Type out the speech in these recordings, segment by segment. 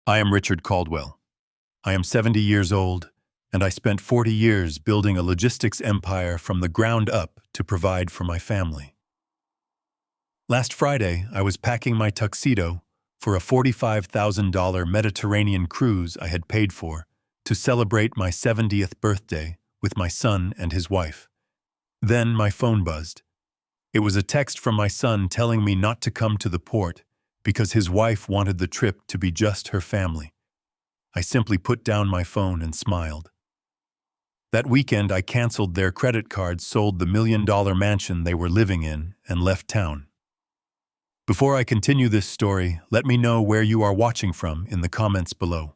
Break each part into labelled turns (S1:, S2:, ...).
S1: I am Richard Caldwell. I am 70 years old, and I spent 40 years building a logistics empire from the ground up to provide for my family. Last Friday, I was packing my tuxedo for a $45,000 Mediterranean cruise I had paid for to celebrate my 70th birthday with my son and his wife. Then my phone buzzed. It was a text from my son telling me not to come to the port because his wife wanted the trip to be just her family. I simply put down my phone and smiled. That weekend, I canceled their credit cards, sold the million-dollar mansion they were living in, and left town. Before I continue this story, let me know where you are watching from in the comments below.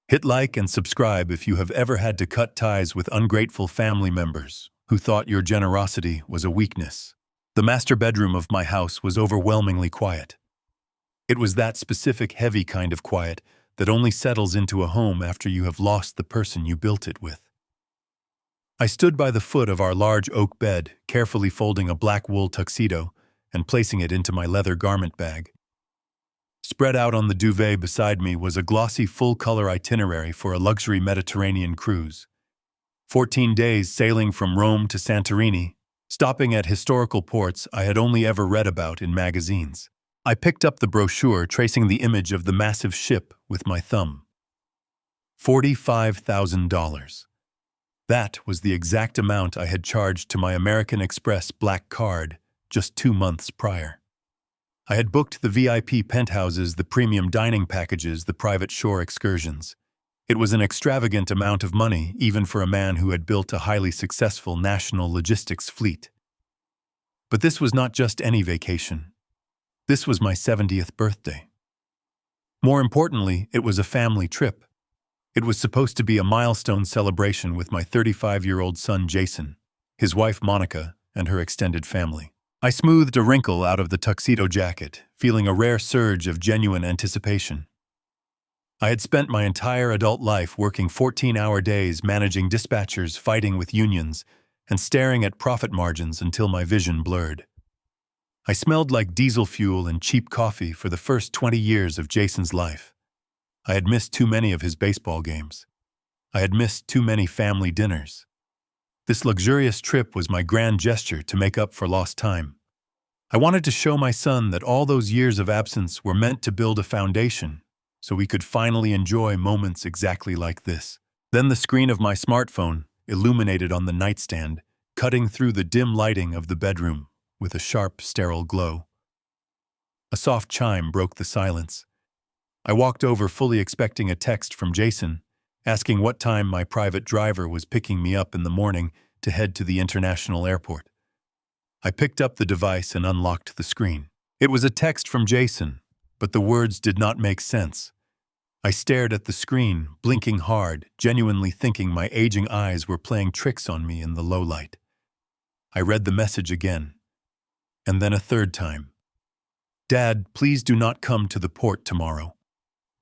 S1: Hit like and subscribe if you have ever had to cut ties with ungrateful family members who thought your generosity was a weakness. The master bedroom of my house was overwhelmingly quiet. It was that specific heavy kind of quiet that only settles into a home after you have lost the person you built it with. I stood by the foot of our large oak bed, carefully folding a black wool tuxedo and placing it into my leather garment bag. Spread out on the duvet beside me was a glossy full-color itinerary for a luxury Mediterranean cruise. 14 days sailing from Rome to Santorini, stopping at historical ports I had only ever read about in magazines. I picked up the brochure tracing the image of the massive ship with my thumb. $45,000. That was the exact amount I had charged to my American Express black card just 2 months prior. I had booked the VIP penthouses, the premium dining packages, the private shore excursions. It was an extravagant amount of money, even for a man who had built a highly successful national logistics fleet. But this was not just any vacation. This was my 70th birthday. More importantly, it was a family trip. It was supposed to be a milestone celebration with my 35-year-old son Jason, his wife Monica, and her extended family. I smoothed a wrinkle out of the tuxedo jacket, feeling a rare surge of genuine anticipation. I had spent my entire adult life working 14-hour days, managing dispatchers, fighting with unions, and staring at profit margins until my vision blurred. I smelled like diesel fuel and cheap coffee for the first 20 years of Jason's life. I had missed too many of his baseball games. I had missed too many family dinners. This luxurious trip was my grand gesture to make up for lost time. I wanted to show my son that all those years of absence were meant to build a foundation so we could finally enjoy moments exactly like this. Then the screen of my smartphone illuminated on the nightstand, cutting through the dim lighting of the bedroom with a sharp, sterile glow. A soft chime broke the silence. I walked over, fully expecting a text from Jason, asking what time my private driver was picking me up in the morning to head to the international airport. I picked up the device and unlocked the screen. It was a text from Jason, but the words did not make sense. I stared at the screen, blinking hard, genuinely thinking my aging eyes were playing tricks on me in the low light. I read the message again, and then a third time. Dad, please do not come to the port tomorrow.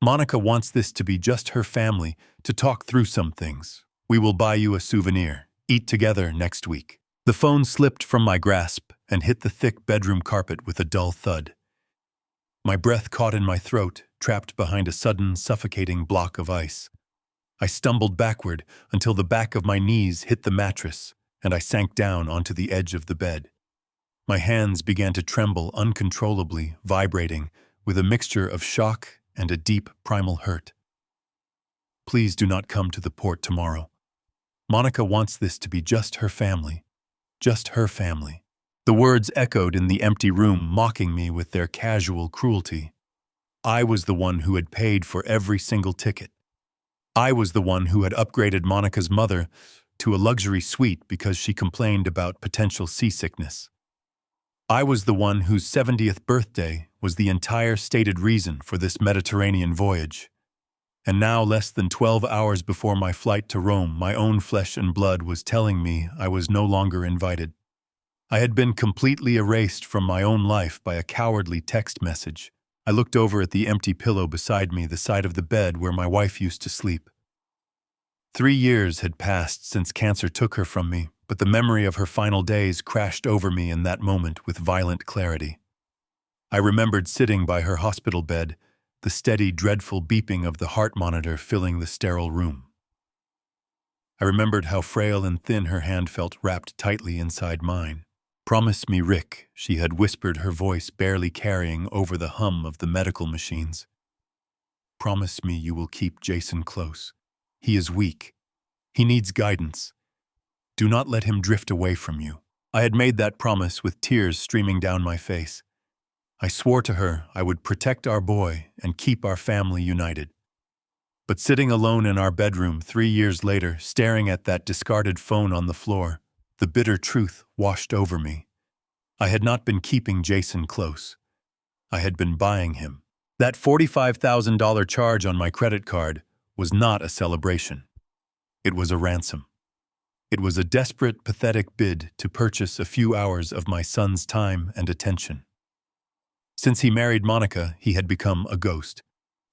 S1: Monica wants this to be just her family, to talk through some things. We will buy you a souvenir. Eat together next week. The phone slipped from my grasp and hit the thick bedroom carpet with a dull thud. My breath caught in my throat, trapped behind a sudden, suffocating block of ice. I stumbled backward until the back of my knees hit the mattress, and I sank down onto the edge of the bed. My hands began to tremble uncontrollably, vibrating with a mixture of shock and a deep primal hurt. Please do not come to the port tomorrow. Monica wants this to be just her family. Just her family. The words echoed in the empty room, mocking me with their casual cruelty. I was the one who had paid for every single ticket. I was the one who had upgraded Monica's mother to a luxury suite because she complained about potential seasickness. I was the one whose 70th birthday was the entire stated reason for this Mediterranean voyage. And now, less than 12 hours before my flight to Rome, my own flesh and blood was telling me I was no longer invited. I had been completely erased from my own life by a cowardly text message. I looked over at the empty pillow beside me, the side of the bed where my wife used to sleep. 3 years had passed since cancer took her from me, but the memory of her final days crashed over me in that moment with violent clarity. I remembered sitting by her hospital bed, the steady, dreadful beeping of the heart monitor filling the sterile room. I remembered how frail and thin her hand felt wrapped tightly inside mine. "Promise me, Rick," she had whispered, her voice barely carrying over the hum of the medical machines. "Promise me you will keep Jason close. He is weak. He needs guidance. Do not let him drift away from you." I had made that promise with tears streaming down my face. I swore to her I would protect our boy and keep our family united. But sitting alone in our bedroom 3 years later, staring at that discarded phone on the floor, the bitter truth washed over me. I had not been keeping Jason close. I had been buying him. That $45,000 charge on my credit card was not a celebration. It was a ransom. It was a desperate, pathetic bid to purchase a few hours of my son's time and attention. Since he married Monica, he had become a ghost.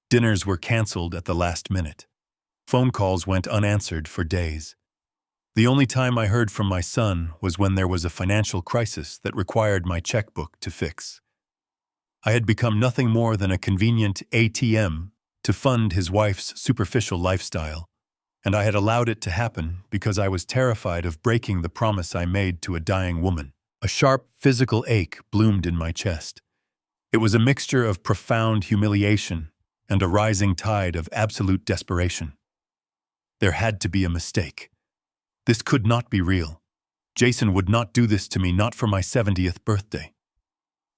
S1: Dinners were canceled at the last minute. Phone calls went unanswered for days. The only time I heard from my son was when there was a financial crisis that required my checkbook to fix. I had become nothing more than a convenient ATM to fund his wife's superficial lifestyle, and I had allowed it to happen because I was terrified of breaking the promise I made to a dying woman. A sharp physical ache bloomed in my chest. It was a mixture of profound humiliation and a rising tide of absolute desperation. There had to be a mistake. This could not be real. Jason would not do this to me, not for my 70th birthday.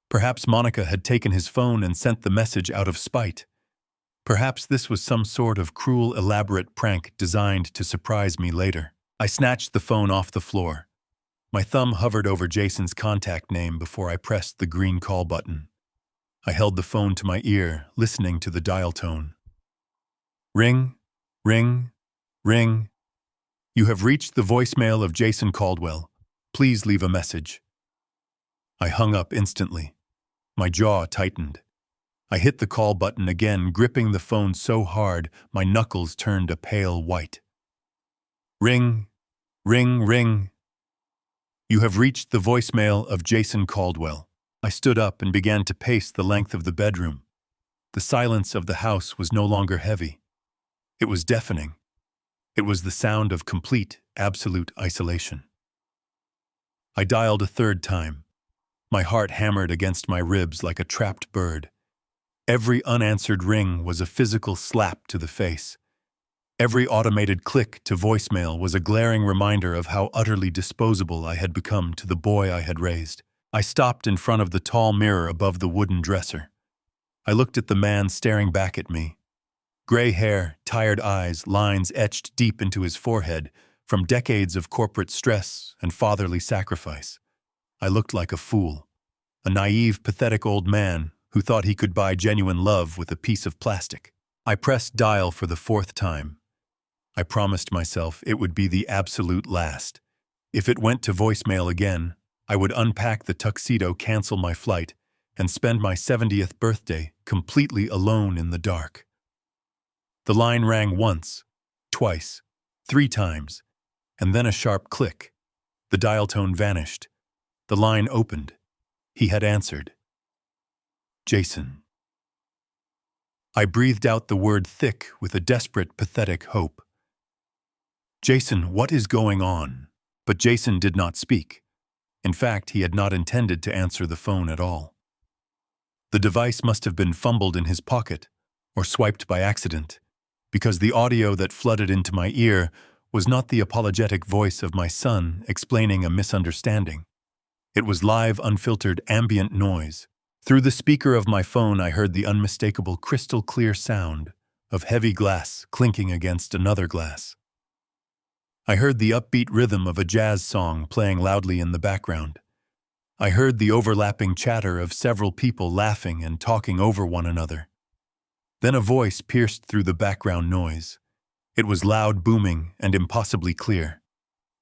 S1: Perhaps Monica had taken his phone and sent the message out of spite. Perhaps this was some sort of cruel, elaborate prank designed to surprise me later. I snatched the phone off the floor. My thumb hovered over Jason's contact name before I pressed the green call button. I held the phone to my ear, listening to the dial tone. "Ring, ring, ring. You have reached the voicemail of Jason Caldwell. Please leave a message." I hung up instantly. My jaw tightened. I hit the call button again, gripping the phone so hard my knuckles turned a pale white. "Ring, ring, ring. You have reached the voicemail of Jason Caldwell." I stood up and began to pace the length of the bedroom. The silence of the house was no longer heavy. It was deafening. It was the sound of complete, absolute isolation. I dialed a third time. My heart hammered against my ribs like a trapped bird. Every unanswered ring was a physical slap to the face. Every automated click to voicemail was a glaring reminder of how utterly disposable I had become to the boy I had raised. I stopped in front of the tall mirror above the wooden dresser. I looked at the man staring back at me. Gray hair, tired eyes, lines etched deep into his forehead from decades of corporate stress and fatherly sacrifice. I looked like a fool, a naive, pathetic old man who thought he could buy genuine love with a piece of plastic. I pressed dial for the fourth time. I promised myself it would be the absolute last. If it went to voicemail again, I would unpack the tuxedo, cancel my flight, and spend my 70th birthday completely alone in the dark. The line rang once, twice, 3 times, and then a sharp click. The dial tone vanished. The line opened. He had answered. Jason. I breathed out the word thick with a desperate, pathetic hope. "Jason, what is going on?" But Jason did not speak. In fact, he had not intended to answer the phone at all. The device must have been fumbled in his pocket or swiped by accident, because the audio that flooded into my ear was not the apologetic voice of my son explaining a misunderstanding. It was live, unfiltered, ambient noise. Through the speaker of my phone, I heard the unmistakable, crystal-clear sound of heavy glass clinking against another glass. I heard the upbeat rhythm of a jazz song playing loudly in the background. I heard the overlapping chatter of several people laughing and talking over one another. Then a voice pierced through the background noise. It was loud, booming, and impossibly clear.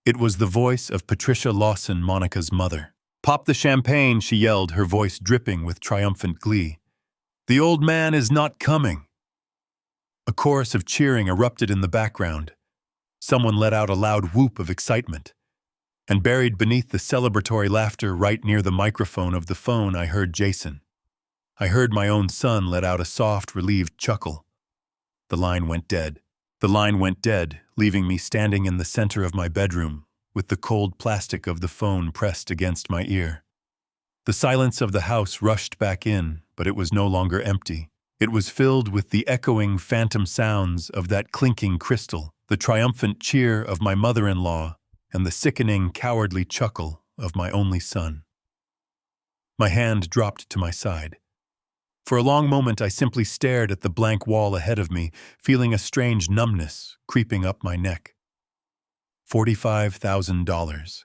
S1: It was the voice of Patricia Lawson, Monica's mother. "Pop the champagne," she yelled, her voice dripping with triumphant glee. "The old man is not coming." A chorus of cheering erupted in the background. Someone let out a loud whoop of excitement. And buried beneath the celebratory laughter right near the microphone of the phone, I heard Jason. I heard my own son let out a soft, relieved chuckle. The line went dead. The line went dead, leaving me standing in the center of my bedroom, with the cold plastic of the phone pressed against my ear. The silence of the house rushed back in, but it was no longer empty. It was filled with the echoing phantom sounds of that clinking crystal, the triumphant cheer of my mother-in-law, and the sickening, cowardly chuckle of my only son. My hand dropped to my side. For a long moment I simply stared at the blank wall ahead of me, feeling a strange numbness creeping up my neck. $45,000.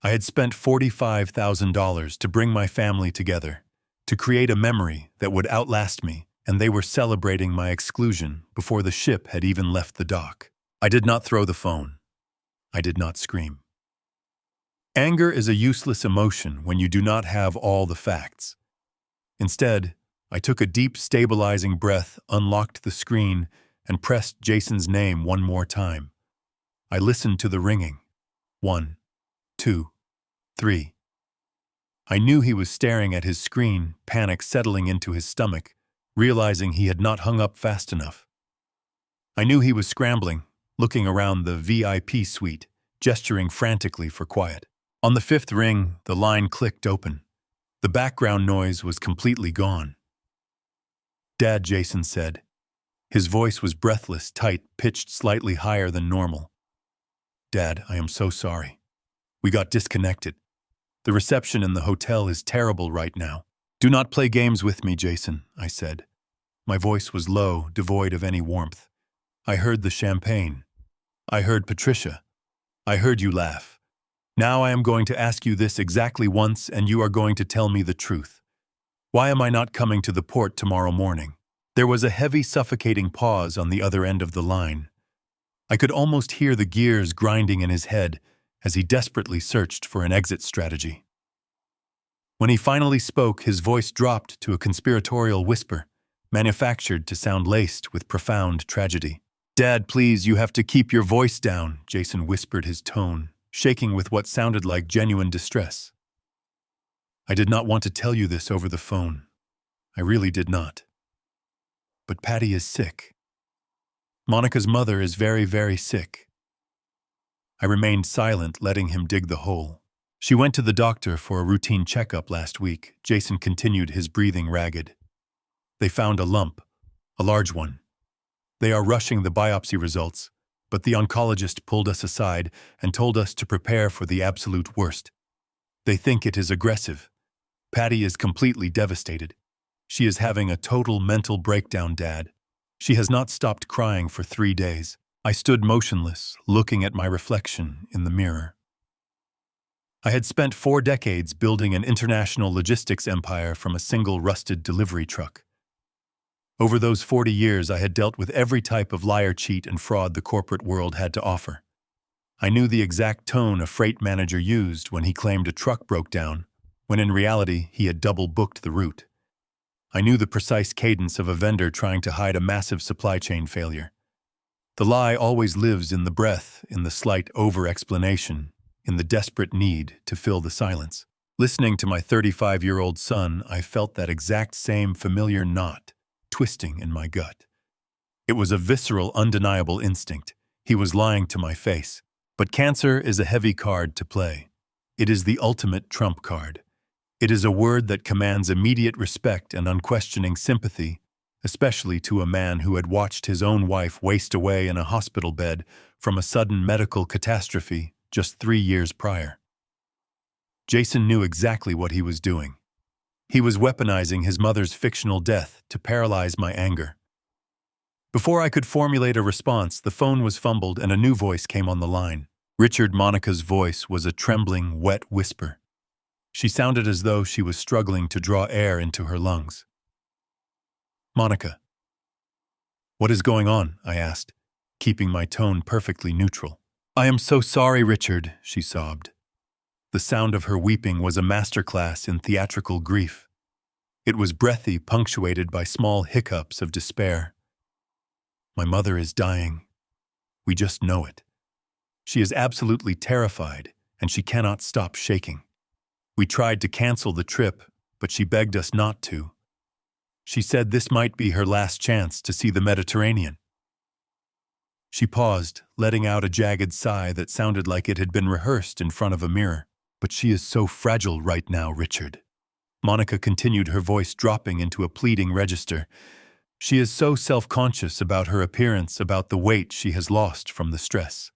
S1: I had spent $45,000 to bring my family together, to create a memory that would outlast me, and they were celebrating my exclusion before the ship had even left the dock. I did not throw the phone. I did not scream. Anger is a useless emotion when you do not have all the facts. Instead, I took a deep, stabilizing breath, unlocked the screen, and pressed Jason's name one more time. I listened to the ringing. 1, 2, 3. I knew he was staring at his screen, panic settling into his stomach, realizing he had not hung up fast enough. I knew he was scrambling, looking around the VIP suite, gesturing frantically for quiet. On the 5th ring, the line clicked open. The background noise was completely gone. "Dad," Jason said. His voice was breathless, tight, pitched slightly higher than normal. "Dad, I am so sorry. We got disconnected. The reception in the hotel is terrible right now." "Do not play games with me, Jason," I said. My voice was low, devoid of any warmth. "I heard the champagne. I heard Patricia. I heard you laugh. Now I am going to ask you this exactly once, and you are going to tell me the truth. Why am I not coming to the port tomorrow morning?" There was a heavy, suffocating pause on the other end of the line. I could almost hear the gears grinding in his head as he desperately searched for an exit strategy. When he finally spoke, his voice dropped to a conspiratorial whisper, manufactured to sound laced with profound tragedy. "Dad, please, you have to keep your voice down," Jason whispered, his tone shaking with what sounded like genuine distress. "I did not want to tell you this over the phone. I really did not. But Patty is sick. Monica's mother is very, very sick." I remained silent, letting him dig the hole. "She went to the doctor for a routine checkup last week," Jason continued, his breathing ragged. "They found a lump, a large one. They are rushing the biopsy results, but the oncologist pulled us aside and told us to prepare for the absolute worst. They think it is aggressive. Patty is completely devastated. She is having a total mental breakdown, Dad. She has not stopped crying for 3 days." I stood motionless, looking at my reflection in the mirror. I had spent 4 decades building an international logistics empire from a single rusted delivery truck. Over those 40 years, I had dealt with every type of liar, cheat, and fraud the corporate world had to offer. I knew the exact tone a freight manager used when he claimed a truck broke down, when in reality he had double-booked the route. I knew the precise cadence of a vendor trying to hide a massive supply chain failure. The lie always lives in the breath, in the slight over-explanation, in the desperate need to fill the silence. Listening to my 35-year-old son, I felt that exact same familiar knot twisting in my gut. It was a visceral, undeniable instinct. He was lying to my face. But cancer is a heavy card to play. It is the ultimate trump card. It is a word that commands immediate respect and unquestioning sympathy, especially to a man who had watched his own wife waste away in a hospital bed from a sudden medical catastrophe just 3 years prior. Jason knew exactly what he was doing. He was weaponizing his mother's fictional death to paralyze my anger. Before I could formulate a response, the phone was fumbled and a new voice came on the line. Richard. Monica's voice was a trembling, wet whisper. She sounded as though she was struggling to draw air into her lungs. "Monica." "What is going on?" I asked, keeping my tone perfectly neutral. "I am so sorry, Richard," she sobbed. The sound of her weeping was a masterclass in theatrical grief. It was breathy, punctuated by small hiccups of despair. "My mother is dying. We just know it. She is absolutely terrified, and she cannot stop shaking. We tried to cancel the trip, but she begged us not to. She said this might be her last chance to see the Mediterranean. She paused, letting out a jagged sigh that sounded like it had been rehearsed in front of a mirror. But she is so fragile right now, Richard. Monica continued, her voice dropping into a pleading register. She is so self-conscious about her appearance, about the weight she has lost from the stress.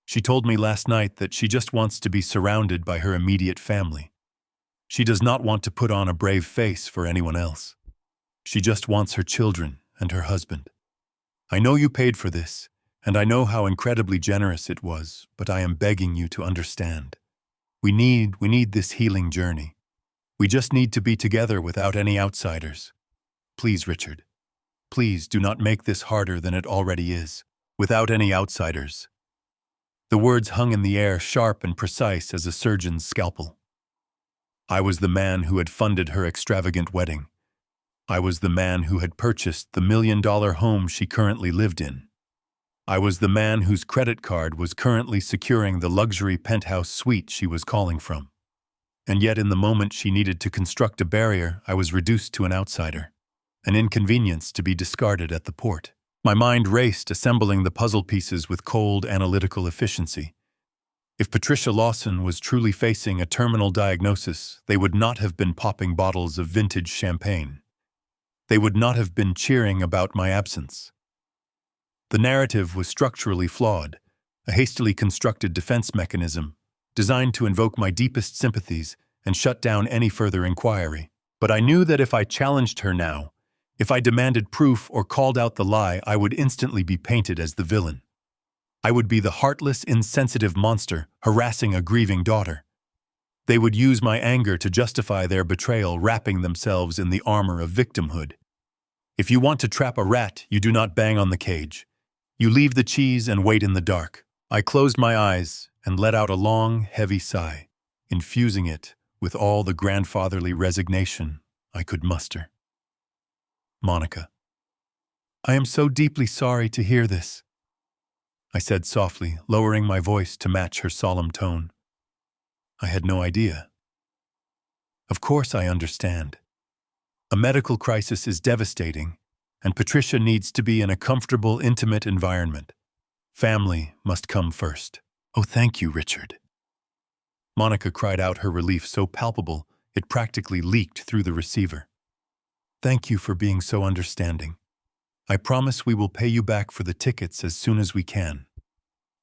S1: She told me last night that she just wants to be surrounded by her immediate family. She does not want to put on a brave face for anyone else. She just wants her children and her husband. I know you paid for this, and I know how incredibly generous it was, but I am begging you to understand. We need this healing journey. We just need to be together without any outsiders. Please, Richard. Please do not make this harder than it already is. Without any outsiders. The words hung in the air, sharp and precise as a surgeon's scalpel. I was the man who had funded her extravagant wedding. I was the man who had purchased the $1 million home she currently lived in. I was the man whose credit card was currently securing the luxury penthouse suite she was calling from. And yet in the moment she needed to construct a barrier, I was reduced to an outsider, an inconvenience to be discarded at the port. My mind raced, assembling the puzzle pieces with cold, analytical efficiency. If Patricia Lawson was truly facing a terminal diagnosis, they would not have been popping bottles of vintage champagne. They would not have been cheering about my absence. The narrative was structurally flawed, a hastily constructed defense mechanism designed to invoke my deepest sympathies and shut down any further inquiry. But I knew that if I challenged her now, if I demanded proof or called out the lie, I would instantly be painted as the villain. I would be the heartless, insensitive monster harassing a grieving daughter. They would use my anger to justify their betrayal, wrapping themselves in the armor of victimhood. If you want to trap a rat, you do not bang on the cage. You leave the cheese and wait in the dark. I closed my eyes and let out a long, heavy sigh, infusing it with all the grandfatherly resignation I could muster. Monica. I am so deeply sorry to hear this, I said softly, lowering my voice to match her solemn tone. I had no idea. Of course I understand. A medical crisis is devastating, and Patricia needs to be in a comfortable, intimate environment. Family must come first. Oh, thank you, Richard. Monica cried out, her relief so palpable it practically leaked through the receiver. Thank you for being so understanding. I promise we will pay you back for the tickets as soon as we can.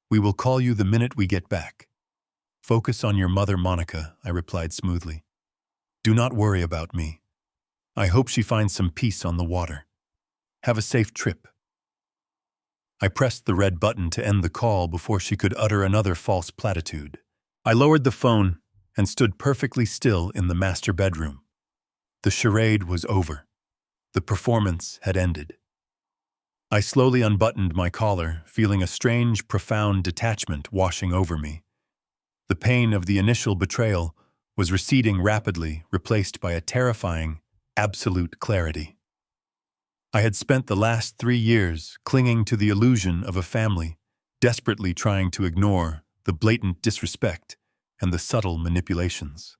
S1: We will call you the minute we get back. Focus on your mother, Monica, I replied smoothly. Do not worry about me. I hope she finds some peace on the water. Have a safe trip. I pressed the red button to end the call before she could utter another false platitude. I lowered the phone and stood perfectly still in the master bedroom. The charade was over. The performance had ended. I slowly unbuttoned my collar, feeling a strange, profound detachment washing over me. The pain of the initial betrayal was receding rapidly, replaced by a terrifying, absolute clarity. I had spent the last 3 years clinging to the illusion of a family, desperately trying to ignore the blatant disrespect and the subtle manipulations.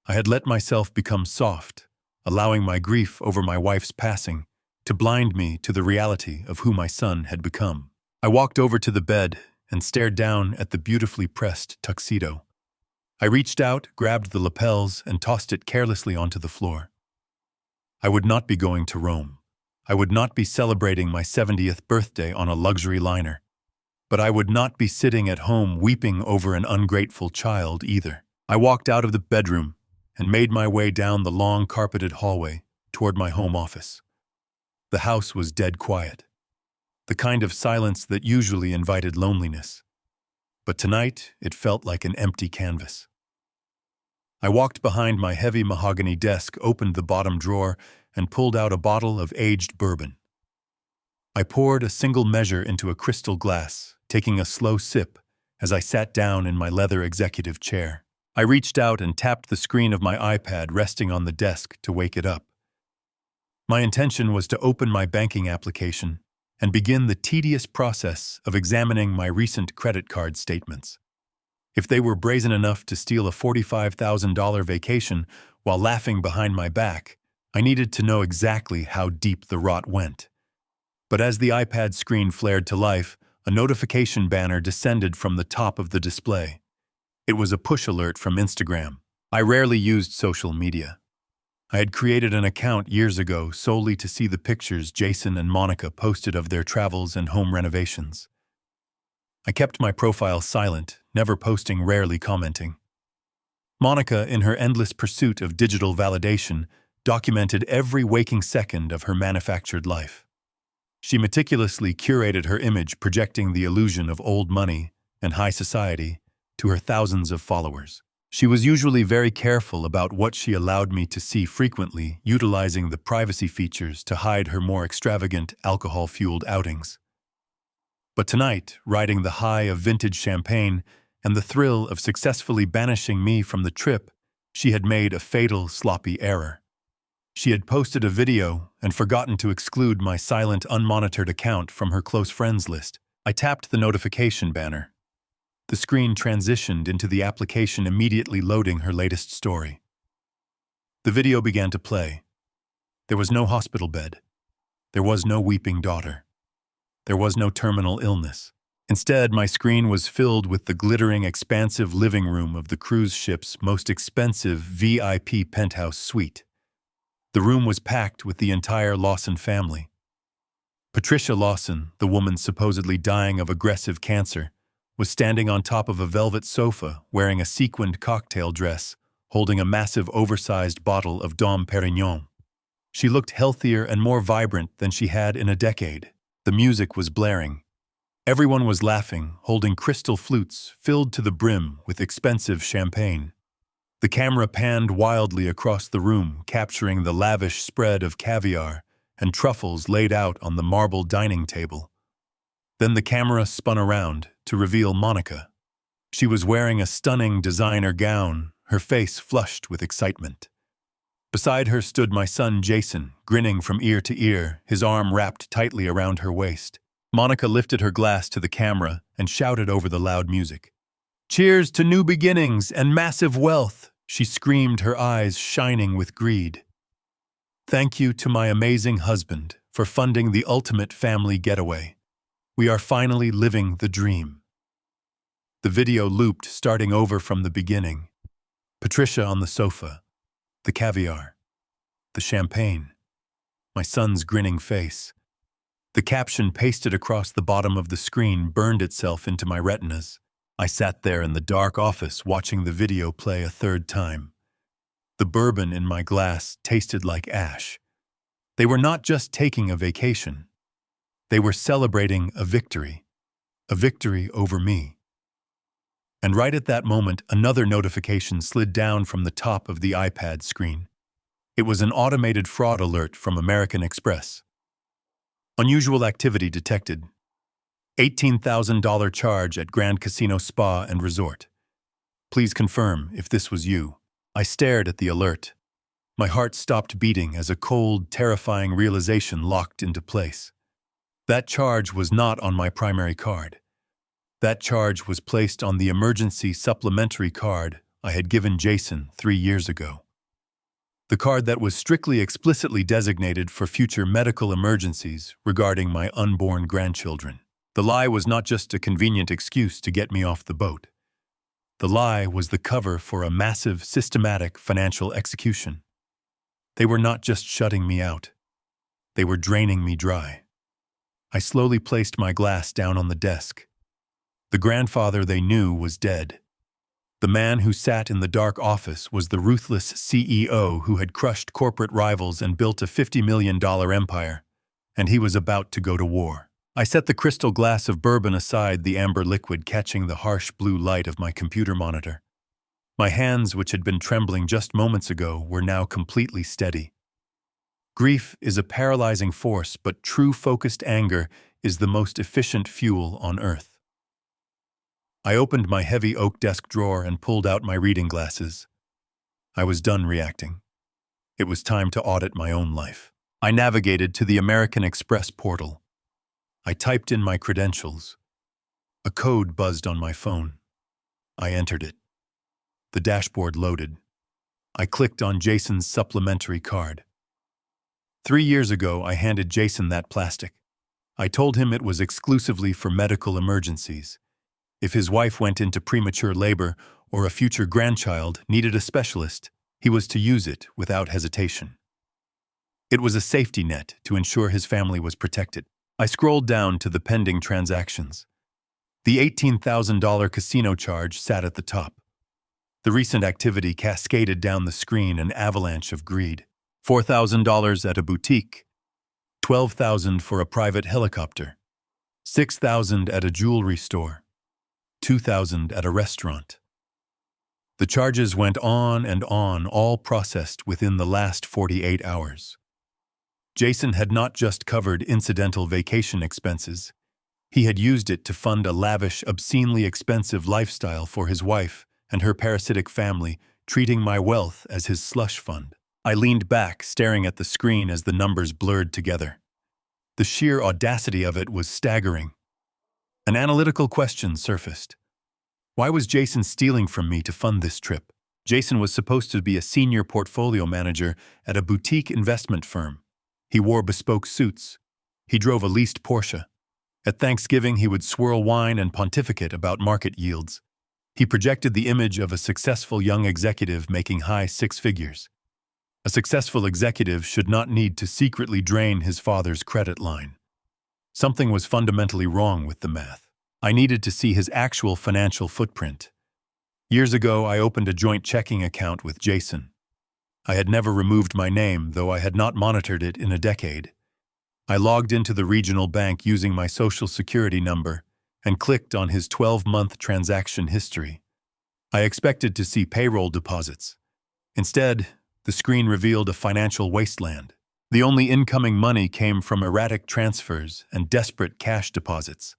S1: I had let myself become soft, allowing my grief over my wife's passing to blind me to the reality of who my son had become. I walked over to the bed and stared down at the beautifully pressed tuxedo. I reached out, grabbed the lapels, and tossed it carelessly onto the floor. I would not be going to Rome. I would not be celebrating my 70th birthday on a luxury liner. But I would not be sitting at home weeping over an ungrateful child either. I walked out of the bedroom and made my way down the long carpeted hallway toward my home office. The house was dead quiet, the kind of silence that usually invited loneliness. But tonight, it felt like an empty canvas. I walked behind my heavy mahogany desk, opened the bottom drawer, and pulled out a bottle of aged bourbon. I poured a single measure into a crystal glass, taking a slow sip as I sat down in my leather executive chair. I reached out and tapped the screen of my iPad resting on the desk to wake it up. My intention was to open my banking application and begin the tedious process of examining my recent credit card statements. If they were brazen enough to steal a $45,000 vacation while laughing behind my back, I needed to know exactly how deep the rot went. But as the iPad screen flared to life, a notification banner descended from the top of the display. It was a push alert from Instagram. I rarely used social media. I had created an account years ago solely to see the pictures Jason and Monica posted of their travels and home renovations. I kept my profile silent, never posting, rarely commenting. Monica, in her endless pursuit of digital validation, documented every waking second of her manufactured life. She meticulously curated her image, projecting the illusion of old money and high society to her thousands of followers. She was usually very careful about what she allowed me to see, frequently utilizing the privacy features to hide her more extravagant alcohol-fueled outings. But tonight, riding the high of vintage champagne and the thrill of successfully banishing me from the trip, she had made a fatal, sloppy error. She had posted a video and forgotten to exclude my silent, unmonitored account from her close friends list. I tapped the notification banner. The screen transitioned into the application, immediately loading her latest story. The video began to play. There was no hospital bed. There was no weeping daughter. There was no terminal illness. Instead, my screen was filled with the glittering, expansive living room of the cruise ship's most expensive VIP penthouse suite. The room was packed with the entire Lawson family. Patricia Lawson, the woman supposedly dying of aggressive cancer, was standing on top of a velvet sofa wearing a sequined cocktail dress, holding a massive oversized bottle of Dom Perignon. She looked healthier and more vibrant than she had in a decade. The music was blaring. Everyone was laughing, holding crystal flutes filled to the brim with expensive champagne. The camera panned wildly across the room, capturing the lavish spread of caviar and truffles laid out on the marble dining table. Then the camera spun around to reveal Monica. She was wearing a stunning designer gown, her face flushed with excitement. Beside her stood my son Jason, grinning from ear to ear, his arm wrapped tightly around her waist. Monica lifted her glass to the camera and shouted over the loud music. "Cheers to new beginnings and massive wealth," she screamed, her eyes shining with greed. "Thank you to my amazing husband for funding the ultimate family getaway. We are finally living the dream." The video looped, starting over from the beginning. Patricia on the sofa, the caviar, the champagne, my son's grinning face. The caption pasted across the bottom of the screen burned itself into my retinas. I sat there in the dark office watching the video play a third time. The bourbon in my glass tasted like ash. They were not just taking a vacation. They were celebrating a victory over me. And right at that moment, another notification slid down from the top of the iPad screen. It was an automated fraud alert from American Express. Unusual activity detected. $18,000 charge at Grand Casino Spa and Resort. Please confirm if this was you. I stared at the alert. My heart stopped beating as a cold, terrifying realization locked into place. That charge was not on my primary card. That charge was placed on the emergency supplementary card I had given Jason 3 years ago. The card that was strictly explicitly designated for future medical emergencies regarding my unborn grandchildren. The lie was not just a convenient excuse to get me off the boat. The lie was the cover for a massive, systematic financial execution. They were not just shutting me out. They were draining me dry. I slowly placed my glass down on the desk. The grandfather they knew was dead. The man who sat in the dark office was the ruthless CEO who had crushed corporate rivals and built a $50 million empire, and he was about to go to war. I set the crystal glass of bourbon aside, the amber liquid catching the harsh blue light of my computer monitor. My hands, which had been trembling just moments ago, were now completely steady. Grief is a paralyzing force, but true focused anger is the most efficient fuel on earth. I opened my heavy oak desk drawer and pulled out my reading glasses. I was done reacting. It was time to audit my own life. I navigated to the American Express portal. I typed in my credentials. A code buzzed on my phone. I entered it. The dashboard loaded. I clicked on Jason's supplementary card. 3 years ago, I handed Jason that plastic. I told him it was exclusively for medical emergencies. If his wife went into premature labor or a future grandchild needed a specialist, he was to use it without hesitation. It was a safety net to ensure his family was protected. I scrolled down to the pending transactions. The $18,000 casino charge sat at the top. The recent activity cascaded down the screen, an avalanche of greed. $4,000 at a boutique, $12,000 for a private helicopter, $6,000 at a jewelry store, $2,000 at a restaurant. The charges went on and on, all processed within the last 48 hours. Jason had not just covered incidental vacation expenses. He had used it to fund a lavish, obscenely expensive lifestyle for his wife and her parasitic family, treating my wealth as his slush fund. I leaned back, staring at the screen as the numbers blurred together. The sheer audacity of it was staggering. An analytical question surfaced. Why was Jason stealing from me to fund this trip? Jason was supposed to be a senior portfolio manager at a boutique investment firm. He wore bespoke suits. He drove a leased Porsche. At Thanksgiving, he would swirl wine and pontificate about market yields. He projected the image of a successful young executive making high six figures. A successful executive should not need to secretly drain his father's credit line. Something was fundamentally wrong with the math. I needed to see his actual financial footprint. Years ago, I opened a joint checking account with Jason. I had never removed my name, though I had not monitored it in a decade. I logged into the regional bank using my social security number and clicked on his 12-month transaction history. I expected to see payroll deposits. Instead, the screen revealed a financial wasteland. The only incoming money came from erratic transfers and desperate cash deposits.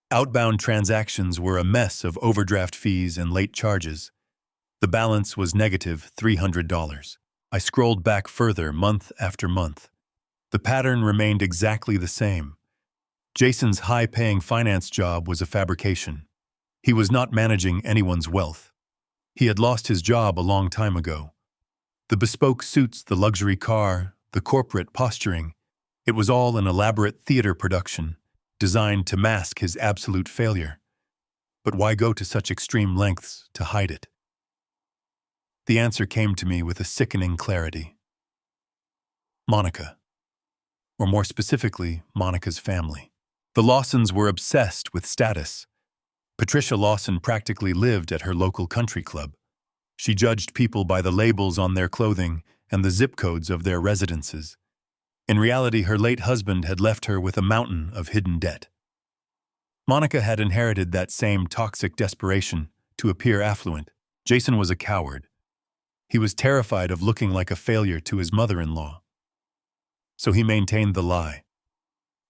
S1: Outbound transactions were a mess of overdraft fees and late charges. The balance was negative $300. I scrolled back further, month after month. The pattern remained exactly the same. Jason's high-paying finance job was a fabrication. He was not managing anyone's wealth. He had lost his job a long time ago. The bespoke suits, the luxury car, the corporate posturing, it was all an elaborate theater production, designed to mask his absolute failure. But why go to such extreme lengths to hide it? The answer came to me with a sickening clarity. Monica. Or more specifically, Monica's family. The Lawsons were obsessed with status. Patricia Lawson practically lived at her local country club. She judged people by the labels on their clothing and the zip codes of their residences. In reality, her late husband had left her with a mountain of hidden debt. Monica had inherited that same toxic desperation to appear affluent. Jason was a coward. He was terrified of looking like a failure to his mother-in-law. So he maintained the lie.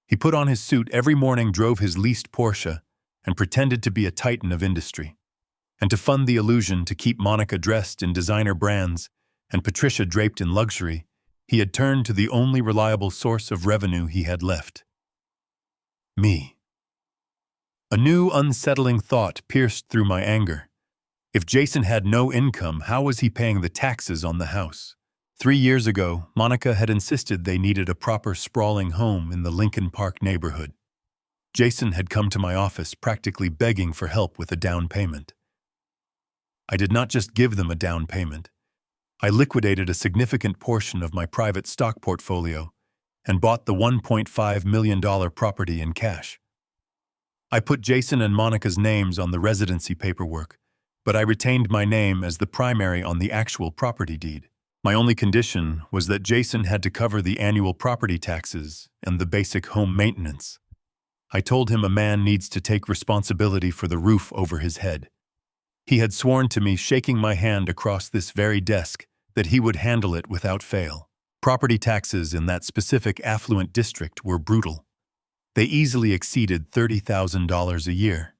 S1: He put on his suit every morning, drove his leased Porsche, and pretended to be a titan of industry. And to fund the illusion to keep Monica dressed in designer brands and Patricia draped in luxury, he had turned to the only reliable source of revenue he had left. Me. A new, unsettling thought pierced through my anger. If Jason had no income, how was he paying the taxes on the house? 3 years ago, Monica had insisted they needed a proper sprawling home in the Lincoln Park neighborhood. Jason had come to my office practically begging for help with a down payment. I did not just give them a down payment. I liquidated a significant portion of my private stock portfolio and bought the $1.5 million property in cash. I put Jason and Monica's names on the residency paperwork, but I retained my name as the primary on the actual property deed. My only condition was that Jason had to cover the annual property taxes and the basic home maintenance. I told him a man needs to take responsibility for the roof over his head. He had sworn to me, shaking my hand across this very desk, that he would handle it without fail. Property taxes in that specific affluent district were brutal. They easily exceeded $30,000 a year.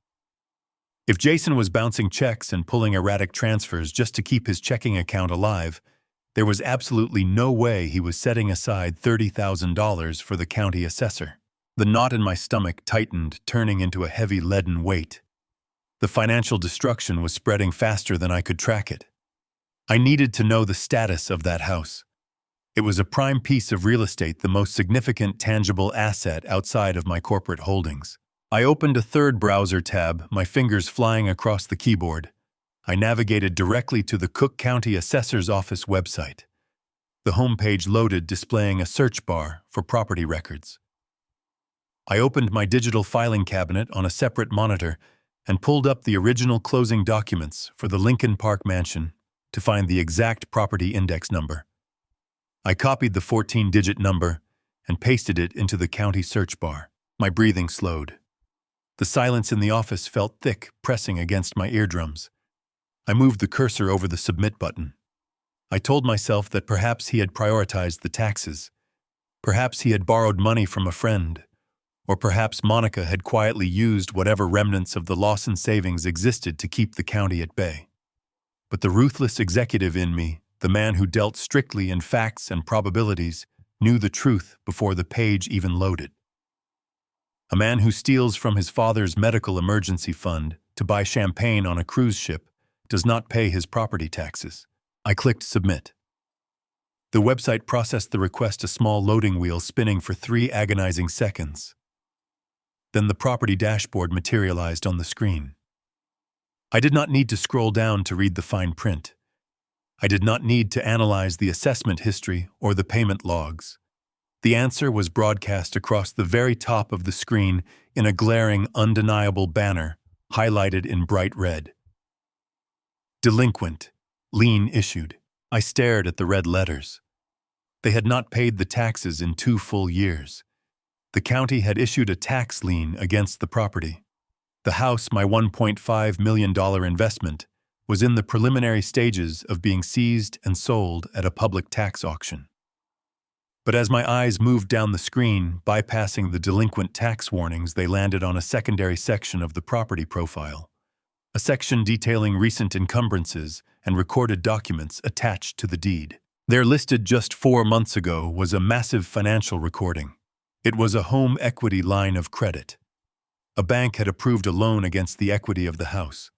S1: If Jason was bouncing checks and pulling erratic transfers just to keep his checking account alive, there was absolutely no way he was setting aside $30,000 for the county assessor. The knot in my stomach tightened, turning into a heavy leaden weight. The financial destruction was spreading faster than I could track it. I needed to know the status of that house. It was a prime piece of real estate, the most significant tangible asset outside of my corporate holdings. I opened a third browser tab, my fingers flying across the keyboard. I navigated directly to the Cook County Assessor's Office website. The homepage loaded, displaying a search bar for property records. I opened my digital filing cabinet on a separate monitor and pulled up the original closing documents for the Lincoln Park mansion to find the exact property index number. I copied the 14-digit number and pasted it into the county search bar. My breathing slowed. The silence in the office felt thick, pressing against my eardrums. I moved the cursor over the submit button. I told myself that perhaps he had prioritized the taxes. Perhaps he had borrowed money from a friend. Or perhaps Monica had quietly used whatever remnants of the Lawson savings existed to keep the county at bay. But the ruthless executive in me, the man who dealt strictly in facts and probabilities, knew the truth before the page even loaded. A man who steals from his father's medical emergency fund to buy champagne on a cruise ship does not pay his property taxes. I clicked submit. The website processed the request, a small loading wheel spinning for 3 agonizing seconds. Then the property dashboard materialized on the screen. I did not need to scroll down to read the fine print. I did not need to analyze the assessment history or the payment logs. The answer was broadcast across the very top of the screen in a glaring, undeniable banner, highlighted in bright red. Delinquent, lien issued. I stared at the red letters. They had not paid the taxes in 2 full years. The county had issued a tax lien against the property. The house, my $1.5 million investment, was in the preliminary stages of being seized and sold at a public tax auction. But as my eyes moved down the screen, bypassing the delinquent tax warnings, they landed on a secondary section of the property profile, a section detailing recent encumbrances and recorded documents attached to the deed. There, listed just 4 months ago, was a massive financial recording. It was a home equity line of credit. A bank had approved a loan against the equity of the house.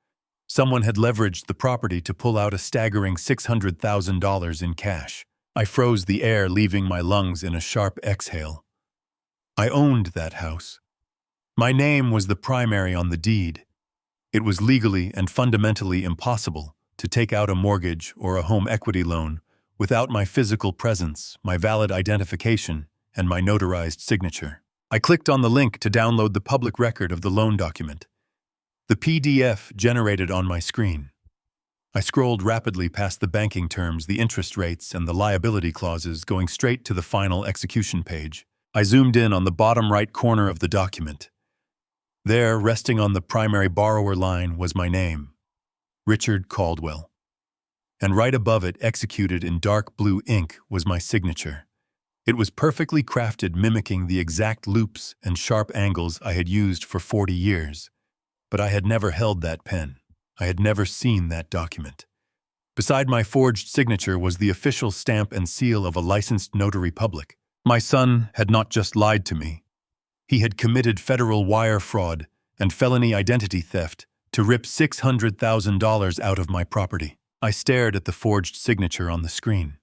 S1: Someone had leveraged the property to pull out a staggering $600,000 in cash. I froze the air, leaving my lungs in a sharp exhale. I owned that house. My name was the primary on the deed. It was legally and fundamentally impossible to take out a mortgage or a home equity loan without my physical presence, my valid identification, and my notarized signature. I clicked on the link to download the public record of the loan document. The PDF generated on my screen. I scrolled rapidly past the banking terms, the interest rates, and the liability clauses, going straight to the final execution page. I zoomed in on the bottom right corner of the document. There, resting on the primary borrower line, was my name, Richard Caldwell. And right above it, executed in dark blue ink, was my signature. It was perfectly crafted, mimicking the exact loops and sharp angles I had used for 40 years. But I had never held that pen. I had never seen that document. Beside my forged signature was the official stamp and seal of a licensed notary public. My son had not just lied to me. He had committed federal wire fraud and felony identity theft to rip $600,000 out of my property. I stared at the forged signature on the screen.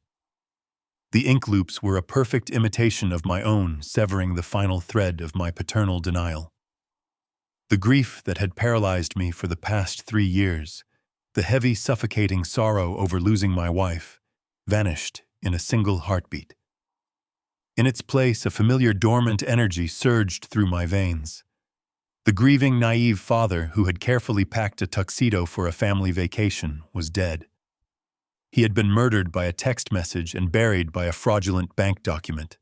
S1: The ink loops were a perfect imitation of my own, severing the final thread of my paternal denial. The grief that had paralyzed me for the past 3 years, the heavy, suffocating sorrow over losing my wife, vanished in a single heartbeat. In its place, a familiar dormant energy surged through my veins. The grieving, naive father who had carefully packed a tuxedo for a family vacation was dead. He had been murdered by a text message and buried by a fraudulent bank document.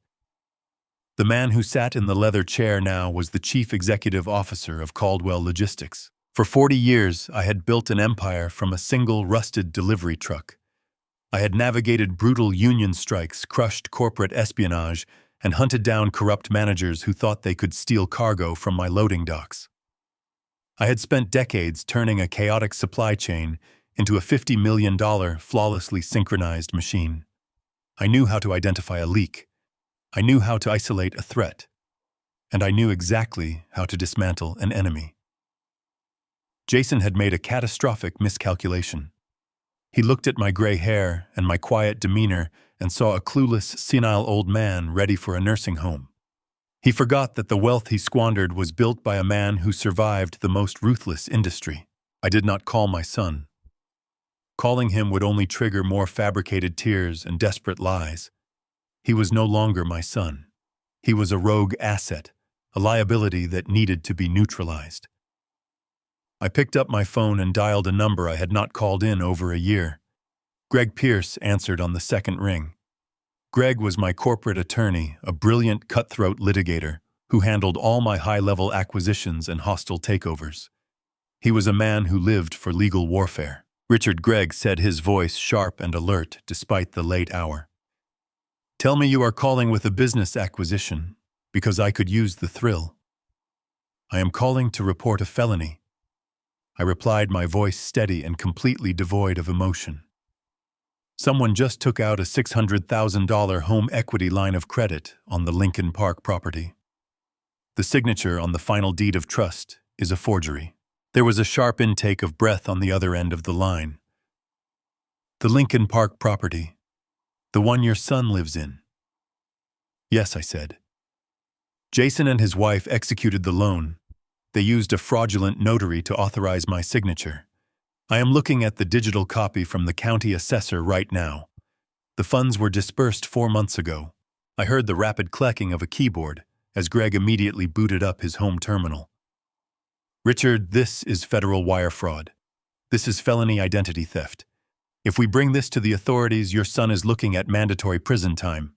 S1: The man who sat in the leather chair now was the chief executive officer of Caldwell Logistics. For 40 years, I had built an empire from a single rusted delivery truck. I had navigated brutal union strikes, crushed corporate espionage, and hunted down corrupt managers who thought they could steal cargo from my loading docks. I had spent decades turning a chaotic supply chain into a $50 million, flawlessly synchronized machine. I knew how to identify a leak. I knew how to isolate a threat. And I knew exactly how to dismantle an enemy. Jason had made a catastrophic miscalculation. He looked at my gray hair and my quiet demeanor and saw a clueless, senile old man ready for a nursing home. He forgot that the wealth he squandered was built by a man who survived the most ruthless industry. I did not call my son. Calling him would only trigger more fabricated tears and desperate lies. He was no longer my son. He was a rogue asset, a liability that needed to be neutralized. I picked up my phone and dialed a number I had not called in over a year. Greg Pierce answered on the second ring. Greg was my corporate attorney, a brilliant cutthroat litigator who handled all my high-level acquisitions and hostile takeovers. He was a man who lived for legal warfare. Richard Gregg said, his voice sharp and alert despite the late hour. "Tell me you are calling with a business acquisition, because I could use the thrill." "I am calling to report a felony," I replied, my voice steady and completely devoid of emotion. "Someone just took out a $600,000 home equity line of credit on the Lincoln Park property. The signature on the final deed of trust is a forgery." There was a sharp intake of breath on the other end of the line. "The Lincoln Park property, the one your son lives in?" "Yes," I said. "Jason and his wife executed the loan. They used a fraudulent notary to authorize my signature. I am looking at the digital copy from the county assessor right now. The funds were dispersed 4 months ago." I heard the rapid clicking of a keyboard as Greg immediately booted up his home terminal. "Richard, this is federal wire fraud. This is felony identity theft. If we bring this to the authorities, your son is looking at mandatory prison time.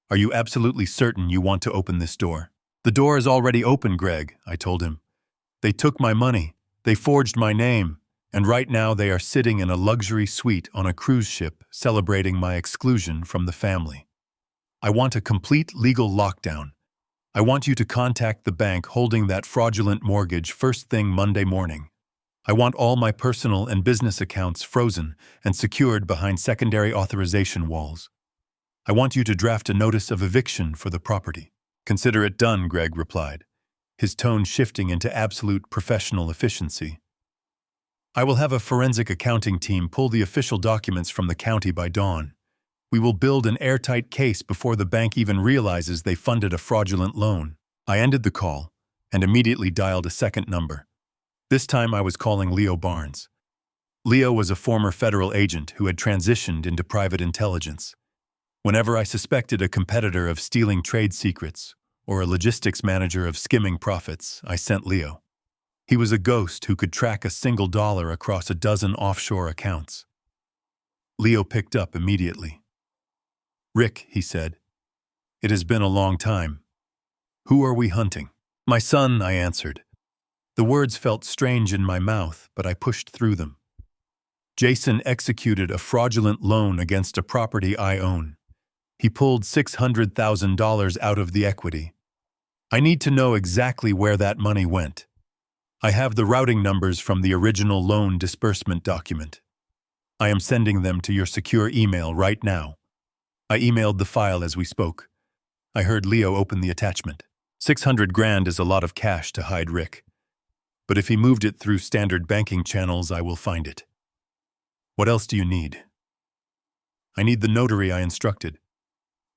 S1: Are you absolutely certain you want to open this door?" "The door is already open, Greg," I told him. "They took my money, they forged my name, and right now they are sitting in a luxury suite on a cruise ship celebrating my exclusion from the family. I want a complete legal lockdown. I want you to contact the bank holding that fraudulent mortgage first thing Monday morning. I want all my personal and business accounts frozen and secured behind secondary authorization walls. I want you to draft a notice of eviction for the property." "Consider it done," Greg replied, his tone shifting into absolute professional efficiency. "I will have a forensic accounting team pull the official documents from the county by dawn. We will build an airtight case before the bank even realizes they funded a fraudulent loan." I ended the call and immediately dialed a second number. This time I was calling Leo Barnes. Leo was a former federal agent who had transitioned into private intelligence. Whenever I suspected a competitor of stealing trade secrets or a logistics manager of skimming profits, I sent Leo. He was a ghost who could track a single dollar across a dozen offshore accounts. Leo picked up immediately. "Rick," he said, "it has been a long time. Who are we hunting?" "My son," I answered. The words felt strange in my mouth, but I pushed through them. "Jason executed a fraudulent loan against a property I own. He pulled $600,000 out of the equity. I need to know exactly where that money went. I have the routing numbers from the original loan disbursement document. I am sending them to your secure email right now." I emailed the file as we spoke. I heard Leo open the attachment. $600,000 is a lot of cash to hide Rick. But if he moved it through standard banking channels, I will find it. What else do you need? I need the notary I instructed.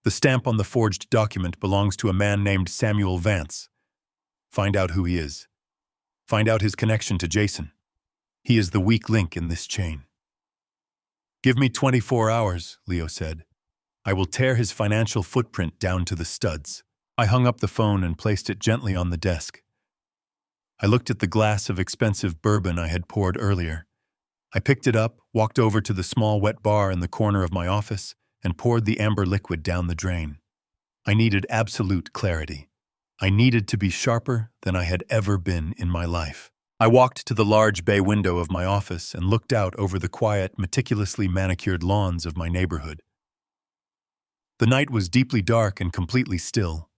S1: The stamp on the forged document belongs to a man named Samuel Vance. Find out who he is. Find out his connection to Jason. He is the weak link in this chain. "Give me 24 hours, Leo said. I will tear his financial footprint down to the studs." I hung up the phone and placed it gently on the desk. I looked at the glass of expensive bourbon I had poured earlier. I picked it up, walked over to the small wet bar in the corner of my office, and poured the amber liquid down the drain. I needed absolute clarity. I needed to be sharper than I had ever been in my life. I walked to the large bay window of my office and looked out over the quiet, meticulously manicured lawns of my neighborhood. The night was deeply dark and completely still.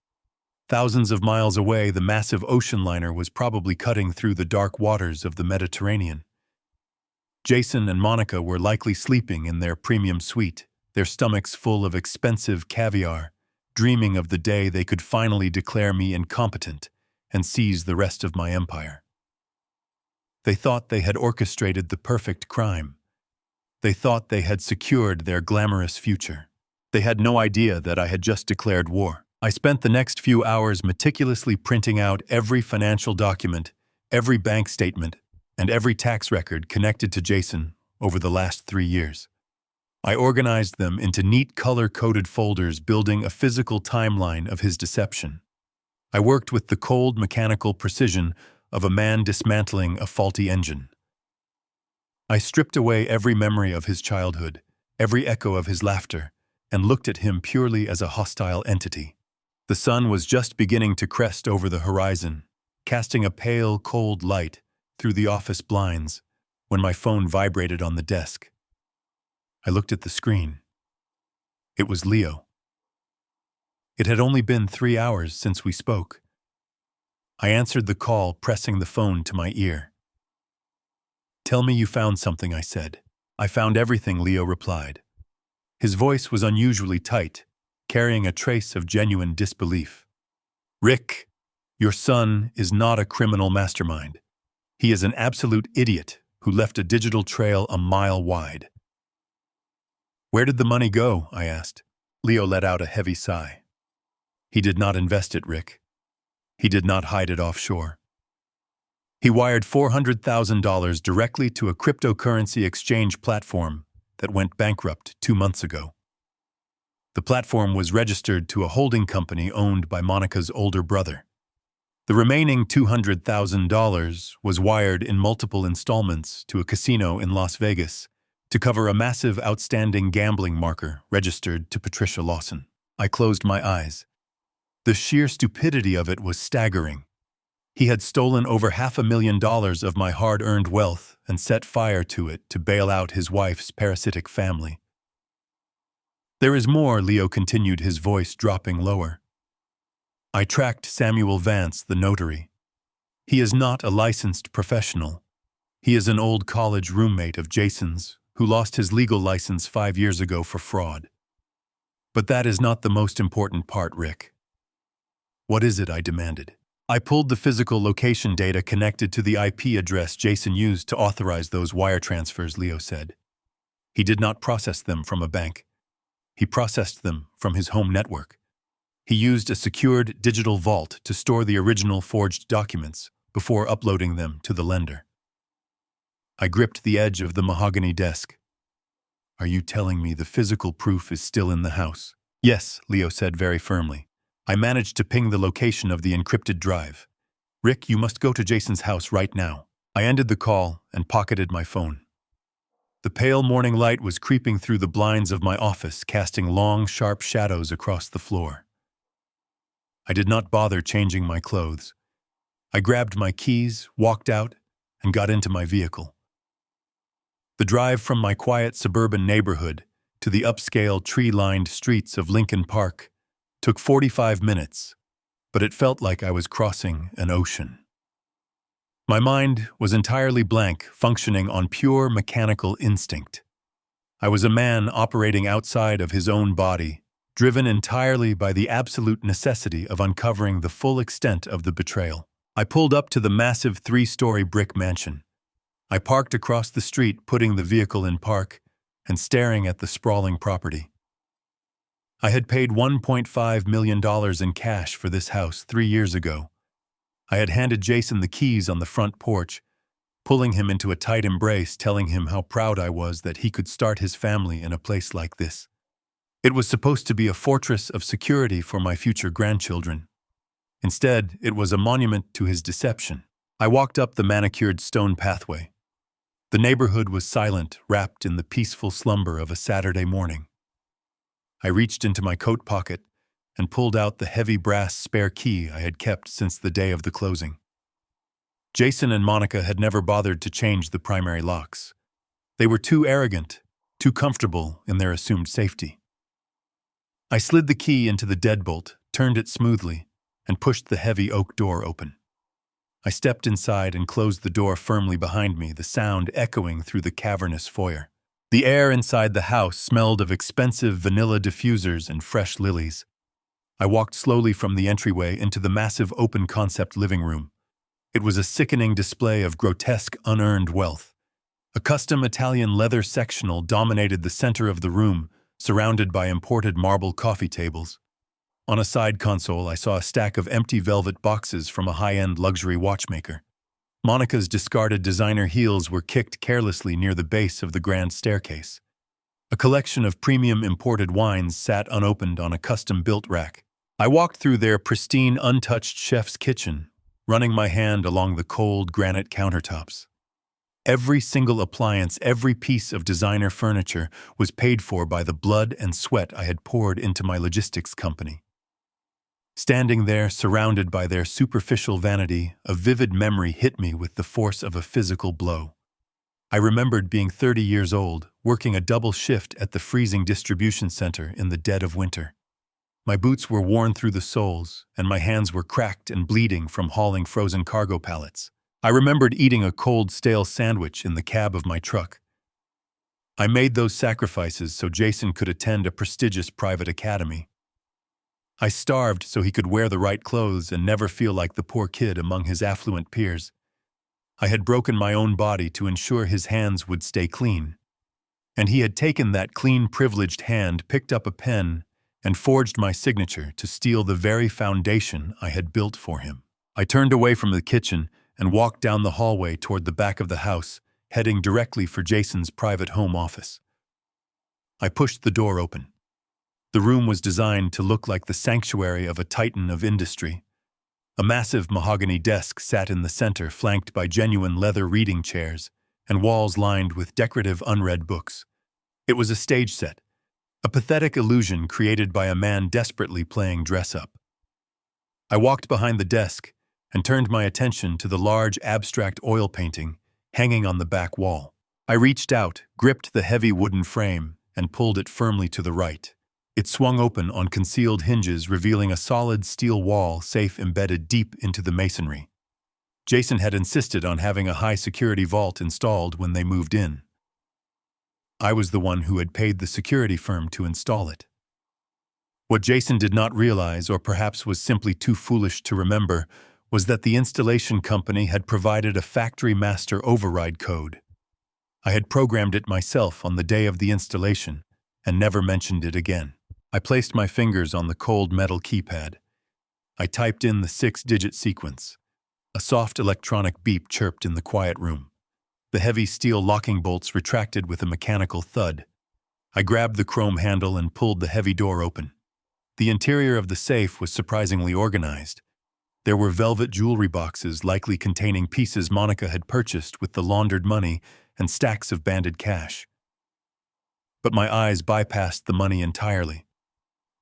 S1: Thousands of miles away, the massive ocean liner was probably cutting through the dark waters of the Mediterranean. Jason and Monica were likely sleeping in their premium suite, their stomachs full of expensive caviar, dreaming of the day they could finally declare me incompetent and seize the rest of my empire. They thought they had orchestrated the perfect crime. They thought they had secured their glamorous future. They had no idea that I had just declared war. I spent the next few hours meticulously printing out every financial document, every bank statement, and every tax record connected to Jason over the last 3 years. I organized them into neat color-coded folders, building a physical timeline of his deception. I worked with the cold mechanical precision of a man dismantling a faulty engine. I stripped away every memory of his childhood, every echo of his laughter, and looked at him purely as a hostile entity. The sun was just beginning to crest over the horizon, casting a pale, cold light through the office blinds, when my phone vibrated on the desk. I looked at the screen. It was Leo. It had only been 3 hours since we spoke. I answered the call, pressing the phone to my ear. "Tell me you found something," I said. "I found everything," Leo replied. His voice was unusually tight, carrying a trace of genuine disbelief. "Rick, your son is not a criminal mastermind. He is an absolute idiot who left a digital trail a mile wide." "Where did the money go?" I asked. Leo let out a heavy sigh. "He did not invest it, Rick. He did not hide it offshore. He wired $400,000 directly to a cryptocurrency exchange platform that went bankrupt 2 months ago. The platform was registered to a holding company owned by Monica's older brother. The remaining $200,000 was wired in multiple installments to a casino in Las Vegas to cover a massive outstanding gambling marker registered to Patricia Lawson." I closed my eyes. The sheer stupidity of it was staggering. He had stolen over $500,000 of my hard-earned wealth and set fire to it to bail out his wife's parasitic family. "There is more," Leo continued, his voice dropping lower. "I tracked Samuel Vance, the notary. He is not a licensed professional. He is an old college roommate of Jason's who lost his legal license 5 years ago for fraud. But that is not the most important part, Rick." "What is it?" I demanded. "I pulled the physical location data connected to the IP address Jason used to authorize those wire transfers," Leo said. "He did not process them from a bank. He processed them from his home network. He used a secured digital vault to store the original forged documents before uploading them to the lender." I gripped the edge of the mahogany desk. "Are you telling me the physical proof is still in the house?" "Yes," Leo said very firmly. "I managed to ping the location of the encrypted drive. Rick, you must go to Jason's house right now." I ended the call and pocketed my phone. The pale morning light was creeping through the blinds of my office, casting long, sharp shadows across the floor. I did not bother changing my clothes. I grabbed my keys, walked out, and got into my vehicle. The drive from my quiet suburban neighborhood to the upscale, tree-lined streets of Lincoln Park took 45 minutes, but it felt like I was crossing an ocean. My mind was entirely blank, functioning on pure mechanical instinct. I was a man operating outside of his own body, driven entirely by the absolute necessity of uncovering the full extent of the betrayal. I pulled up to the massive 3-story brick mansion. I parked across the street, putting the vehicle in park and staring at the sprawling property. I had paid $1.5 million in cash for this house 3 years ago. I had handed Jason the keys on the front porch, pulling him into a tight embrace, telling him how proud I was that he could start his family in a place like this. It was supposed to be a fortress of security for my future grandchildren. Instead, it was a monument to his deception. I walked up the manicured stone pathway. The neighborhood was silent, wrapped in the peaceful slumber of a Saturday morning. I reached into my coat pocket and pulled out the heavy brass spare key I had kept since the day of the closing. Jason and Monica had never bothered to change the primary locks. They were too arrogant, too comfortable in their assumed safety. I slid the key into the deadbolt, turned it smoothly, and pushed the heavy oak door open. I stepped inside and closed the door firmly behind me, the sound echoing through the cavernous foyer. The air inside the house smelled of expensive vanilla diffusers and fresh lilies. I walked slowly from the entryway into the massive open-concept living room. It was a sickening display of grotesque, unearned wealth. A custom Italian leather sectional dominated the center of the room, surrounded by imported marble coffee tables. On a side console, I saw a stack of empty velvet boxes from a high-end luxury watchmaker. Monica's discarded designer heels were kicked carelessly near the base of the grand staircase. A collection of premium imported wines sat unopened on a custom-built rack. I walked through their pristine, untouched chef's kitchen, running my hand along the cold granite countertops. Every single appliance, every piece of designer furniture was paid for by the blood and sweat I had poured into my logistics company. Standing there, surrounded by their superficial vanity, a vivid memory hit me with the force of a physical blow. I remembered being 30 years old, working a double shift at the freezing distribution center in the dead of winter. My boots were worn through the soles, and my hands were cracked and bleeding from hauling frozen cargo pallets. I remembered eating a cold, stale sandwich in the cab of my truck. I made those sacrifices so Jason could attend a prestigious private academy. I starved so he could wear the right clothes and never feel like the poor kid among his affluent peers. I had broken my own body to ensure his hands would stay clean. And he had taken that clean, privileged hand, picked up a pen, and forged my signature to steal the very foundation I had built for him. I turned away from the kitchen and walked down the hallway toward the back of the house, heading directly for Jason's private home office. I pushed the door open. The room was designed to look like the sanctuary of a titan of industry. A massive mahogany desk sat in the center, flanked by genuine leather reading chairs, and walls lined with decorative unread books. It was a stage set, a pathetic illusion created by a man desperately playing dress-up. I walked behind the desk and turned my attention to the large abstract oil painting hanging on the back wall. I reached out, gripped the heavy wooden frame, and pulled it firmly to the right. It swung open on concealed hinges, revealing a solid steel wall safe embedded deep into the masonry. Jason had insisted on having a high-security vault installed when they moved in. I was the one who had paid the security firm to install it. What Jason did not realize, or perhaps was simply too foolish to remember, was that the installation company had provided a factory master override code. I had programmed it myself on the day of the installation and never mentioned it again. I placed my fingers on the cold metal keypad. I typed in the 6-digit sequence. A soft electronic beep chirped in the quiet room. The heavy steel locking bolts retracted with a mechanical thud. I grabbed the chrome handle and pulled the heavy door open. The interior of the safe was surprisingly organized. There were velvet jewelry boxes likely containing pieces Monica had purchased with the laundered money and stacks of banded cash. But my eyes bypassed the money entirely.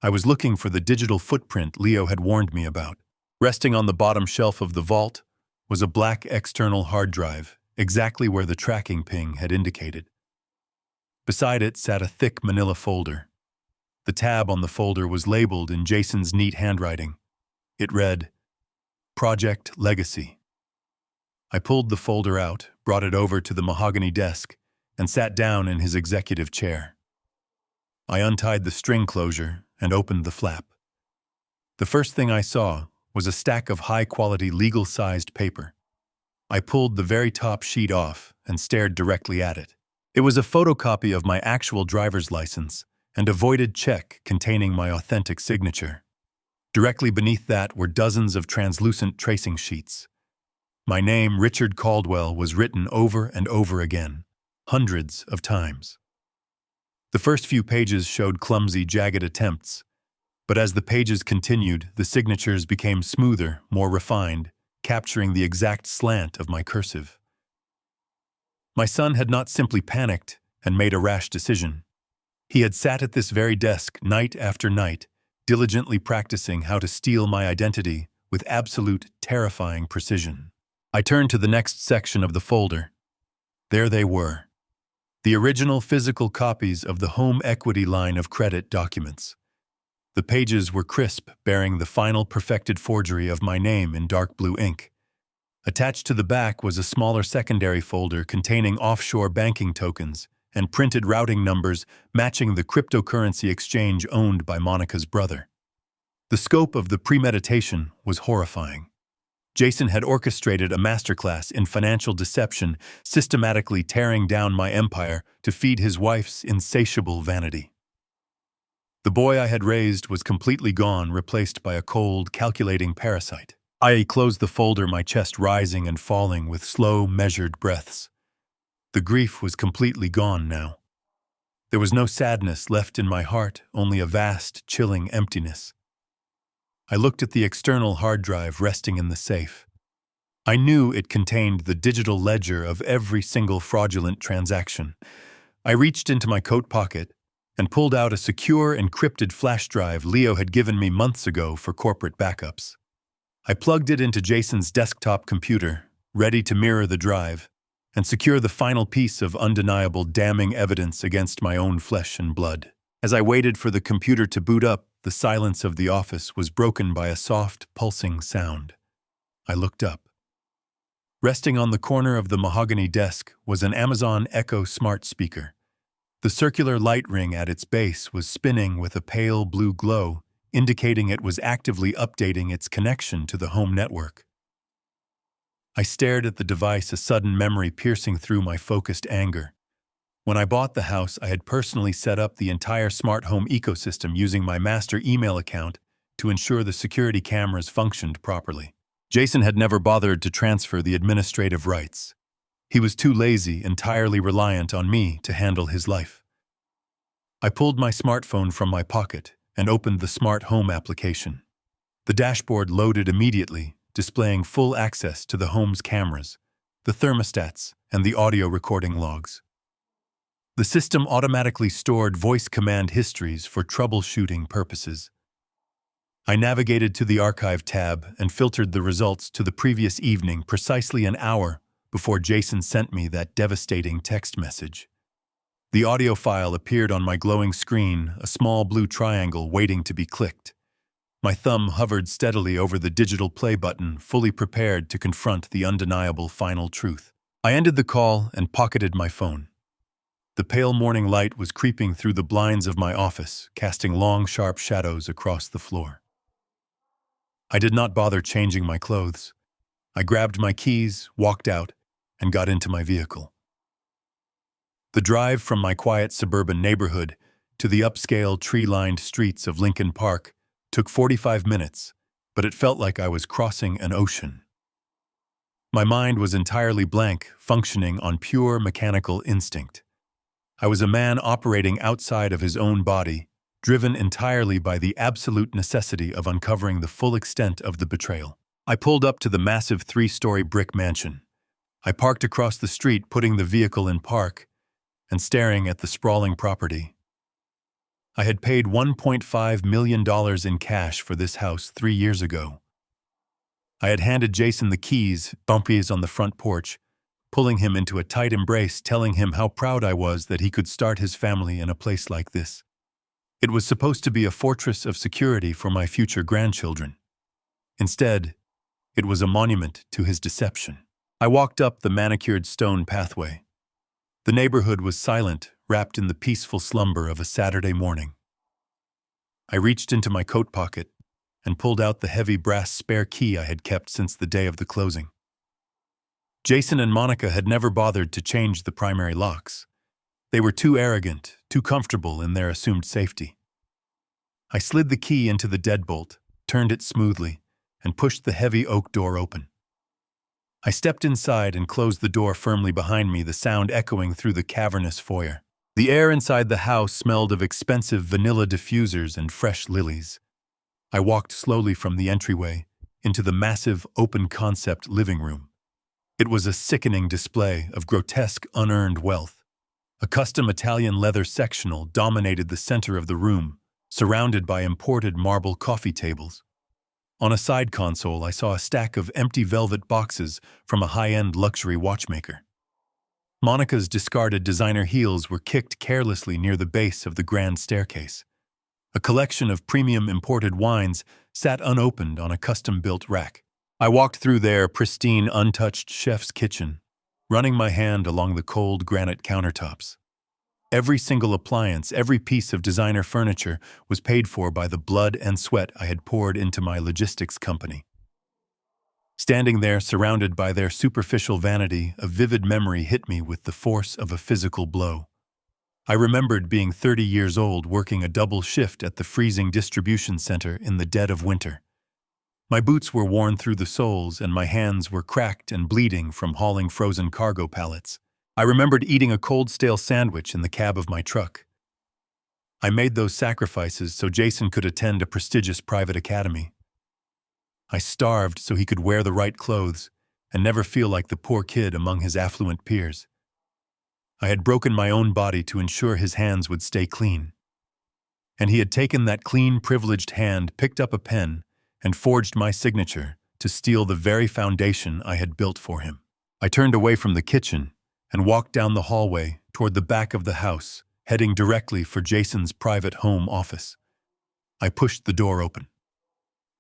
S1: I was looking for the digital footprint Leo had warned me about. Resting on the bottom shelf of the vault was a black external hard drive, exactly where the tracking ping had indicated. Beside it sat a thick manila folder. The tab on the folder was labeled in Jason's neat handwriting. It read, Project Legacy. I pulled the folder out, brought it over to the mahogany desk, and sat down in his executive chair. I untied the string closure and opened the flap. The first thing I saw was a stack of high-quality legal-sized paper. I pulled the very top sheet off and stared directly at it. It was a photocopy of my actual driver's license and a voided check containing my authentic signature. Directly beneath that were dozens of translucent tracing sheets. My name, Richard Caldwell, was written over and over again, hundreds of times. The first few pages showed clumsy, jagged attempts, but as the pages continued, the signatures became smoother, more refined, capturing the exact slant of my cursive. My son had not simply panicked and made a rash decision. He had sat at this very desk night after night, diligently practicing how to steal my identity with absolute, terrifying precision. I turned to the next section of the folder. There they were. The original physical copies of the home equity line of credit documents. The pages were crisp, bearing the final perfected forgery of my name in dark blue ink. Attached to the back was a smaller secondary folder containing offshore banking tokens and printed routing numbers matching the cryptocurrency exchange owned by Monica's brother. The scope of the premeditation was horrifying. Jason had orchestrated a masterclass in financial deception, systematically tearing down my empire to feed his wife's insatiable vanity. The boy I had raised was completely gone, replaced by a cold, calculating parasite. I closed the folder, my chest rising and falling with slow, measured breaths. The grief was completely gone now. There was no sadness left in my heart, only a vast, chilling emptiness. I looked at the external hard drive resting in the safe. I knew it contained the digital ledger of every single fraudulent transaction. I reached into my coat pocket and pulled out a secure, encrypted flash drive Leo had given me months ago for corporate backups. I plugged it into Jason's desktop computer, ready to mirror the drive and secure the final piece of undeniable damning evidence against my own flesh and blood. As I waited for the computer to boot up, the silence of the office was broken by a soft, pulsing sound. I looked up. Resting on the corner of the mahogany desk was an Amazon Echo smart speaker. The circular light ring at its base was spinning with a pale blue glow, indicating it was actively updating its connection to the home network. I stared at the device, a sudden memory piercing through my focused anger. When I bought the house, I had personally set up the entire smart home ecosystem using my master email account to ensure the security cameras functioned properly. Jason had never bothered to transfer the administrative rights. He was too lazy, entirely reliant on me to handle his life. I pulled my smartphone from my pocket and opened the smart home application. The dashboard loaded immediately, displaying full access to the home's cameras, the thermostats, and the audio recording logs. The system automatically stored voice command histories for troubleshooting purposes. I navigated to the archive tab and filtered the results to the previous evening, precisely an hour before Jason sent me that devastating text message. The audio file appeared on my glowing screen, a small blue triangle waiting to be clicked. My thumb hovered steadily over the digital play button, fully prepared to confront the undeniable final truth. I ended the call and pocketed my phone. The pale morning light was creeping through the blinds of my office, casting long, sharp shadows across the floor. I did not bother changing my clothes. I grabbed my keys, walked out, and got into my vehicle. The drive from my quiet suburban neighborhood to the upscale, tree-lined streets of Lincoln Park took 45 minutes, but it felt like I was crossing an ocean. My mind was entirely blank, functioning on pure mechanical instinct. I was a man operating outside of his own body, driven entirely by the absolute necessity of uncovering the full extent of the betrayal. I pulled up to the massive 3-story brick mansion. I parked across the street, putting the vehicle in park and staring at the sprawling property. I had paid $1.5 million in cash for this house 3 years ago. I had handed Jason the keys, bumpies on the front porch, pulling him into a tight embrace, telling him how proud I was that he could start his family in a place like this. It was supposed to be a fortress of security for my future grandchildren. Instead, it was a monument to his deception. I walked up the manicured stone pathway. The neighborhood was silent, wrapped in the peaceful slumber of a Saturday morning. I reached into my coat pocket and pulled out the heavy brass spare key I had kept since the day of the closing. Jason and Monica had never bothered to change the primary locks. They were too arrogant, too comfortable in their assumed safety. I slid the key into the deadbolt, turned it smoothly, and pushed the heavy oak door open. I stepped inside and closed the door firmly behind me, the sound echoing through the cavernous foyer. The air inside the house smelled of expensive vanilla diffusers and fresh lilies. I walked slowly from the entryway into the massive, open-concept living room. It was a sickening display of grotesque, unearned wealth. A custom Italian leather sectional dominated the center of the room, surrounded by imported marble coffee tables. On a side console, I saw a stack of empty velvet boxes from a high-end luxury watchmaker. Monica's discarded designer heels were kicked carelessly near the base of the grand staircase. A collection of premium imported wines sat unopened on a custom-built rack. I walked through their pristine, untouched chef's kitchen, running my hand along the cold granite countertops. Every single appliance, every piece of designer furniture was paid for by the blood and sweat I had poured into my logistics company. Standing there, surrounded by their superficial vanity, a vivid memory hit me with the force of a physical blow. I remembered being 30 years old working a double shift at the freezing distribution center in the dead of winter. My boots were worn through the soles and my hands were cracked and bleeding from hauling frozen cargo pallets. I remembered eating a cold stale sandwich in the cab of my truck. I made those sacrifices so Jason could attend a prestigious private academy. I starved so he could wear the right clothes and never feel like the poor kid among his affluent peers. I had broken my own body to ensure his hands would stay clean. And he had taken that clean, privileged hand, picked up a pen, and forged my signature to steal the very foundation I had built for him. I turned away from the kitchen and walked down the hallway toward the back of the house, heading directly for Jason's private home office. I pushed the door open.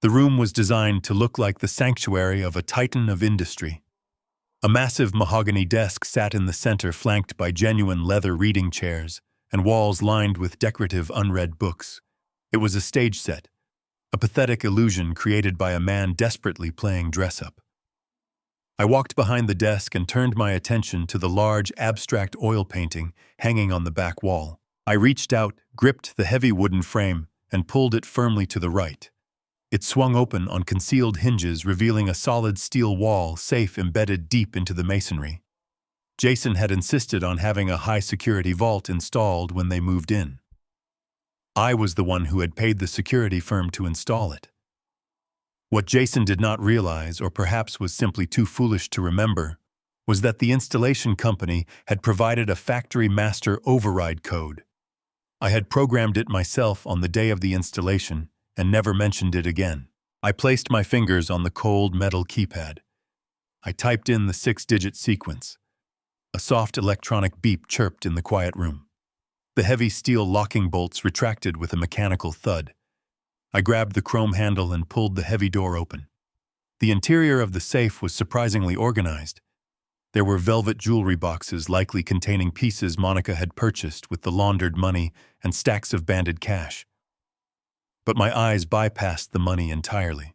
S1: The room was designed to look like the sanctuary of a titan of industry. A massive mahogany desk sat in the center, flanked by genuine leather reading chairs and walls lined with decorative unread books. It was a stage set, a pathetic illusion created by a man desperately playing dress-up. I walked behind the desk and turned my attention to the large, abstract oil painting hanging on the back wall. I reached out, gripped the heavy wooden frame, and pulled it firmly to the right. It swung open on concealed hinges, revealing a solid steel wall, safe embedded deep into the masonry. Jason had insisted on having a high-security vault installed when they moved in. I was the one who had paid the security firm to install it. What Jason did not realize, or perhaps was simply too foolish to remember, was that the installation company had provided a factory master override code. I had programmed it myself on the day of the installation and never mentioned it again. I placed my fingers on the cold metal keypad. I typed in the 6-digit sequence. A soft electronic beep chirped in the quiet room. The heavy steel locking bolts retracted with a mechanical thud. I grabbed the chrome handle and pulled the heavy door open. The interior of the safe was surprisingly organized. There were velvet jewelry boxes likely containing pieces Monica had purchased with the laundered money and stacks of banded cash. But my eyes bypassed the money entirely.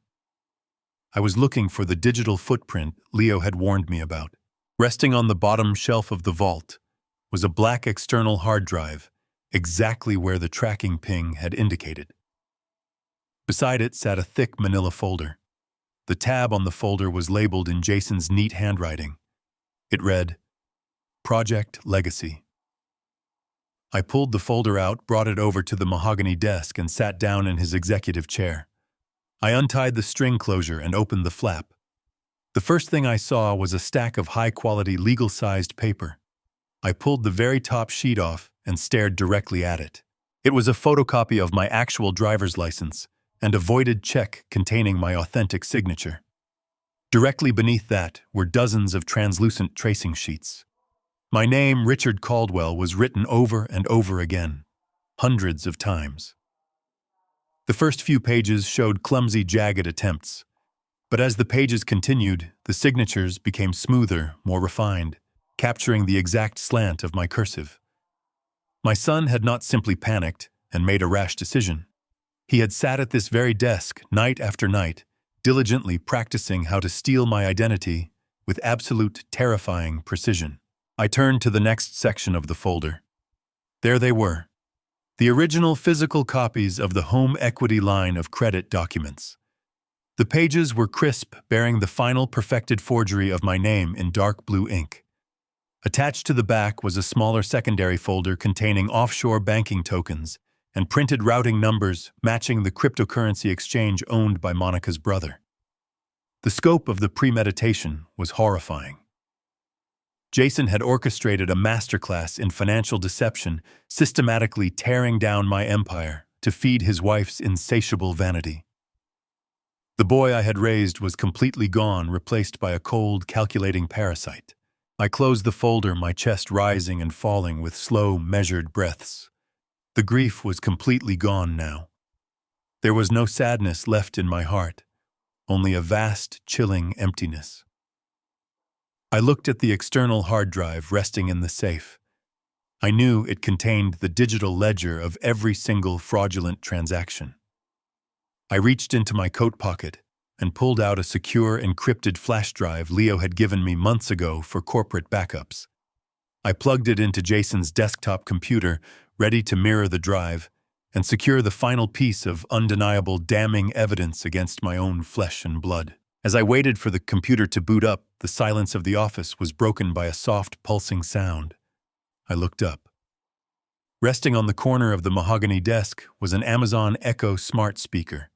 S1: I was looking for the digital footprint Leo had warned me about. Resting on the bottom shelf of the vault was a black external hard drive, exactly where the tracking ping had indicated. Beside it sat a thick manila folder. The tab on the folder was labeled in Jason's neat handwriting. It read, Project Legacy. I pulled the folder out, brought it over to the mahogany desk, and sat down in his executive chair. I untied the string closure and opened the flap. The first thing I saw was a stack of high-quality, legal-sized paper. I pulled the very top sheet off and stared directly at it. It was a photocopy of my actual driver's license and a voided check containing my authentic signature. Directly beneath that were dozens of translucent tracing sheets. My name, Richard Caldwell, was written over and over again, hundreds of times. The first few pages showed clumsy, jagged attempts, but as the pages continued, the signatures became smoother, more refined, capturing the exact slant of my cursive. My son had not simply panicked and made a rash decision. He had sat at this very desk night after night, diligently practicing how to steal my identity with absolute, terrifying precision. I turned to the next section of the folder. There they were, the original physical copies of the home equity line of credit documents. The pages were crisp, bearing the final perfected forgery of my name in dark blue ink. Attached to the back was a smaller secondary folder containing offshore banking tokens and printed routing numbers matching the cryptocurrency exchange owned by Monica's brother. The scope of the premeditation was horrifying. Jason had orchestrated a masterclass in financial deception, systematically tearing down my empire to feed his wife's insatiable vanity. The boy I had raised was completely gone, replaced by a cold, calculating parasite. I closed the folder, my chest rising and falling with slow, measured breaths. The grief was completely gone now. There was no sadness left in my heart, only a vast, chilling emptiness. I looked at the external hard drive resting in the safe. I knew it contained the digital ledger of every single fraudulent transaction. I reached into my coat pocket and pulled out a secure, encrypted flash drive Leo had given me months ago for corporate backups. I plugged it into Jason's desktop computer, ready to mirror the drive and secure the final piece of undeniable damning evidence against my own flesh and blood. As I waited for the computer to boot up, the silence of the office was broken by a soft, pulsing sound. I looked up. Resting on the corner of the mahogany desk was an Amazon Echo smart speaker.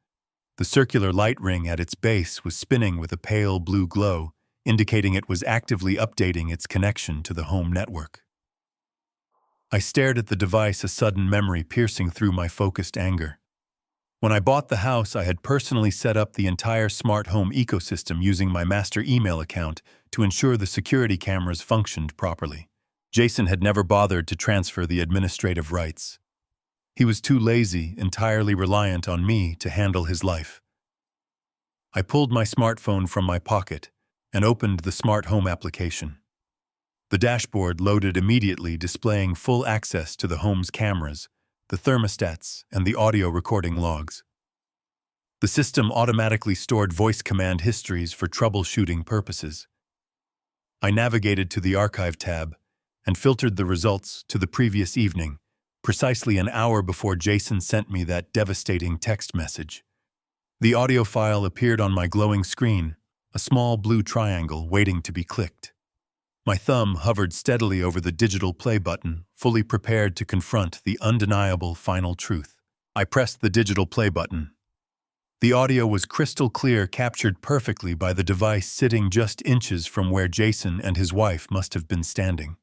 S1: The circular light ring at its base was spinning with a pale blue glow, indicating it was actively updating its connection to the home network. I stared at the device, a sudden memory piercing through my focused anger. When I bought the house, I had personally set up the entire smart home ecosystem using my master email account to ensure the security cameras functioned properly. Jason had never bothered to transfer the administrative rights. He was too lazy, entirely reliant on me to handle his life. I pulled my smartphone from my pocket and opened the smart home application. The dashboard loaded immediately, displaying full access to the home's cameras, the thermostats, and the audio recording logs. The system automatically stored voice command histories for troubleshooting purposes. I navigated to the archive tab and filtered the results to the previous evening, precisely an hour before Jason sent me that devastating text message. The audio file appeared on my glowing screen, a small blue triangle waiting to be clicked. My thumb hovered steadily over the digital play button, fully prepared to confront the undeniable final truth. I pressed the digital play button. The audio was crystal clear, captured perfectly by the device sitting just inches from where Jason and his wife must have been standing.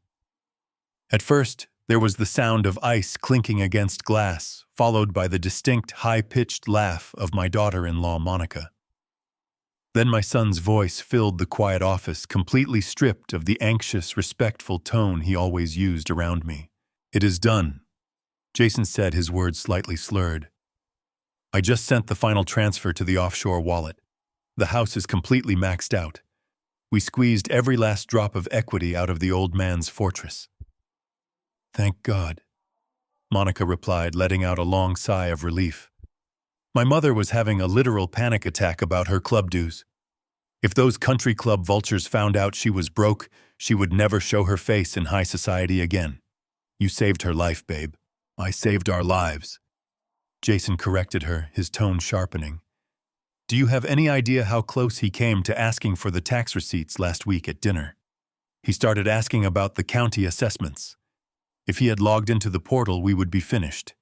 S1: At first, there was the sound of ice clinking against glass, followed by the distinct, high-pitched laugh of my daughter-in-law, Monica. Then my son's voice filled the quiet office, completely stripped of the anxious, respectful tone he always used around me. "It is done," Jason said, his words slightly slurred. "I just sent the final transfer to the offshore wallet. The house is completely maxed out. We squeezed every last drop of equity out of the old man's fortress." "Thank God," Monica replied, letting out a long sigh of relief. My mother was having a literal panic attack about her club dues. If those country club vultures found out she was broke, she would never show her face in high society again. "You saved her life, babe. I saved our lives." Jason corrected her, his tone sharpening. "Do you have any idea how close he came to asking for the tax receipts last week at dinner? He started asking about the county assessments. If he had logged into the portal, we would be finished.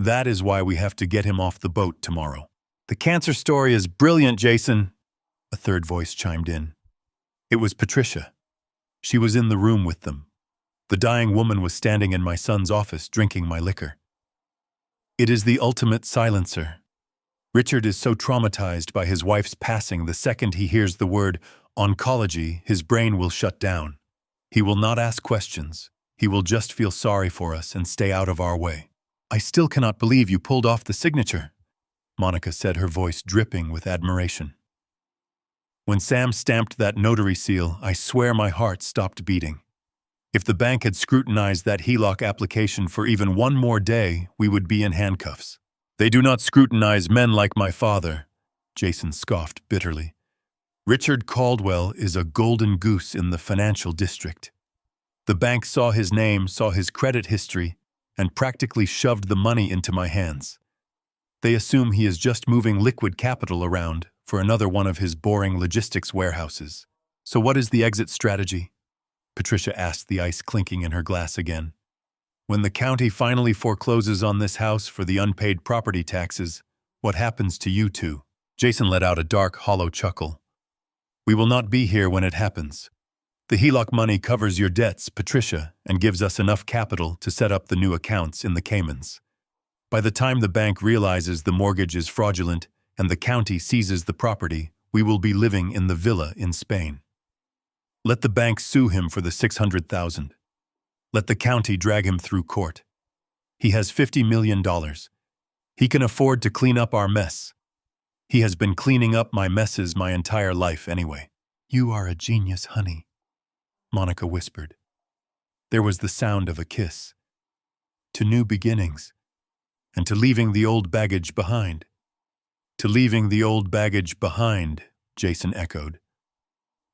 S1: That is why we have to get him off the boat tomorrow." "The cancer story is brilliant, Jason," a third voice chimed in. It was Patricia. She was in the room with them. The dying woman was standing in my son's office drinking my liquor. "It is the ultimate silencer. Richard is so traumatized by his wife's passing, the second he hears the word oncology, his brain will shut down. He will not ask questions. He will just feel sorry for us and stay out of our way." "I still cannot believe you pulled off the signature," Monica said, her voice dripping with admiration. "When Sam stamped that notary seal, I swear my heart stopped beating. If the bank had scrutinized that HELOC application for even one more day, we would be in handcuffs." "They do not scrutinize men like my father," Jason scoffed bitterly. "Richard Caldwell is a golden goose in the financial district. The bank saw his name, saw his credit history, and practically shoved the money into my hands. They assume he is just moving liquid capital around for another one of his boring logistics warehouses." "So what is the exit strategy?" Patricia asked, the ice clinking in her glass again. "When the county finally forecloses on this house for the unpaid property taxes, what happens to you two?" Jason let out a dark, hollow chuckle. "We will not be here when it happens. The HELOC money covers your debts, Patricia, and gives us enough capital to set up the new accounts in the Caymans. By the time the bank realizes the mortgage is fraudulent and the county seizes the property, we will be living in the villa in Spain. Let the bank sue him for the $600,000. Let the county drag him through court. He has $50 million. He can afford to clean up our mess. He has been cleaning up my messes my entire life anyway." "You are a genius, honey," Monica whispered. There was the sound of a kiss. "To new beginnings, and to leaving the old baggage behind." "To leaving the old baggage behind," Jason echoed.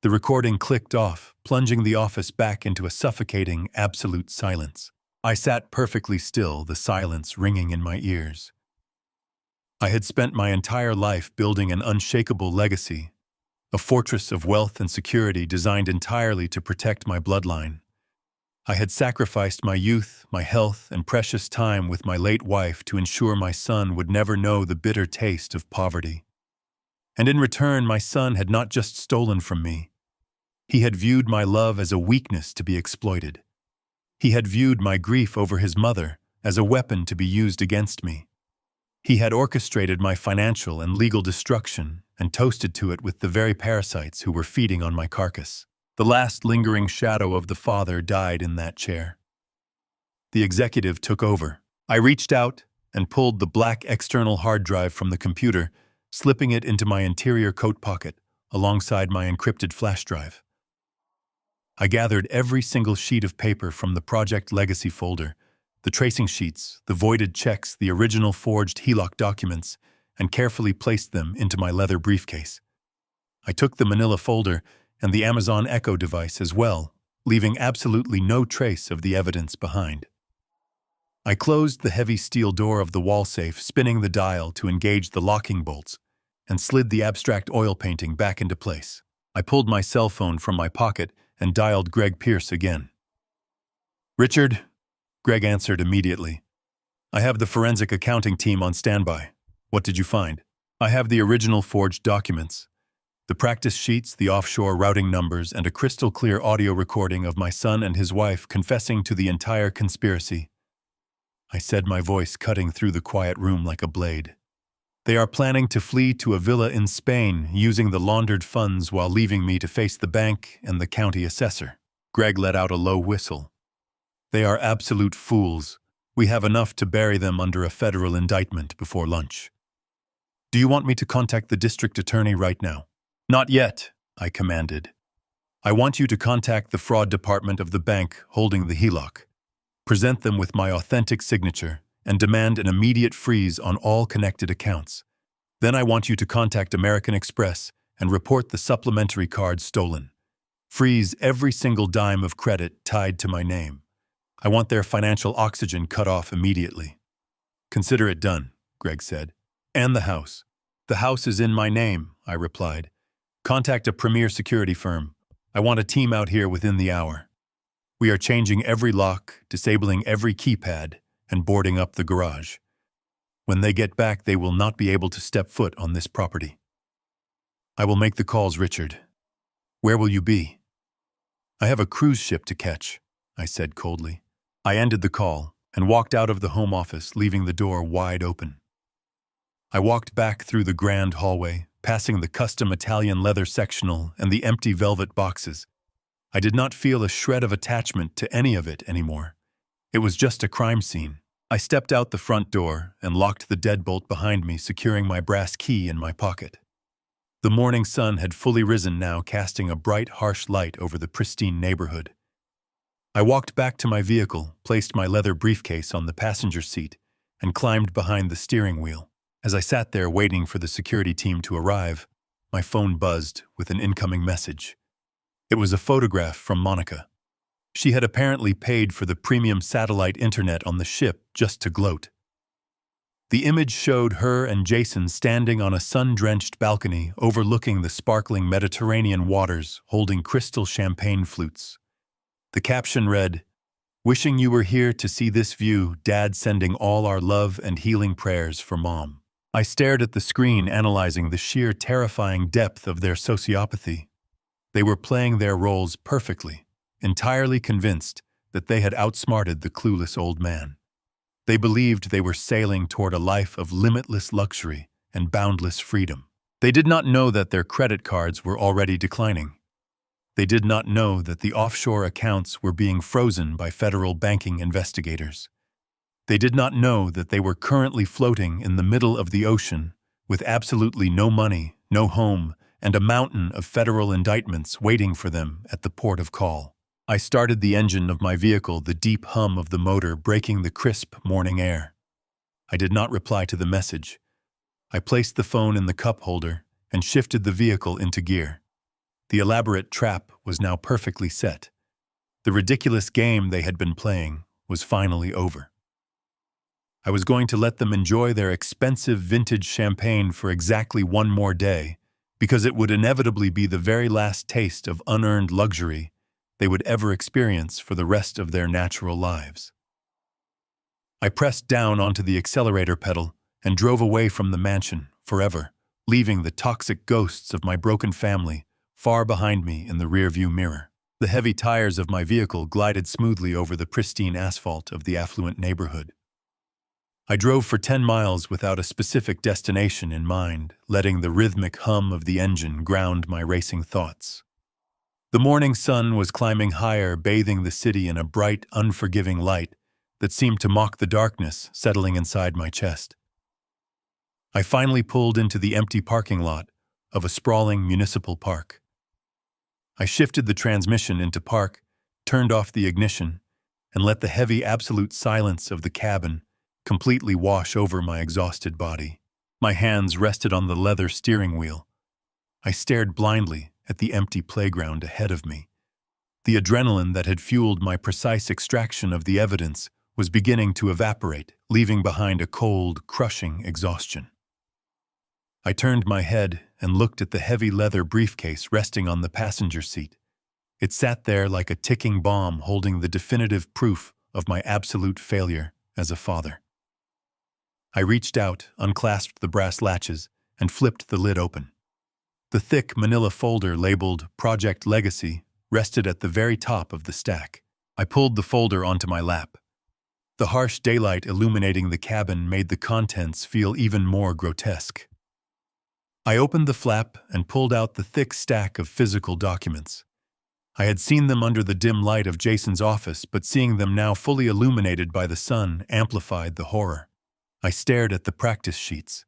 S1: The recording clicked off, plunging the office back into a suffocating, absolute silence. I sat perfectly still, the silence ringing in my ears. I had spent my entire life building an unshakable legacy, a fortress of wealth and security designed entirely to protect my bloodline. I had sacrificed my youth, my health, and precious time with my late wife to ensure my son would never know the bitter taste of poverty. And in return, my son had not just stolen from me. He had viewed my love as a weakness to be exploited. He had viewed my grief over his mother as a weapon to be used against me. He had orchestrated my financial and legal destruction and toasted to it with the very parasites who were feeding on my carcass. The last lingering shadow of the father died in that chair. The executive took over. I reached out and pulled the black external hard drive from the computer, slipping it into my interior coat pocket alongside my encrypted flash drive. I gathered every single sheet of paper from the Project Legacy folder, the tracing sheets, the voided checks, the original forged HELOC documents, and carefully placed them into my leather briefcase. I took the manila folder and the Amazon Echo device as well, leaving absolutely no trace of the evidence behind. I closed the heavy steel door of the wall safe, spinning the dial to engage the locking bolts, and slid the abstract oil painting back into place. I pulled my cell phone from my pocket and dialed Greg Pierce again. "Richard," Greg answered immediately. "I have the forensic accounting team on standby. What did you find?" "I have the original forged documents, the practice sheets, the offshore routing numbers, and a crystal-clear audio recording of my son and his wife confessing to the entire conspiracy," I said, my voice cutting through the quiet room like a blade. "They are planning to flee to a villa in Spain, using the laundered funds while leaving me to face the bank and the county assessor." Greg let out a low whistle. "They are absolute fools. We have enough to bury them under a federal indictment before lunch. Do you want me to contact the district attorney right now?" "Not yet," I commanded. "I want you to contact the fraud department of the bank holding the HELOC. Present them with my authentic signature and demand an immediate freeze on all connected accounts. Then I want you to contact American Express and report the supplementary cards stolen. Freeze every single dime of credit tied to my name. I want their financial oxygen cut off immediately." "Consider it done," Greg said. "And the house." "The house is in my name," I replied. "Contact a premier security firm. I want a team out here within the hour. We are changing every lock, disabling every keypad, and boarding up the garage. When they get back, they will not be able to step foot on this property." "I will make the calls, Richard. Where will you be?" "I have a cruise ship to catch," I said coldly. I ended the call and walked out of the home office, leaving the door wide open. I walked back through the grand hallway, passing the custom Italian leather sectional and the empty velvet boxes. I did not feel a shred of attachment to any of it anymore. It was just a crime scene. I stepped out the front door and locked the deadbolt behind me, securing my brass key in my pocket. The morning sun had fully risen now, casting a bright, harsh light over the pristine neighborhood. I walked back to my vehicle, placed my leather briefcase on the passenger seat, and climbed behind the steering wheel. As I sat there waiting for the security team to arrive, my phone buzzed with an incoming message. It was a photograph from Monica. She had apparently paid for the premium satellite internet on the ship just to gloat. The image showed her and Jason standing on a sun-drenched balcony overlooking the sparkling Mediterranean waters, holding crystal champagne flutes. The caption read, "Wishing you were here to see this view, Dad sending all our love and healing prayers for Mom." I stared at the screen, analyzing the sheer terrifying depth of their sociopathy. They were playing their roles perfectly, entirely convinced that they had outsmarted the clueless old man. They believed they were sailing toward a life of limitless luxury and boundless freedom. They did not know that their credit cards were already declining. They did not know that the offshore accounts were being frozen by federal banking investigators. They did not know that they were currently floating in the middle of the ocean with absolutely no money, no home, and a mountain of federal indictments waiting for them at the port of call. I started the engine of my vehicle, the deep hum of the motor breaking the crisp morning air. I did not reply to the message. I placed the phone in the cup holder and shifted the vehicle into gear. The elaborate trap was now perfectly set. The ridiculous game they had been playing was finally over. I was going to let them enjoy their expensive vintage champagne for exactly one more day, because it would inevitably be the very last taste of unearned luxury they would ever experience for the rest of their natural lives. I pressed down onto the accelerator pedal and drove away from the mansion forever, leaving the toxic ghosts of my broken family far behind me in the rearview mirror. The heavy tires of my vehicle glided smoothly over the pristine asphalt of the affluent neighborhood. I drove for 10 miles without a specific destination in mind, letting the rhythmic hum of the engine ground my racing thoughts. The morning sun was climbing higher, bathing the city in a bright, unforgiving light that seemed to mock the darkness settling inside my chest. I finally pulled into the empty parking lot of a sprawling municipal park. I shifted the transmission into park, turned off the ignition, and let the heavy absolute silence of the cabin completely wash over my exhausted body. My hands rested on the leather steering wheel. I stared blindly at the empty playground ahead of me. The adrenaline that had fueled my precise extraction of the evidence was beginning to evaporate, leaving behind a cold, crushing exhaustion. I turned my head and looked at the heavy leather briefcase resting on the passenger seat. It sat there like a ticking bomb, holding the definitive proof of my absolute failure as a father. I reached out, unclasped the brass latches, and flipped the lid open. The thick manila folder labeled Project Legacy rested at the very top of the stack. I pulled the folder onto my lap. The harsh daylight illuminating the cabin made the contents feel even more grotesque. I opened the flap and pulled out the thick stack of physical documents. I had seen them under the dim light of Jason's office, but seeing them now fully illuminated by the sun amplified the horror. I stared at the practice sheets.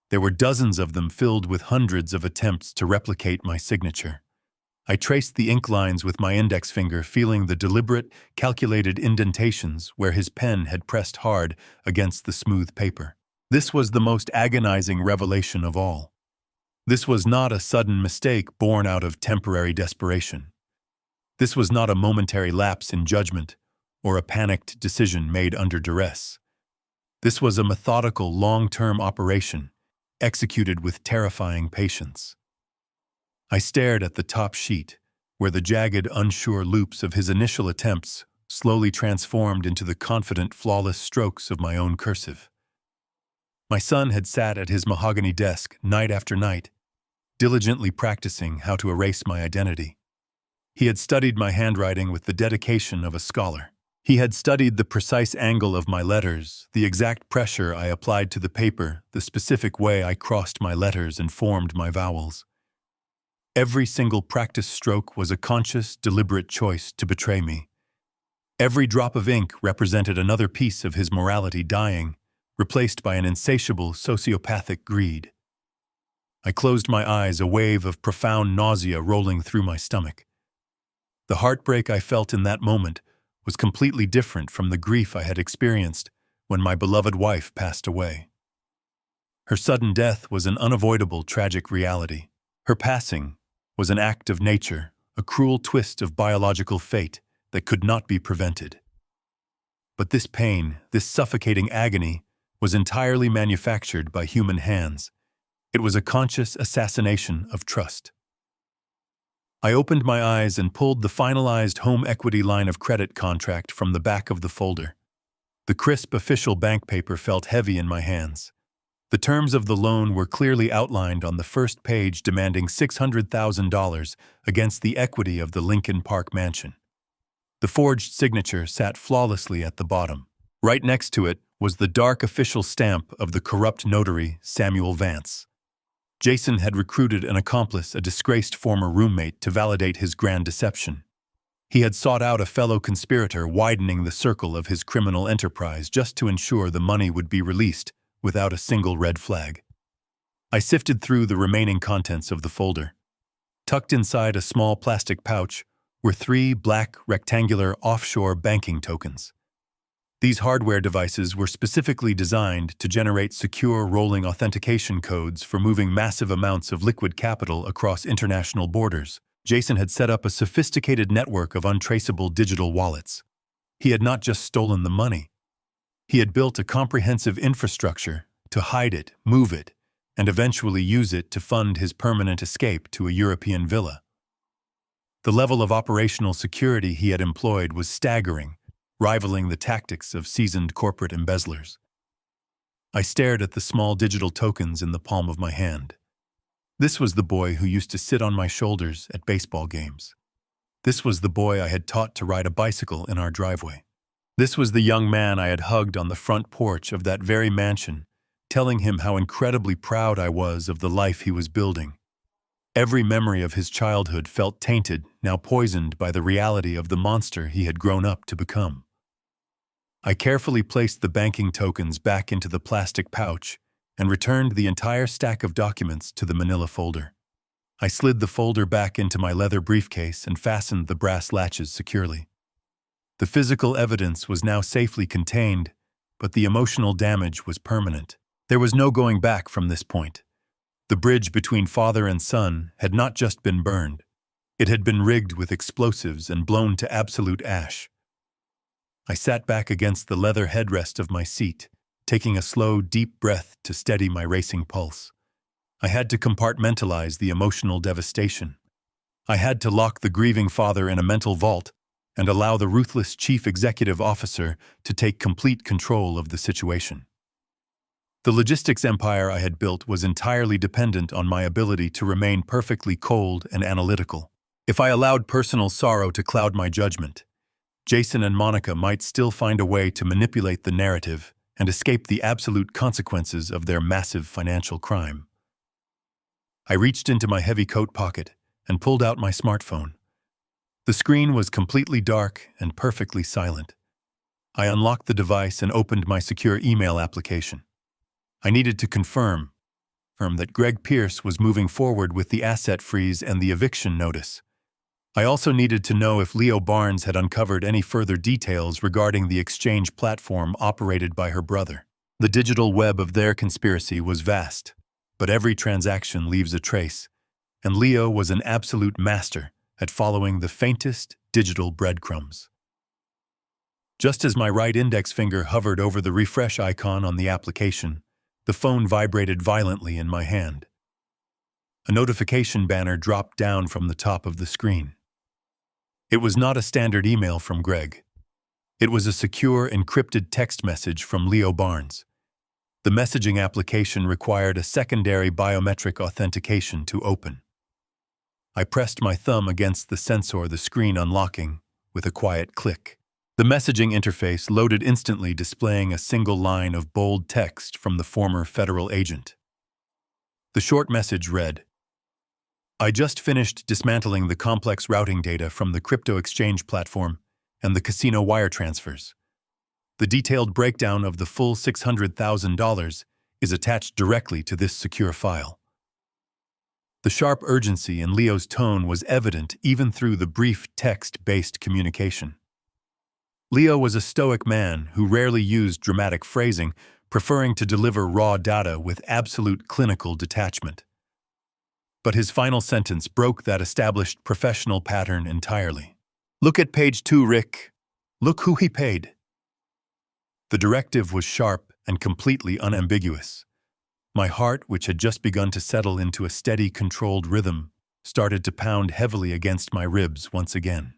S1: There were dozens of them filled with hundreds of attempts to replicate my signature. I traced the ink lines with my index finger, feeling the deliberate, calculated indentations where his pen had pressed hard against the smooth paper. This was the most agonizing revelation of all. This was not a sudden mistake born out of temporary desperation. This was not a momentary lapse in judgment or a panicked decision made under duress. This was a methodical, long-term operation, executed with terrifying patience. I stared at the top sheet, where the jagged, unsure loops of his initial attempts slowly transformed into the confident, flawless strokes of my own cursive. My son had sat at his mahogany desk night after night, diligently practicing how to erase my identity. He had studied my handwriting with the dedication of a scholar. He had studied the precise angle of my letters, the exact pressure I applied to the paper, the specific way I crossed my letters and formed my vowels. Every single practice stroke was a conscious, deliberate choice to betray me. Every drop of ink represented another piece of his morality dying, replaced by an insatiable sociopathic greed. I closed my eyes, a wave of profound nausea rolling through my stomach. The heartbreak I felt in that moment was completely different from the grief I had experienced when my beloved wife passed away. Her sudden death was an unavoidable tragic reality. Her passing was an act of nature, a cruel twist of biological fate that could not be prevented. But this pain, this suffocating agony, was entirely manufactured by human hands. It was a conscious assassination of trust. I opened my eyes and pulled the finalized home equity line of credit contract from the back of the folder. The crisp official bank paper felt heavy in my hands. The terms of the loan were clearly outlined on the first page, demanding $600,000 against the equity of the Lincoln Park mansion. The forged signature sat flawlessly at the bottom. Right next to it was the dark official stamp of the corrupt notary, Samuel Vance. Jason had recruited an accomplice, a disgraced former roommate, to validate his grand deception. He had sought out a fellow conspirator, widening the circle of his criminal enterprise just to ensure the money would be released without a single red flag. I sifted through the remaining contents of the folder. Tucked inside a small plastic pouch were 3 black, rectangular offshore banking tokens. These hardware devices were specifically designed to generate secure rolling authentication codes for moving massive amounts of liquid capital across international borders. Jason had set up a sophisticated network of untraceable digital wallets. He had not just stolen the money. He had built a comprehensive infrastructure to hide it, move it, and eventually use it to fund his permanent escape to a European villa. The level of operational security he had employed was staggering, rivaling the tactics of seasoned corporate embezzlers. I stared at the small digital tokens in the palm of my hand. This was the boy who used to sit on my shoulders at baseball games. This was the boy I had taught to ride a bicycle in our driveway. This was the young man I had hugged on the front porch of that very mansion, telling him how incredibly proud I was of the life he was building. Every memory of his childhood felt tainted, now poisoned by the reality of the monster he had grown up to become. I carefully placed the banking tokens back into the plastic pouch and returned the entire stack of documents to the manila folder. I slid the folder back into my leather briefcase and fastened the brass latches securely. The physical evidence was now safely contained, but the emotional damage was permanent. There was no going back from this point. The bridge between father and son had not just been burned. It had been rigged with explosives and blown to absolute ash. I sat back against the leather headrest of my seat, taking a slow, deep breath to steady my racing pulse. I had to compartmentalize the emotional devastation. I had to lock the grieving father in a mental vault and allow the ruthless chief executive officer to take complete control of the situation. The logistics empire I had built was entirely dependent on my ability to remain perfectly cold and analytical. If I allowed personal sorrow to cloud my judgment, Jason and Monica might still find a way to manipulate the narrative and escape the absolute consequences of their massive financial crime. I reached into my heavy coat pocket and pulled out my smartphone. The screen was completely dark and perfectly silent. I unlocked the device and opened my secure email application. I needed to confirm that Greg Pierce was moving forward with the asset freeze and the eviction notice. I also needed to know if Leo Barnes had uncovered any further details regarding the exchange platform operated by her brother. The digital web of their conspiracy was vast, but every transaction leaves a trace, and Leo was an absolute master at following the faintest digital breadcrumbs. Just as my right index finger hovered over the refresh icon on the application, the phone vibrated violently in my hand. A notification banner dropped down from the top of the screen. It was not a standard email from Greg. It was a secure, encrypted text message from Leo Barnes. The messaging application required a secondary biometric authentication to open. I pressed my thumb against the sensor, the screen unlocking with a quiet click. The messaging interface loaded instantly, displaying a single line of bold text from the former federal agent. The short message read, "I just finished dismantling the complex routing data from the crypto exchange platform and the casino wire transfers. The detailed breakdown of the full $600,000 is attached directly to this secure file." The sharp urgency in Leo's tone was evident even through the brief text-based communication. Leo was a stoic man who rarely used dramatic phrasing, preferring to deliver raw data with absolute clinical detachment. But his final sentence broke that established professional pattern entirely. "Look at page 2, Rick. Look who he paid." The directive was sharp and completely unambiguous. My heart, which had just begun to settle into a steady, controlled rhythm, started to pound heavily against my ribs once again.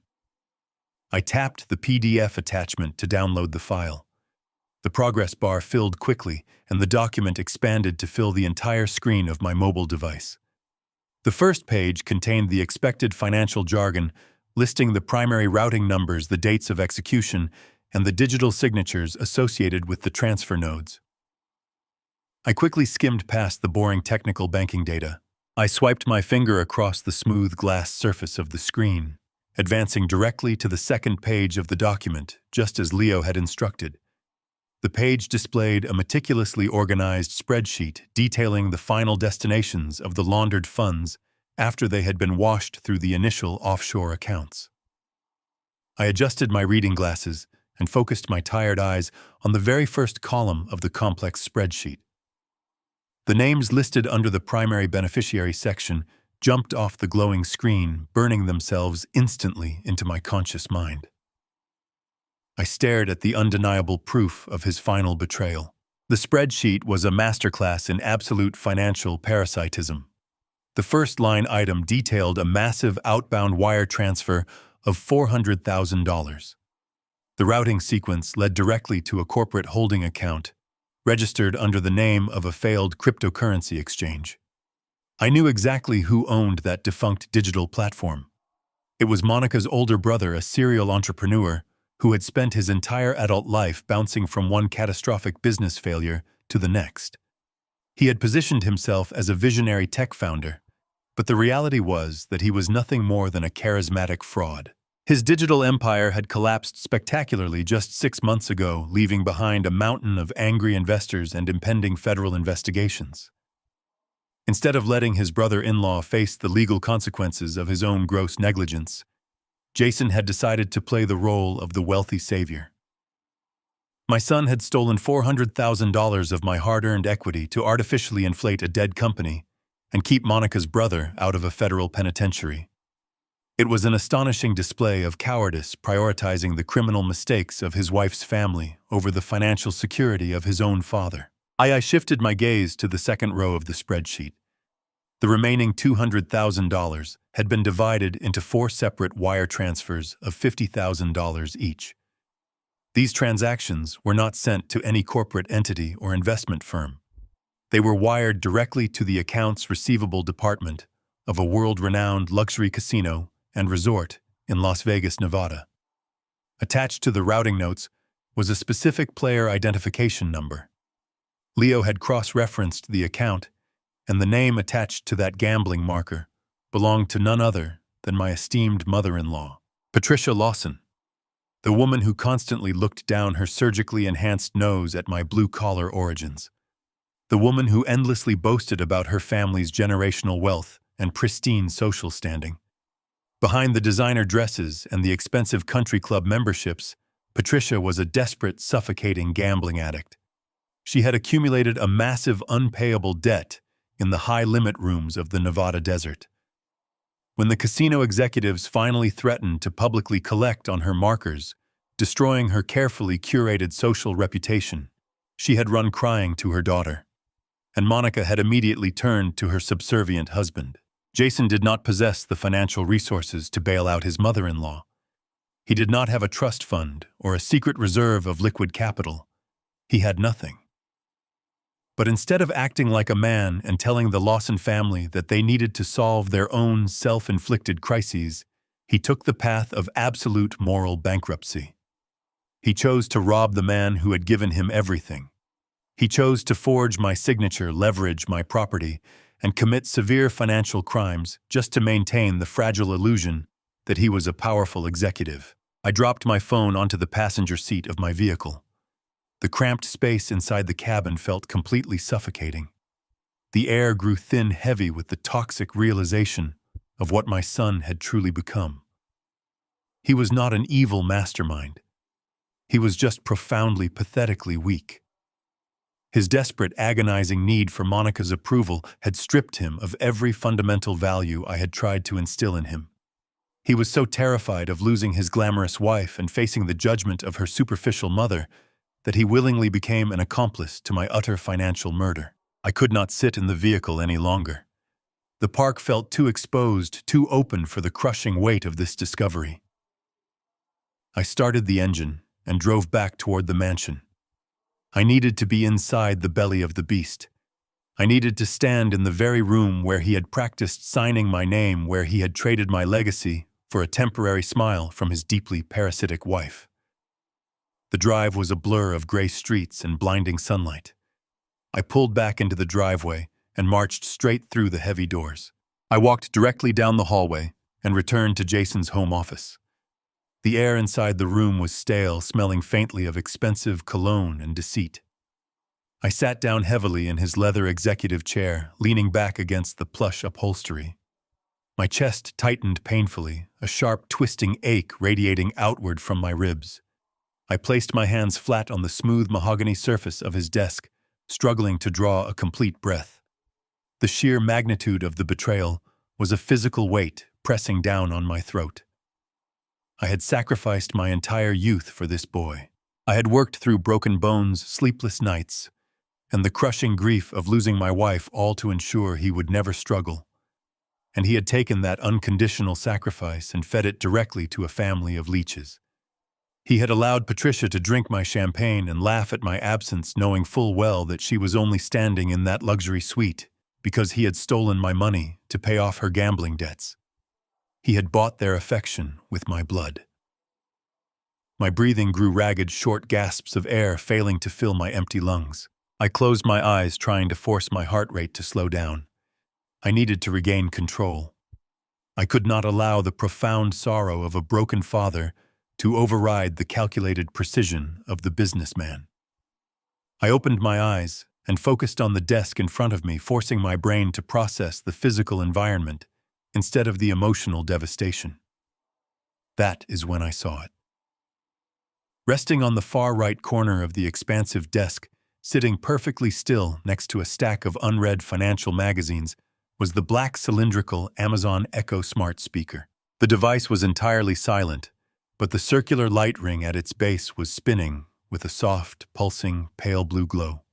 S1: I tapped the PDF attachment to download the file. The progress bar filled quickly, and the document expanded to fill the entire screen of my mobile device. The first page contained the expected financial jargon, listing the primary routing numbers, the dates of execution, and the digital signatures associated with the transfer nodes. I quickly skimmed past the boring technical banking data. I swiped my finger across the smooth glass surface of the screen, advancing directly to the second page of the document, just as Leo had instructed. The page displayed a meticulously organized spreadsheet detailing the final destinations of the laundered funds after they had been washed through the initial offshore accounts. I adjusted my reading glasses and focused my tired eyes on the very first column of the complex spreadsheet. The names listed under the primary beneficiary section jumped off the glowing screen, burning themselves instantly into my conscious mind. I stared at the undeniable proof of his final betrayal. The spreadsheet was a masterclass in absolute financial parasitism. The first line item detailed a massive outbound wire transfer of $400,000. The routing sequence led directly to a corporate holding account, registered under the name of a failed cryptocurrency exchange. I knew exactly who owned that defunct digital platform. It was Monica's older brother, a serial entrepreneur, who had spent his entire adult life bouncing from one catastrophic business failure to the next. He had positioned himself as a visionary tech founder, but the reality was that he was nothing more than a charismatic fraud. His digital empire had collapsed spectacularly just 6 months ago, leaving behind a mountain of angry investors and impending federal investigations. Instead of letting his brother-in-law face the legal consequences of his own gross negligence, Jason had decided to play the role of the wealthy savior. My son had stolen $400,000 of my hard-earned equity to artificially inflate a dead company and keep Monica's brother out of a federal penitentiary. It was an astonishing display of cowardice, prioritizing the criminal mistakes of his wife's family over the financial security of his own father. I shifted my gaze to the second row of the spreadsheet. The remaining $200,000 had been divided into 4 separate wire transfers of $50,000 each. These transactions were not sent to any corporate entity or investment firm. They were wired directly to the accounts receivable department of a world-renowned luxury casino and resort in Las Vegas, Nevada. Attached to the routing notes was a specific player identification number. Leo had cross-referenced the account, and the name attached to that gambling marker belonged to none other than my esteemed mother-in-law, Patricia Lawson, the woman who constantly looked down her surgically enhanced nose at my blue-collar origins, the woman who endlessly boasted about her family's generational wealth and pristine social standing. Behind the designer dresses and the expensive country club memberships, Patricia was a desperate, suffocating gambling addict. She had accumulated a massive unpayable debt in the high-limit rooms of the Nevada desert. When the casino executives finally threatened to publicly collect on her markers, destroying her carefully curated social reputation, she had run crying to her daughter, and Monica had immediately turned to her subservient husband. Jason did not possess the financial resources to bail out his mother-in-law. He did not have a trust fund or a secret reserve of liquid capital. He had nothing. But instead of acting like a man and telling the Lawson family that they needed to solve their own self-inflicted crises, he took the path of absolute moral bankruptcy. He chose to rob the man who had given him everything. He chose to forge my signature, leverage my property, and commit severe financial crimes just to maintain the fragile illusion that he was a powerful executive. I dropped my phone onto the passenger seat of my vehicle. The cramped space inside the cabin felt completely suffocating. The air grew thin, heavy with the toxic realization of what my son had truly become. He was not an evil mastermind. He was just profoundly, pathetically weak. His desperate, agonizing need for Monica's approval had stripped him of every fundamental value I had tried to instill in him. He was so terrified of losing his glamorous wife and facing the judgment of her superficial mother that he willingly became an accomplice to my utter financial murder. I could not sit in the vehicle any longer. The park felt too exposed, too open for the crushing weight of this discovery. I started the engine and drove back toward the mansion. I needed to be inside the belly of the beast. I needed to stand in the very room where he had practiced signing my name, where he had traded my legacy for a temporary smile from his deeply parasitic wife. The drive was a blur of gray streets and blinding sunlight. I pulled back into the driveway and marched straight through the heavy doors. I walked directly down the hallway and returned to Jason's home office. The air inside the room was stale, smelling faintly of expensive cologne and deceit. I sat down heavily in his leather executive chair, leaning back against the plush upholstery. My chest tightened painfully, a sharp, twisting ache radiating outward from my ribs. I placed my hands flat on the smooth mahogany surface of his desk, struggling to draw a complete breath. The sheer magnitude of the betrayal was a physical weight pressing down on my throat. I had sacrificed my entire youth for this boy. I had worked through broken bones, sleepless nights, and the crushing grief of losing my wife, all to ensure he would never struggle. And he had taken that unconditional sacrifice and fed it directly to a family of leeches. He had allowed Patricia to drink my champagne and laugh at my absence, knowing full well that she was only standing in that luxury suite because he had stolen my money to pay off her gambling debts. He had bought their affection with my blood. My breathing grew ragged, short gasps of air failing to fill my empty lungs. I closed my eyes, trying to force my heart rate to slow down. I needed to regain control. I could not allow the profound sorrow of a broken father to override the calculated precision of the businessman. I opened my eyes and focused on the desk in front of me, forcing my brain to process the physical environment instead of the emotional devastation. That is when I saw it. Resting on the far right corner of the expansive desk, sitting perfectly still next to a stack of unread financial magazines, was the black cylindrical Amazon Echo smart speaker. The device was entirely silent, but the circular light ring at its base was spinning with a soft, pulsing, pale blue glow.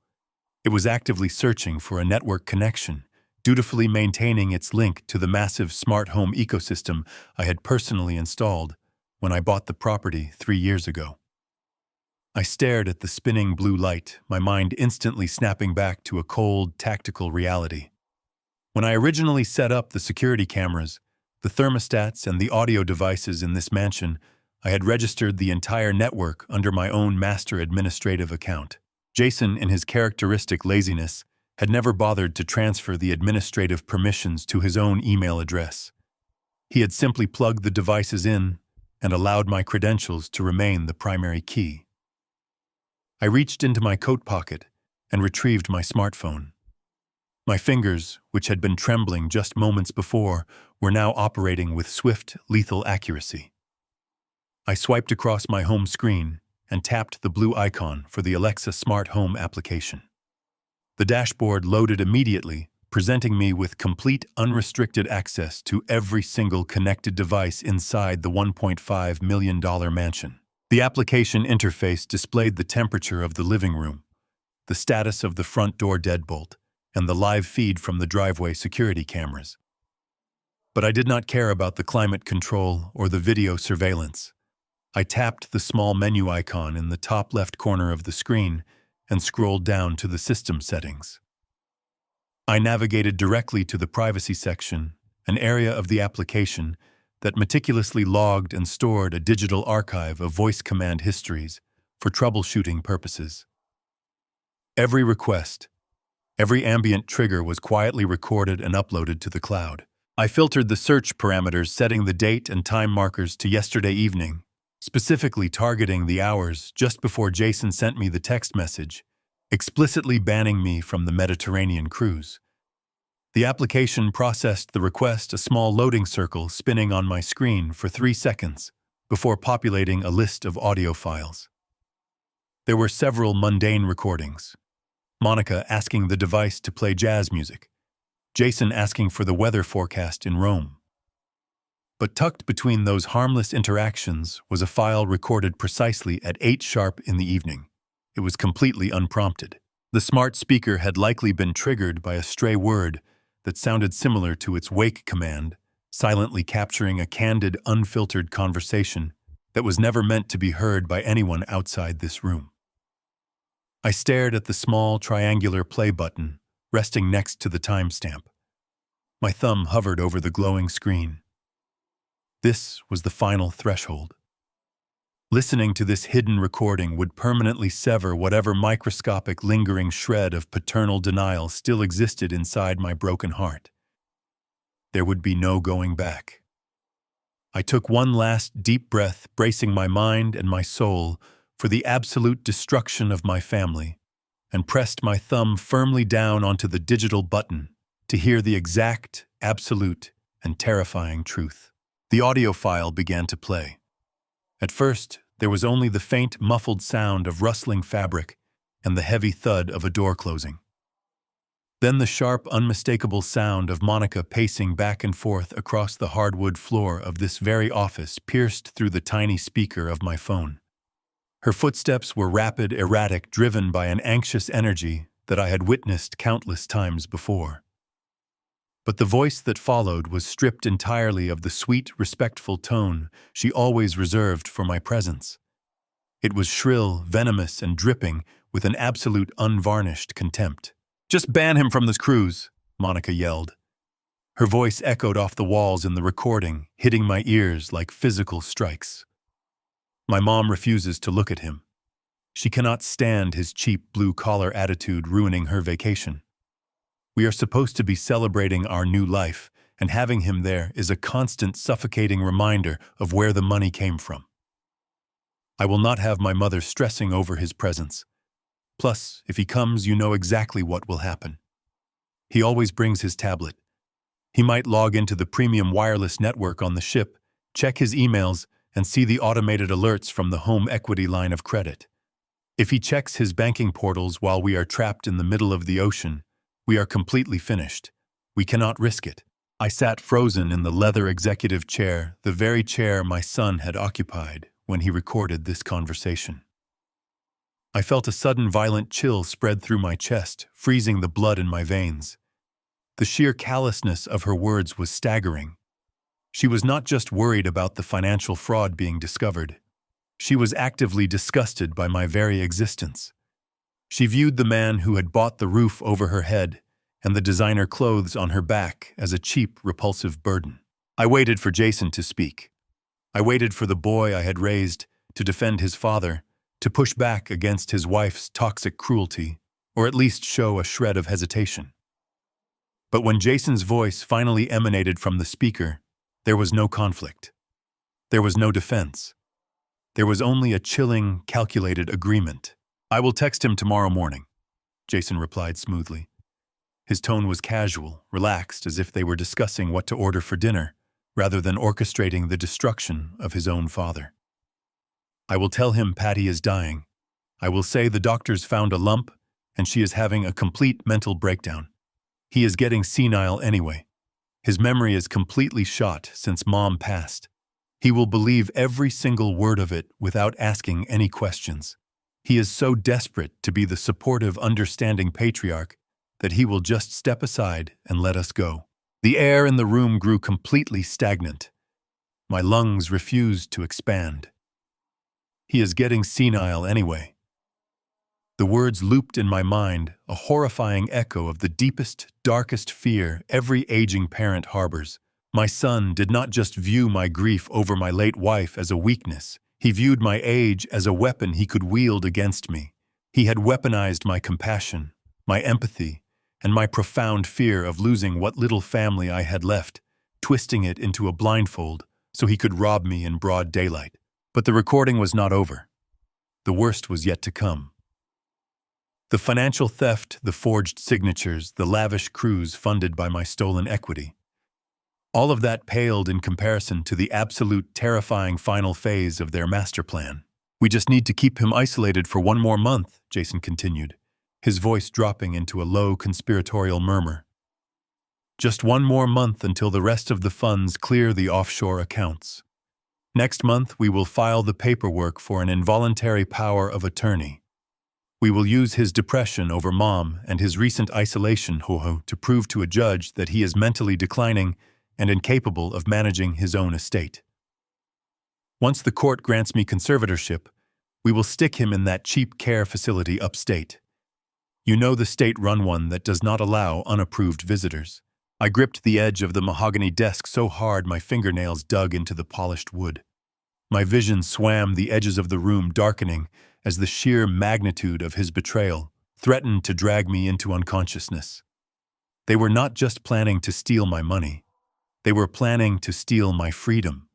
S1: It was actively searching for a network connection, dutifully maintaining its link to the massive smart home ecosystem I had personally installed when I bought the property 3 years ago. I stared at the spinning blue light, my mind instantly snapping back to a cold, tactical reality. When I originally set up the security cameras, the thermostats, and the audio devices in this mansion, I had registered the entire network under my own master administrative account. Jason, in his characteristic laziness, had never bothered to transfer the administrative permissions to his own email address. He had simply plugged the devices in and allowed my credentials to remain the primary key. I reached into my coat pocket and retrieved my smartphone. My fingers, which had been trembling just moments before, were now operating with swift, lethal accuracy. I swiped across my home screen and tapped the blue icon for the Alexa Smart Home application. The dashboard loaded immediately, presenting me with complete unrestricted access to every single connected device inside the $1.5 million mansion. The application interface displayed the temperature of the living room, the status of the front door deadbolt, and the live feed from the driveway security cameras. But I did not care about the climate control or the video surveillance. I tapped the small menu icon in the top left corner of the screen and scrolled down to the system settings. I navigated directly to the privacy section, an area of the application that meticulously logged and stored a digital archive of voice command histories for troubleshooting purposes. Every request, every ambient trigger was quietly recorded and uploaded to the cloud. I filtered the search parameters, setting the date and time markers to yesterday evening, specifically targeting the hours just before Jason sent me the text message, explicitly banning me from the Mediterranean cruise. The application processed the request, a small loading circle spinning on my screen for 3 seconds before populating a list of audio files. There were several mundane recordings. Monica asking the device to play jazz music, Jason asking for the weather forecast in Rome. But tucked between those harmless interactions was a file recorded precisely at 8 sharp in the evening. It was completely unprompted. The smart speaker had likely been triggered by a stray word that sounded similar to its wake command, silently capturing a candid, unfiltered conversation that was never meant to be heard by anyone outside this room. I stared at the small, triangular play button, resting next to the timestamp. My thumb hovered over the glowing screen. This was the final threshold. Listening to this hidden recording would permanently sever whatever microscopic lingering shred of paternal denial still existed inside my broken heart. There would be no going back. I took one last deep breath, bracing my mind and my soul for the absolute destruction of my family, and pressed my thumb firmly down onto the digital button to hear the exact, absolute, and terrifying truth. The audio file began to play. At first, there was only the faint, muffled sound of rustling fabric and the heavy thud of a door closing. Then the sharp, unmistakable sound of Monica pacing back and forth across the hardwood floor of this very office pierced through the tiny speaker of my phone. Her footsteps were rapid, erratic, driven by an anxious energy that I had witnessed countless times before. But the voice that followed was stripped entirely of the sweet, respectful tone she always reserved for my presence. It was shrill, venomous, and dripping with an absolute unvarnished contempt. "Just ban him from this cruise," Monica yelled. Her voice echoed off the walls in the recording, hitting my ears like physical strikes. My mom refuses to look at him. She cannot stand his cheap blue-collar attitude ruining her vacation. We are supposed to be celebrating our new life, and having him there is a constant suffocating reminder of where the money came from. I will not have my mother stressing over his presence. Plus, if he comes, you know exactly what will happen. He always brings his tablet. He might log into the premium wireless network on the ship, check his emails, and see the automated alerts from the home equity line of credit. If he checks his banking portals while we are trapped in the middle of the ocean, we are completely finished. We cannot risk it. I sat frozen in the leather executive chair, the very chair my son had occupied when he recorded this conversation. I felt a sudden violent chill spread through my chest, freezing the blood in my veins. The sheer callousness of her words was staggering. She was not just worried about the financial fraud being discovered. She was actively disgusted by my very existence. She viewed the man who had bought the roof over her head and the designer clothes on her back as a cheap, repulsive burden. I waited for Jason to speak. I waited for the boy I had raised to defend his father, to push back against his wife's toxic cruelty, or at least show a shred of hesitation. But when Jason's voice finally emanated from the speaker, there was no conflict. There was no defense. There was only a chilling, calculated agreement. "I will text him tomorrow morning," Jason replied smoothly. His tone was casual, relaxed, as if they were discussing what to order for dinner, rather than orchestrating the destruction of his own father. "I will tell him Patty is dying. I will say the doctors found a lump, and she is having a complete mental breakdown. He is getting senile anyway. His memory is completely shot since Mom passed. He will believe every single word of it without asking any questions. He is so desperate to be the supportive, understanding patriarch that he will just step aside and let us go." The air in the room grew completely stagnant. My lungs refused to expand. "He is getting senile anyway." The words looped in my mind, a horrifying echo of the deepest, darkest fear every aging parent harbors. My son did not just view my grief over my late wife as a weakness. He viewed my age as a weapon he could wield against me. He had weaponized my compassion, my empathy, and my profound fear of losing what little family I had left, twisting it into a blindfold so he could rob me in broad daylight. But the recording was not over. The worst was yet to come. The financial theft, the forged signatures, the lavish cruise funded by my stolen equity. All of that paled in comparison to the absolute terrifying final phase of their master plan. "We just need to keep him isolated for one more month," Jason continued, his voice dropping into a low conspiratorial murmur. "Just one more month until the rest of the funds clear the offshore accounts. Next month, we will file the paperwork for an involuntary power of attorney. We will use his depression over Mom and his recent isolation to prove to a judge that he is mentally declining and incapable of managing his own estate. Once the court grants me conservatorship, we will stick him in that cheap care facility upstate. You know, the state-run one that does not allow unapproved visitors." I gripped the edge of the mahogany desk so hard my fingernails dug into the polished wood. My vision swam the edges of the room, darkening as the sheer magnitude of his betrayal threatened to drag me into unconsciousness. They were not just planning to steal my money. They were planning to steal my freedom.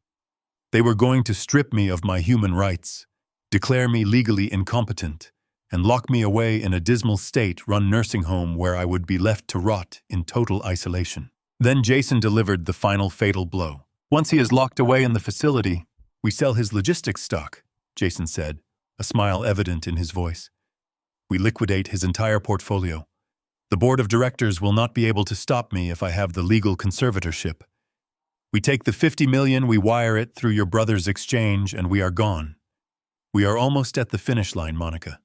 S1: They were going to strip me of my human rights, declare me legally incompetent, and lock me away in a dismal state-run nursing home where I would be left to rot in total isolation. Then Jason delivered the final fatal blow. "Once he is locked away in the facility, we sell his logistics stock," Jason said, a smile evident in his voice. "We liquidate his entire portfolio. The board of directors will not be able to stop me if I have the legal conservatorship. We take the $50 million, we wire it through your brother's exchange, and we are gone. We are almost at the finish line, Monica.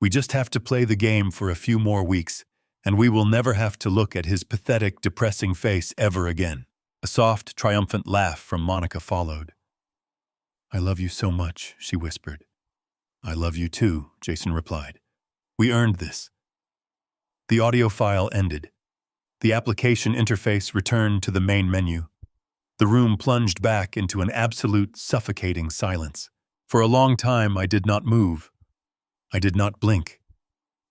S1: We just have to play the game for a few more weeks, and we will never have to look at his pathetic, depressing face ever again." A soft, triumphant laugh from Monica followed. "I love you so much," she whispered. "I love you too," Jason replied. "We earned this." The audio file ended. The application interface returned to the main menu. The room plunged back into an absolute, suffocating silence. For a long time, I did not move. I did not blink.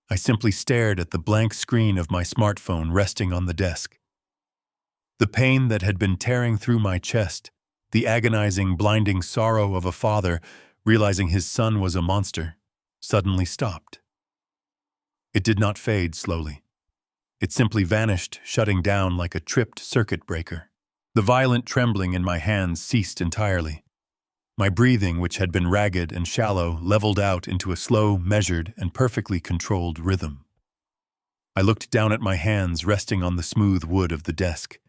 S1: I simply stared at the blank screen of my smartphone resting on the desk. The pain that had been tearing through my chest, the agonizing, blinding sorrow of a father realizing his son was a monster, suddenly stopped. It did not fade slowly. It simply vanished, shutting down like a tripped circuit breaker. The violent trembling in my hands ceased entirely. My breathing, which had been ragged and shallow, leveled out into a slow, measured, and perfectly controlled rhythm. I looked down at my hands resting on the smooth wood of the desk.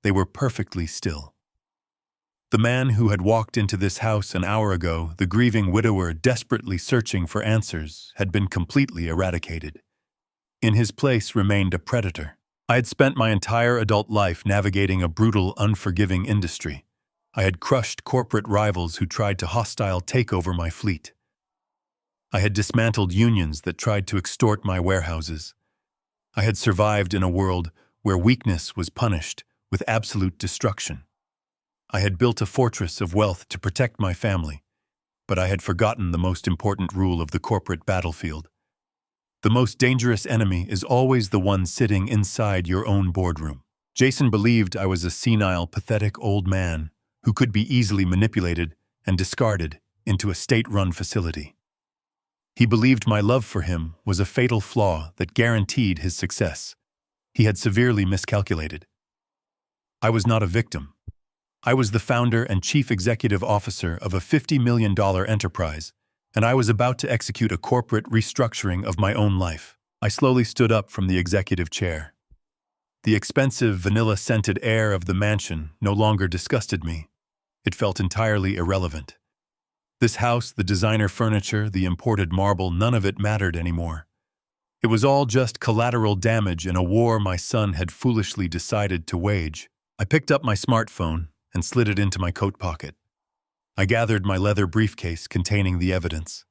S1: They were perfectly still. The man who had walked into this house an hour ago, the grieving widower desperately searching for answers, had been completely eradicated. In his place remained a predator. I had spent my entire adult life navigating a brutal, unforgiving industry. I had crushed corporate rivals who tried to hostile take over my fleet. I had dismantled unions that tried to extort my warehouses. I had survived in a world where weakness was punished with absolute destruction. I had built a fortress of wealth to protect my family, but I had forgotten the most important rule of the corporate battlefield. The most dangerous enemy is always the one sitting inside your own boardroom. Jason believed I was a senile, pathetic old man who could be easily manipulated and discarded into a state-run facility. He believed my love for him was a fatal flaw that guaranteed his success. He had severely miscalculated. I was not a victim. I was the founder and chief executive officer of a $50 million enterprise, and I was about to execute a corporate restructuring of my own life. I slowly stood up from the executive chair. The expensive, vanilla-scented air of the mansion no longer disgusted me. It felt entirely irrelevant. This house, the designer furniture, the imported marble, none of it mattered anymore. It was all just collateral damage in a war my son had foolishly decided to wage. I picked up my smartphone and slid it into my coat pocket. I gathered my leather briefcase containing the evidence.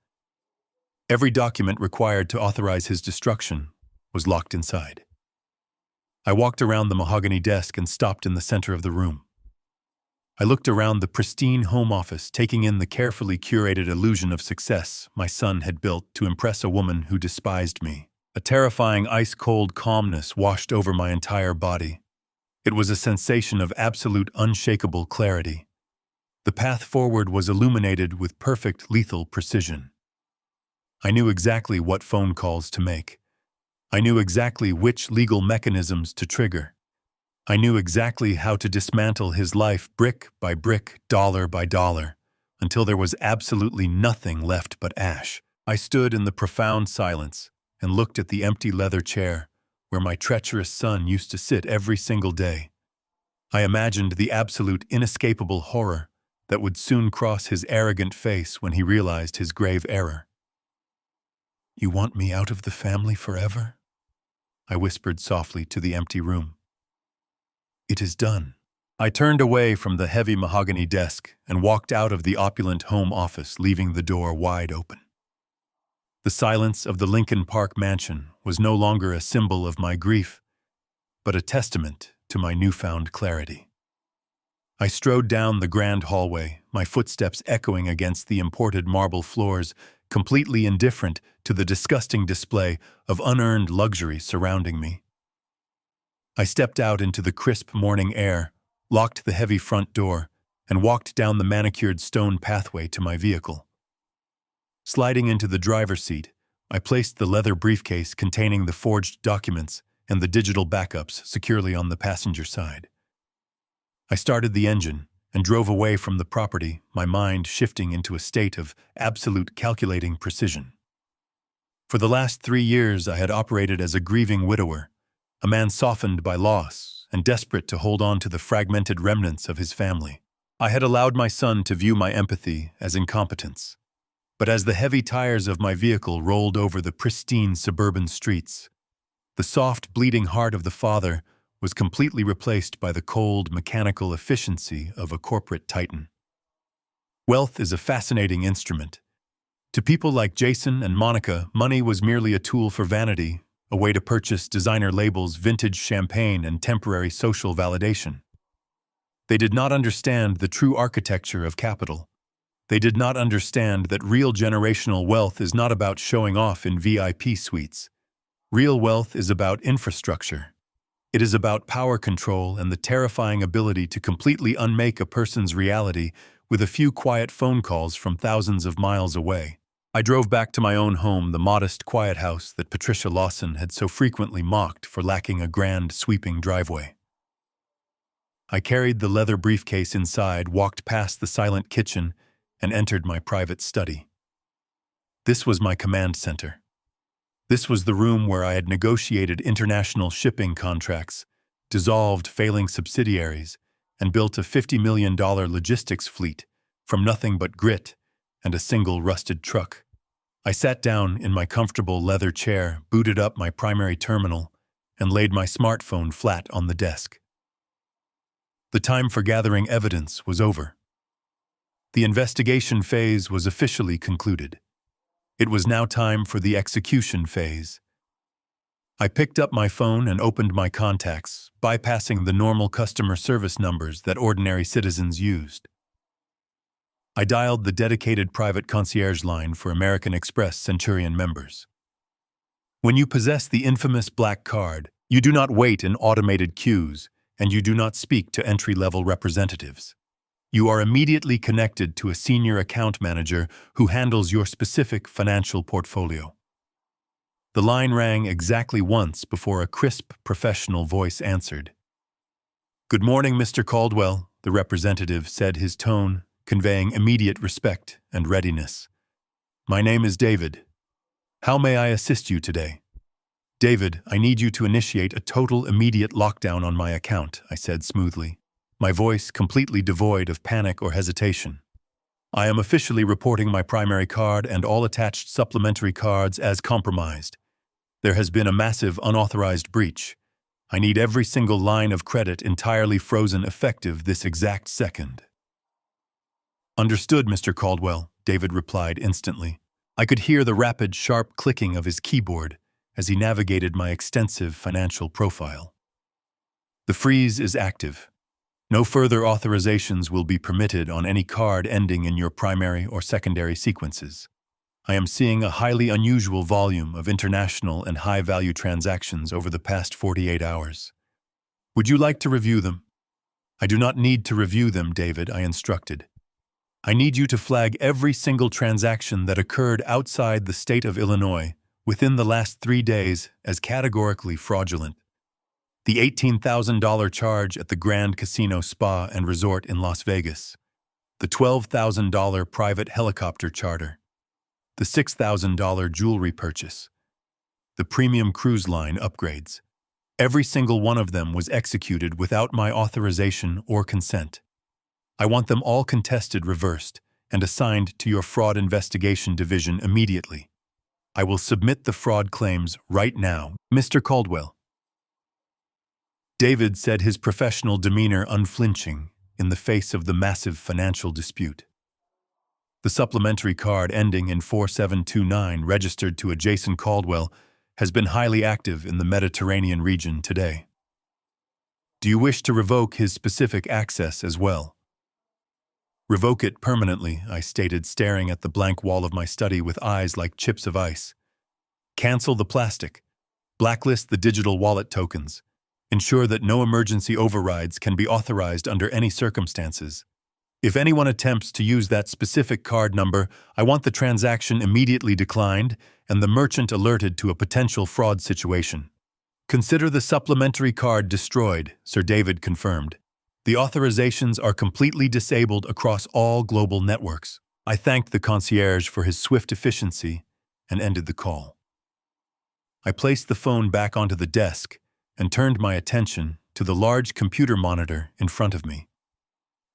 S1: Every document required to authorize his destruction was locked inside. I walked around the mahogany desk and stopped in the center of the room. I looked around the pristine home office, taking in the carefully curated illusion of success my son had built to impress a woman who despised me. A terrifying ice-cold calmness washed over my entire body. It was a sensation of absolute, unshakable clarity. The path forward was illuminated with perfect, lethal precision. I knew exactly what phone calls to make. I knew exactly which legal mechanisms to trigger. I knew exactly how to dismantle his life brick by brick, dollar by dollar, until there was absolutely nothing left but ash. I stood in the profound silence and looked at the empty leather chair where my treacherous son used to sit every single day. I imagined the absolute, inescapable horror that would soon cross his arrogant face when he realized his grave error. "You want me out of the family forever?" I whispered softly to the empty room. "It is done." I turned away from the heavy mahogany desk and walked out of the opulent home office, leaving the door wide open. The silence of the Lincoln Park mansion was no longer a symbol of my grief, but a testament to my newfound clarity. I strode down the grand hallway, my footsteps echoing against the imported marble floors, completely indifferent to the disgusting display of unearned luxury surrounding me. I stepped out into the crisp morning air, locked the heavy front door, and walked down the manicured stone pathway to my vehicle. Sliding into the driver's seat, I placed the leather briefcase containing the forged documents and the digital backups securely on the passenger side. I started the engine and drove away from the property, my mind shifting into a state of absolute calculating precision. For the last 3 years, I had operated as a grieving widower, a man softened by loss and desperate to hold on to the fragmented remnants of his family. I had allowed my son to view my empathy as incompetence. But as the heavy tires of my vehicle rolled over the pristine suburban streets, the soft, bleeding heart of the father was completely replaced by the cold, mechanical efficiency of a corporate titan. Wealth is a fascinating instrument. To people like Jason and Monica, money was merely a tool for vanity, a way to purchase designer labels, vintage champagne, and temporary social validation. They did not understand the true architecture of capital. They did not understand that real generational wealth is not about showing off in VIP suites. Real wealth is about infrastructure. It is about power control and the terrifying ability to completely unmake a person's reality with a few quiet phone calls from thousands of miles away. I drove back to my own home, the modest, quiet house that Patricia Lawson had so frequently mocked for lacking a grand, sweeping driveway. I carried the leather briefcase inside, walked past the silent kitchen, and entered my private study. This was my command center. This was the room where I had negotiated international shipping contracts, dissolved failing subsidiaries, and built a $50 million logistics fleet from nothing but grit and a single rusted truck. I sat down in my comfortable leather chair, booted up my primary terminal, and laid my smartphone flat on the desk. The time for gathering evidence was over. The investigation phase was officially concluded. It was now time for the execution phase. I picked up my phone and opened my contacts, bypassing the normal customer service numbers that ordinary citizens used. I dialed the dedicated private concierge line for American Express Centurion members. When you possess the infamous black card, you do not wait in automated queues, and you do not speak to entry-level representatives. You are immediately connected to a senior account manager who handles your specific financial portfolio. The line rang exactly once before a crisp, professional voice answered. "Good morning, Mr. Caldwell," the representative said, his tone conveying immediate respect and readiness. "My name is David. How may I assist you today?" "David, I need you to initiate a total immediate lockdown on my account," I said smoothly, my voice completely devoid of panic or hesitation. "I am officially reporting my primary card and all attached supplementary cards as compromised. There has been a massive unauthorized breach. I need every single line of credit entirely frozen effective this exact second." "Understood, Mr. Caldwell," David replied instantly. I could hear the rapid, sharp clicking of his keyboard as he navigated my extensive financial profile. "The freeze is active. No further authorizations will be permitted on any card ending in your primary or secondary sequences. I am seeing a highly unusual volume of international and high-value transactions over the past 48 hours. Would you like to review them?" "I do not need to review them, David," I instructed. "I need you to flag every single transaction that occurred outside the state of Illinois within the last 3 days as categorically fraudulent. The $18,000 charge at the Grand Casino Spa and Resort in Las Vegas, the $12,000 private helicopter charter, the $6,000 jewelry purchase, the premium cruise line upgrades. Every single one of them was executed without my authorization or consent. I want them all contested, reversed, and assigned to your fraud investigation division immediately. I will submit the fraud claims right now, Mr. Caldwell." David said, his professional demeanor unflinching in the face of the massive financial dispute. "The supplementary card ending in 4729 registered to a Jason Caldwell has been highly active in the Mediterranean region today. Do you wish to revoke his specific access as well?" "Revoke it permanently," I stated, staring at the blank wall of my study with eyes like chips of ice. "Cancel the plastic. Blacklist the digital wallet tokens. Ensure that no emergency overrides can be authorized under any circumstances. If anyone attempts to use that specific card number, I want the transaction immediately declined and the merchant alerted to a potential fraud situation. Consider the supplementary card destroyed," Sir David confirmed. "The authorizations are completely disabled across all global networks." I thanked the concierge for his swift efficiency and ended the call. I placed the phone back onto the desk and turned my attention to the large computer monitor in front of me.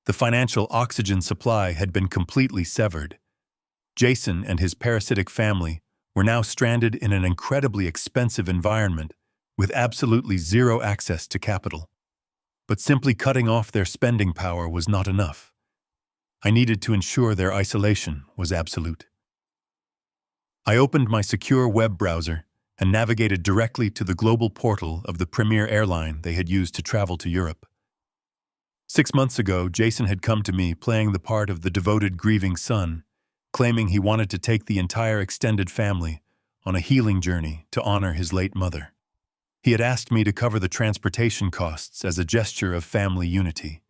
S1: The financial oxygen supply had been completely severed. Jason and his parasitic family were now stranded in an incredibly expensive environment with absolutely zero access to capital. But simply cutting off their spending power was not enough. I needed to ensure their isolation was absolute. I opened my secure web browser and navigated directly to the global portal of the premier airline they had used to travel to Europe. 6 months ago, Jason had come to me playing the part of the devoted grieving son, claiming he wanted to take the entire extended family on a healing journey to honor his late mother. He had asked me to cover the transportation costs as a gesture of family unity.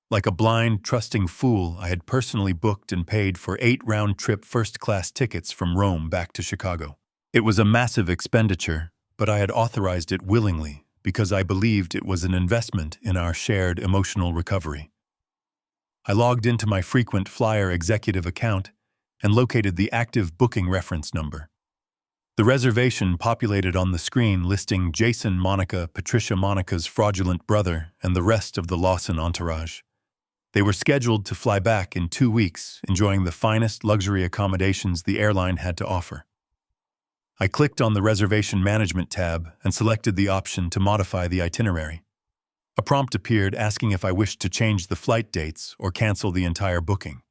S1: Like a blind, trusting fool, I had personally booked and paid for 8 round-trip first-class tickets from Rome back to Chicago. It was a massive expenditure, but I had authorized it willingly because I believed it was an investment in our shared emotional recovery. I logged into my frequent flyer executive account and located the active booking reference number. The reservation populated on the screen listing Jason Monica, Patricia Monica's fraudulent brother, and the rest of the Lawson entourage. They were scheduled to fly back in 2 weeks, enjoying the finest luxury accommodations the airline had to offer. I clicked on the Reservation Management tab and selected the option to modify the itinerary. A prompt appeared asking if I wished to change the flight dates or cancel the entire booking.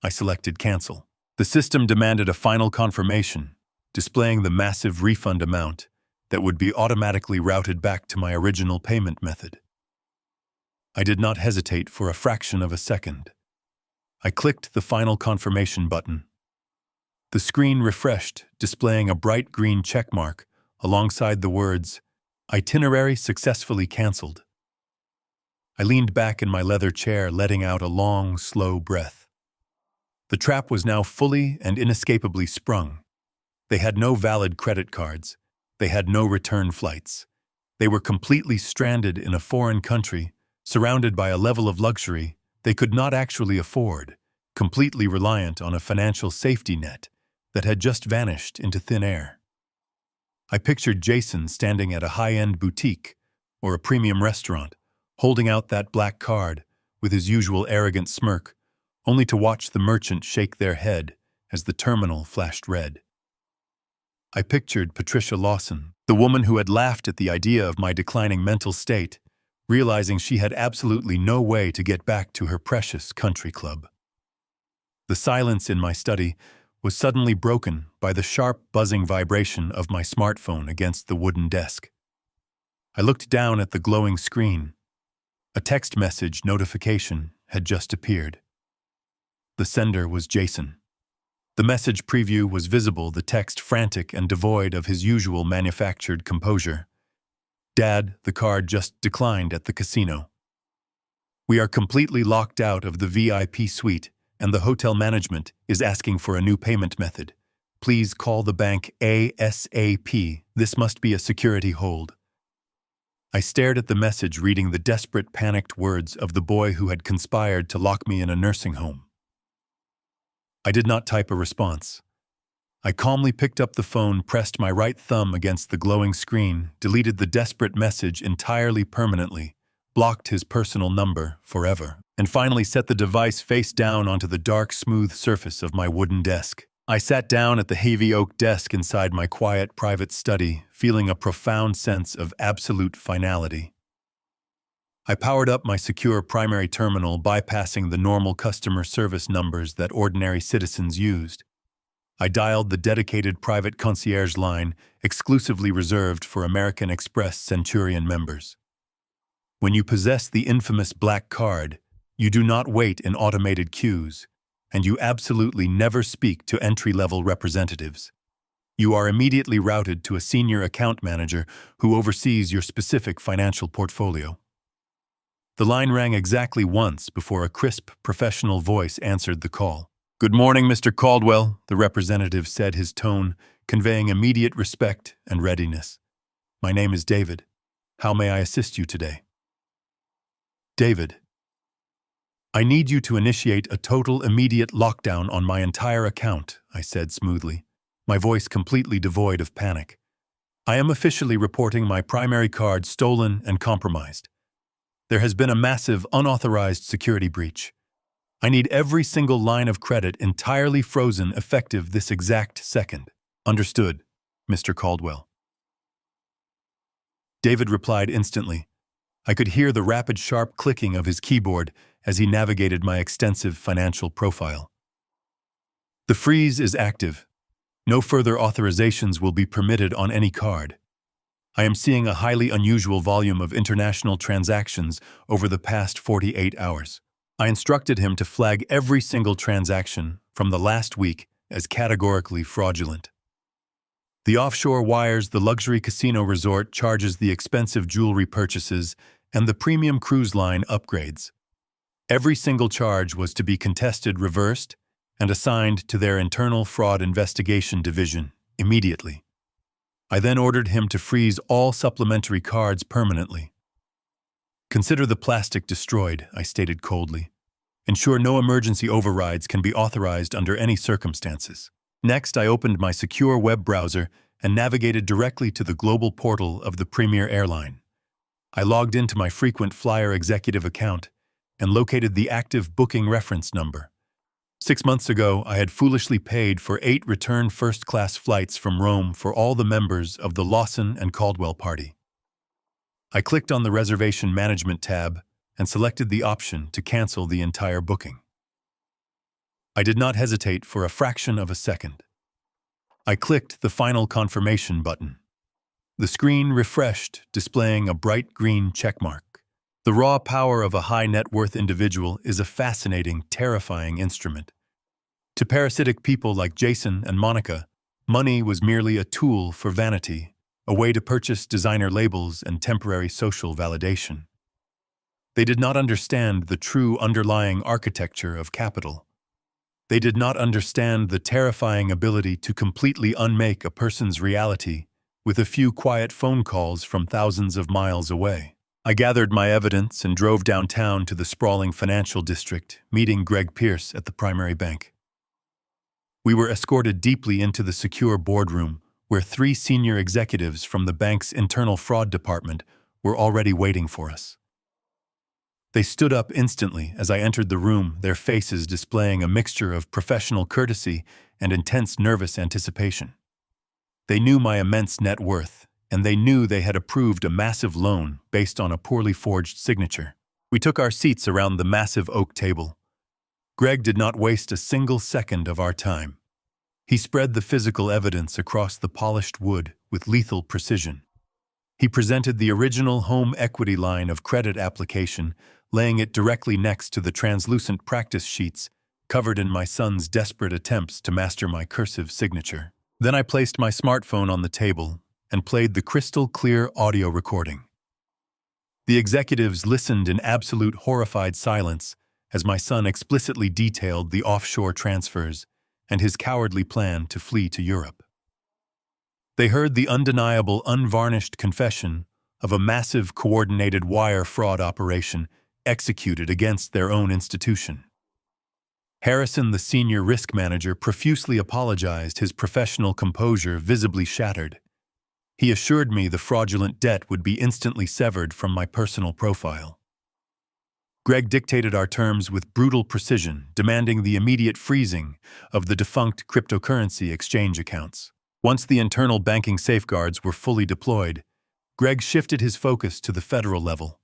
S1: I selected Cancel. The system demanded a final confirmation, displaying the massive refund amount that would be automatically routed back to my original payment method. I did not hesitate for a fraction of a second. I clicked the final confirmation button. The screen refreshed, displaying a bright green checkmark alongside the words, "Itinerary successfully cancelled." I leaned back in my leather chair, letting out a long, slow breath. The trap was now fully and inescapably sprung. They had no valid credit cards. They had no return flights. They were completely stranded in a foreign country, surrounded by a level of luxury they could not actually afford, completely reliant on a financial safety net that had just vanished into thin air. I pictured Jason standing at a high-end boutique or a premium restaurant, holding out that black card with his usual arrogant smirk, only to watch the merchant shake their head as the terminal flashed red. I pictured Patricia Lawson, the woman who had laughed at the idea of my declining mental state, realizing she had absolutely no way to get back to her precious country club. The silence in my study was suddenly broken by the sharp, buzzing vibration of my smartphone against the wooden desk. I looked down at the glowing screen. A text message notification had just appeared. The sender was Jason. The message preview was visible, the text frantic and devoid of his usual manufactured composure. "Dad, the card just declined at the casino. We are completely locked out of the VIP suite, and the hotel management is asking for a new payment method. Please call the bank ASAP. This must be a security hold." I stared at the message, reading the desperate, panicked words of the boy who had conspired to lock me in a nursing home. I did not type a response. I calmly picked up the phone, pressed my right thumb against the glowing screen, deleted the desperate message entirely permanently, blocked his personal number forever, and finally set the device face down onto the dark, smooth surface of my wooden desk. I sat down at the heavy oak desk inside my quiet, private study, feeling a profound sense of absolute finality. I powered up my secure primary terminal, bypassing the normal customer service numbers that ordinary citizens used. I dialed the dedicated private concierge line exclusively reserved for American Express Centurion members. When you possess the infamous black card, you do not wait in automated queues, and you absolutely never speak to entry-level representatives. You are immediately routed to a senior account manager who oversees your specific financial portfolio. The line rang exactly once before a crisp, professional voice answered the call. "Good morning, Mr. Caldwell," the representative said, his tone conveying immediate respect and readiness. "My name is David. How may I assist you today?" "David, I need you to initiate a total immediate lockdown on my entire account," I said smoothly, my voice completely devoid of panic. I am officially reporting my primary card stolen and compromised. There has been a massive, unauthorized security breach. I need every single line of credit entirely frozen effective this exact second. Understood, Mr. Caldwell. David replied instantly. I could hear the rapid, sharp clicking of his keyboard as he navigated my extensive financial profile. The freeze is active. No further authorizations will be permitted on any card. I am seeing a highly unusual volume of international transactions over the past 48 hours. I instructed him to flag every single transaction from the last week as categorically fraudulent. The offshore wires, the luxury casino resort charges, the expensive jewelry purchases, and the premium cruise line upgrades. Every single charge was to be contested, reversed, and assigned to their internal fraud investigation division immediately. I then ordered him to freeze all supplementary cards permanently. Consider the plastic destroyed, I stated coldly. Ensure no emergency overrides can be authorized under any circumstances. Next, I opened my secure web browser and navigated directly to the global portal of the Premier Airline. I logged into my frequent flyer executive account and located the active booking reference number. 6 months ago, I had foolishly paid for 8 return first-class flights from Rome for all the members of the Lawson and Caldwell party. I clicked on the Reservation Management tab and selected the option to cancel the entire booking. I did not hesitate for a fraction of a second. I clicked the Final Confirmation button. The screen refreshed, displaying a bright green checkmark. The raw power of a high-net-worth individual is a fascinating, terrifying instrument. To parasitic people like Jason and Monica, money was merely a tool for vanity, a way to purchase designer labels and temporary social validation. They did not understand the true underlying architecture of capital. They did not understand the terrifying ability to completely unmake a person's reality with a few quiet phone calls from thousands of miles away. I gathered my evidence and drove downtown to the sprawling financial district, meeting Greg Pierce at the primary bank. We were escorted deeply into the secure boardroom, where 3 senior executives from the bank's internal fraud department were already waiting for us. They stood up instantly as I entered the room, their faces displaying a mixture of professional courtesy and intense nervous anticipation. They knew my immense net worth, and they knew they had approved a massive loan based on a poorly forged signature. We took our seats around the massive oak table. Greg did not waste a single second of our time. He spread the physical evidence across the polished wood with lethal precision. He presented the original home equity line of credit application, laying it directly next to the translucent practice sheets covered in my son's desperate attempts to master my cursive signature. Then I placed my smartphone on the table and played the crystal-clear audio recording. The executives listened in absolute horrified silence as my son explicitly detailed the offshore transfers and his cowardly plan to flee to Europe. They heard the undeniable, unvarnished confession of a massive coordinated wire fraud operation executed against their own institution. Harrison, the senior risk manager, profusely apologized, his professional composure visibly shattered. He assured me the fraudulent debt would be instantly severed from my personal profile. Greg dictated our terms with brutal precision, demanding the immediate freezing of the defunct cryptocurrency exchange accounts. Once the internal banking safeguards were fully deployed, Greg shifted his focus to the federal level.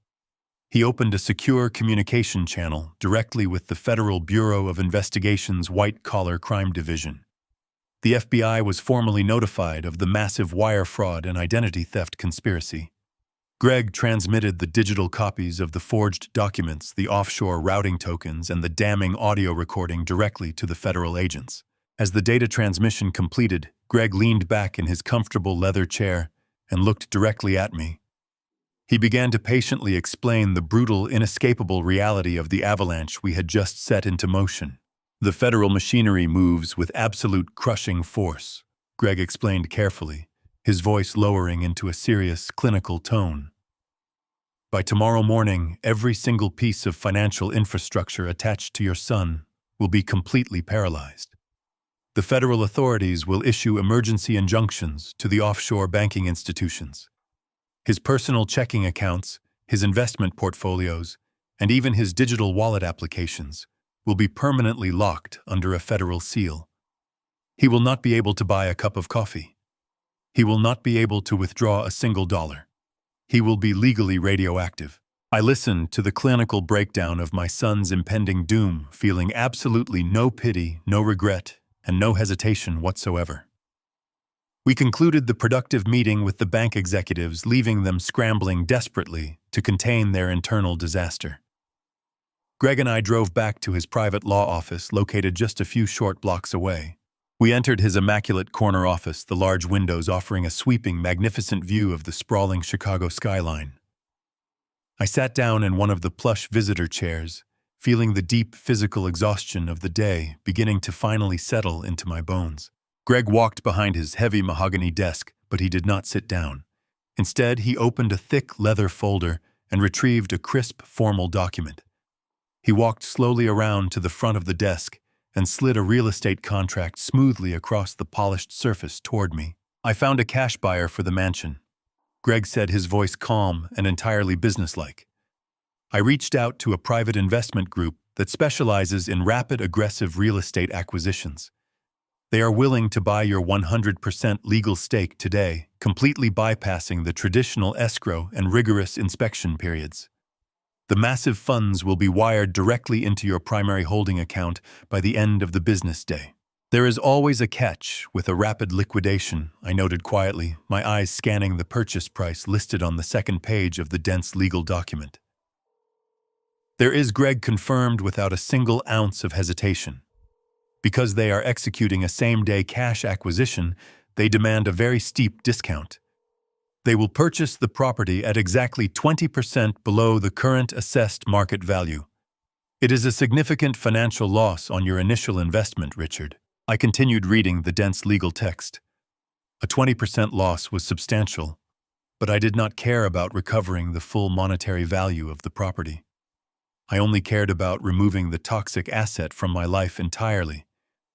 S1: He opened a secure communication channel directly with the Federal Bureau of Investigation's White-Collar Crime Division. The FBI was formally notified of the massive wire fraud and identity theft conspiracy. Greg transmitted the digital copies of the forged documents, the offshore routing tokens, and the damning audio recording directly to the federal agents. As the data transmission completed, Greg leaned back in his comfortable leather chair and looked directly at me. He began to patiently explain the brutal, inescapable reality of the avalanche we had just set into motion. The federal machinery moves with absolute crushing force, Greg explained carefully, his voice lowering into a serious, clinical tone. By tomorrow morning, every single piece of financial infrastructure attached to your son will be completely paralyzed. The federal authorities will issue emergency injunctions to the offshore banking institutions. His personal checking accounts, his investment portfolios, and even his digital wallet applications will be permanently locked under a federal seal. He will not be able to buy a cup of coffee. He will not be able to withdraw a single dollar. He will be legally radioactive. I listened to the clinical breakdown of my son's impending doom, feeling absolutely no pity, no regret, and no hesitation whatsoever. We concluded the productive meeting with the bank executives, leaving them scrambling desperately to contain their internal disaster. Greg and I drove back to his private law office, located just a few short blocks away. We entered his immaculate corner office, the large windows offering a sweeping, magnificent view of the sprawling Chicago skyline. I sat down in one of the plush visitor chairs, feeling the deep physical exhaustion of the day beginning to finally settle into my bones. Greg walked behind his heavy mahogany desk, but he did not sit down. Instead, he opened a thick leather folder and retrieved a crisp, formal document. He walked slowly around to the front of the desk and slid a real estate contract smoothly across the polished surface toward me. I found a cash buyer for the mansion. Greg said, his voice calm and entirely businesslike. I reached out to a private investment group that specializes in rapid, aggressive real estate acquisitions. They are willing to buy your 100% legal stake today, completely bypassing the traditional escrow and rigorous inspection periods. The massive funds will be wired directly into your primary holding account by the end of the business day. There is always a catch with a rapid liquidation, I noted quietly, my eyes scanning the purchase price listed on the second page of the dense legal document. There is, Greg confirmed without a single ounce of hesitation. Because they are executing a same-day cash acquisition, they demand a very steep discount. They will purchase the property at exactly 20% below the current assessed market value. It is a significant financial loss on your initial investment, Richard. I continued reading the dense legal text. A 20% loss was substantial, but I did not care about recovering the full monetary value of the property. I only cared about removing the toxic asset from my life entirely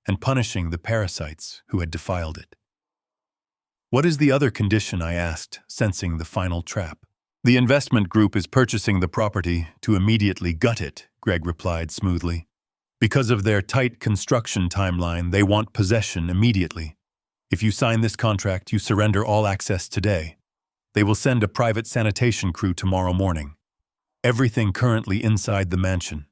S1: and punishing the parasites who had defiled it. What is the other condition? I asked, sensing the final trap. The investment group is purchasing the property to immediately gut it, Greg replied smoothly. Because of their tight construction timeline, they want possession immediately. If you sign this contract, you surrender all access today. They will send a private sanitation crew tomorrow morning. Everything currently inside the mansion,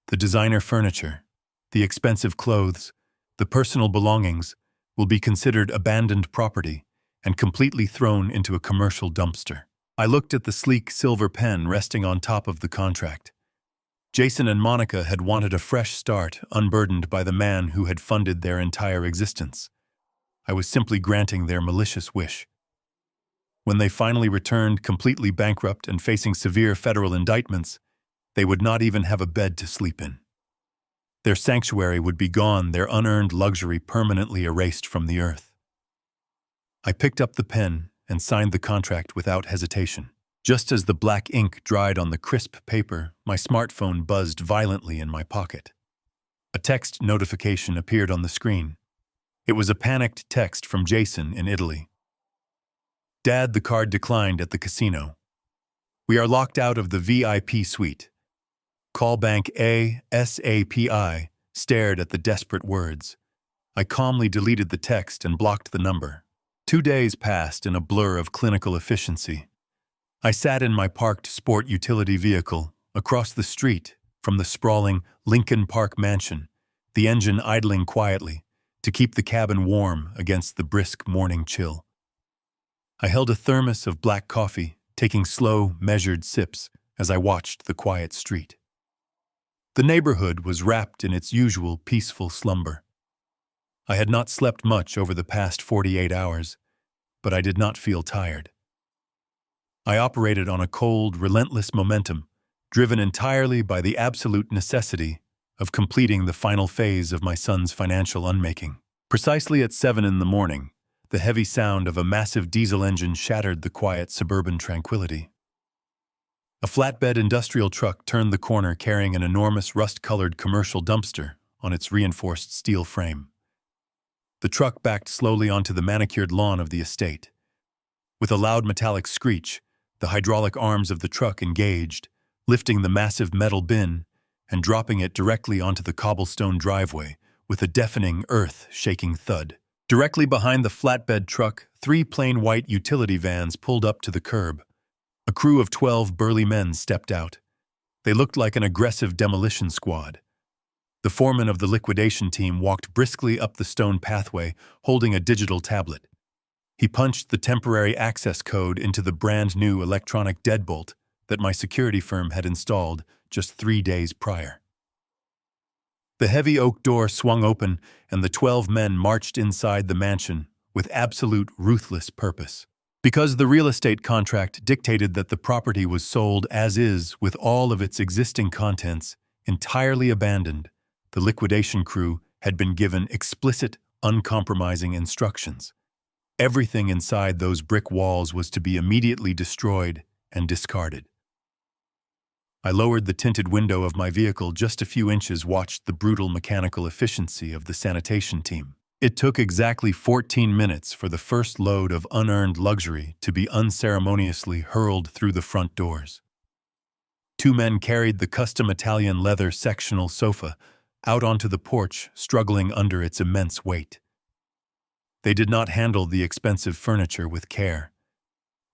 S1: the designer furniture, the expensive clothes, the personal belongings, will be considered abandoned property and completely thrown into a commercial dumpster. I looked at the sleek silver pen resting on top of the contract. Jason and Monica had wanted a fresh start, unburdened by the man who had funded their entire existence. I was simply granting their malicious wish. When they finally returned, completely bankrupt and facing severe federal indictments, they would not even have a bed to sleep in. Their sanctuary would be gone, their unearned luxury permanently erased from the earth. I picked up the pen and signed the contract without hesitation. Just as the black ink dried on the crisp paper, my smartphone buzzed violently in my pocket. A text notification appeared on the screen. It was a panicked text from Jason in Italy. Dad, the card declined at the casino. We are locked out of the VIP suite. Call bank ASAPI stared at the desperate words. I calmly deleted the text and blocked the number. 2 days passed in a blur of clinical efficiency. I sat in my parked sport utility vehicle across the street from the sprawling Lincoln Park mansion, the engine idling quietly to keep the cabin warm against the brisk morning chill. I held a thermos of black coffee, taking slow, measured sips as I watched the quiet street. The neighborhood was wrapped in its usual peaceful slumber. I had not slept much over the past 48 hours, but I did not feel tired. I operated on a cold, relentless momentum, driven entirely by the absolute necessity of completing the final phase of my son's financial unmaking. Precisely at 7 in the morning, the heavy sound of a massive diesel engine shattered the quiet suburban tranquility. A flatbed industrial truck turned the corner carrying an enormous rust-colored commercial dumpster on its reinforced steel frame. The truck backed slowly onto the manicured lawn of the estate. With a loud metallic screech, the hydraulic arms of the truck engaged, lifting the massive metal bin and dropping it directly onto the cobblestone driveway with a deafening, earth-shaking thud. Directly behind the flatbed truck, 3 plain white utility vans pulled up to the curb. A crew of 12 burly men stepped out. They looked like an aggressive demolition squad. The foreman of the liquidation team walked briskly up the stone pathway, holding a digital tablet. He punched the temporary access code into the brand-new electronic deadbolt that my security firm had installed just 3 days prior. The heavy oak door swung open, and the 12 men marched inside the mansion with absolute ruthless purpose. Because the real estate contract dictated that the property was sold as is with all of its existing contents entirely abandoned, the liquidation crew had been given explicit, uncompromising instructions. Everything inside those brick walls was to be immediately destroyed and discarded. I lowered the tinted window of my vehicle just a few inches, watched the brutal mechanical efficiency of the sanitation team. It took exactly 14 minutes for the first load of unearned luxury to be unceremoniously hurled through the front doors. 2 men carried the custom Italian leather sectional sofa out onto the porch, struggling under its immense weight. They did not handle the expensive furniture with care.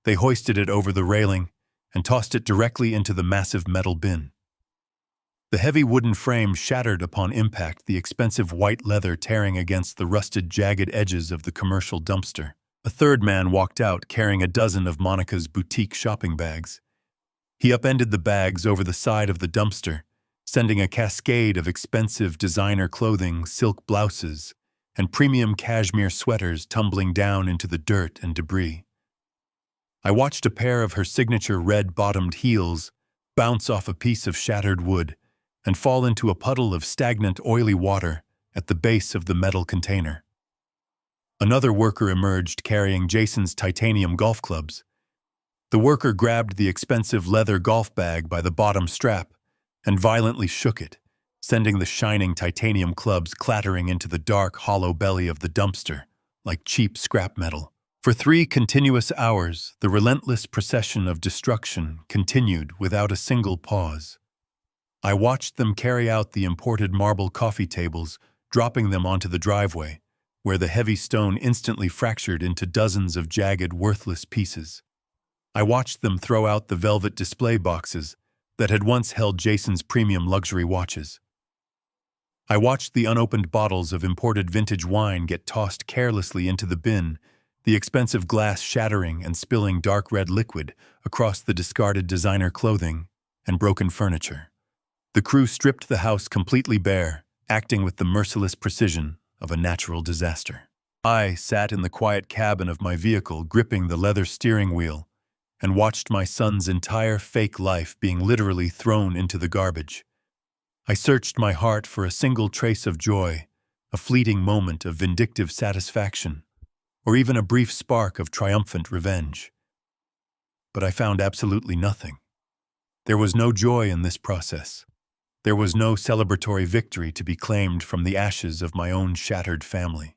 S1: They hoisted it over the railing and tossed it directly into the massive metal bin. The heavy wooden frame shattered upon impact, the expensive white leather tearing against the rusted, jagged edges of the commercial dumpster. A third man walked out carrying a dozen of Monica's boutique shopping bags. He upended the bags over the side of the dumpster, sending a cascade of expensive designer clothing, silk blouses, and premium cashmere sweaters tumbling down into the dirt and debris. I watched a pair of her signature red-bottomed heels bounce off a piece of shattered wood and fall into a puddle of stagnant, oily water at the base of the metal container. Another worker emerged carrying Jason's titanium golf clubs. The worker grabbed the expensive leather golf bag by the bottom strap and violently shook it, sending the shining titanium clubs clattering into the dark, hollow belly of the dumpster like cheap scrap metal. For 3 continuous hours, the relentless procession of destruction continued without a single pause. I watched them carry out the imported marble coffee tables, dropping them onto the driveway, where the heavy stone instantly fractured into dozens of jagged, worthless pieces. I watched them throw out the velvet display boxes that had once held Jason's premium luxury watches. I watched the unopened bottles of imported vintage wine get tossed carelessly into the bin, the expensive glass shattering and spilling dark red liquid across the discarded designer clothing and broken furniture. The crew stripped the house completely bare, acting with the merciless precision of a natural disaster. I sat in the quiet cabin of my vehicle, gripping the leather steering wheel, and watched my son's entire fake life being literally thrown into the garbage. I searched my heart for a single trace of joy, a fleeting moment of vindictive satisfaction, or even a brief spark of triumphant revenge. But I found absolutely nothing. There was no joy in this process. There was no celebratory victory to be claimed from the ashes of my own shattered family.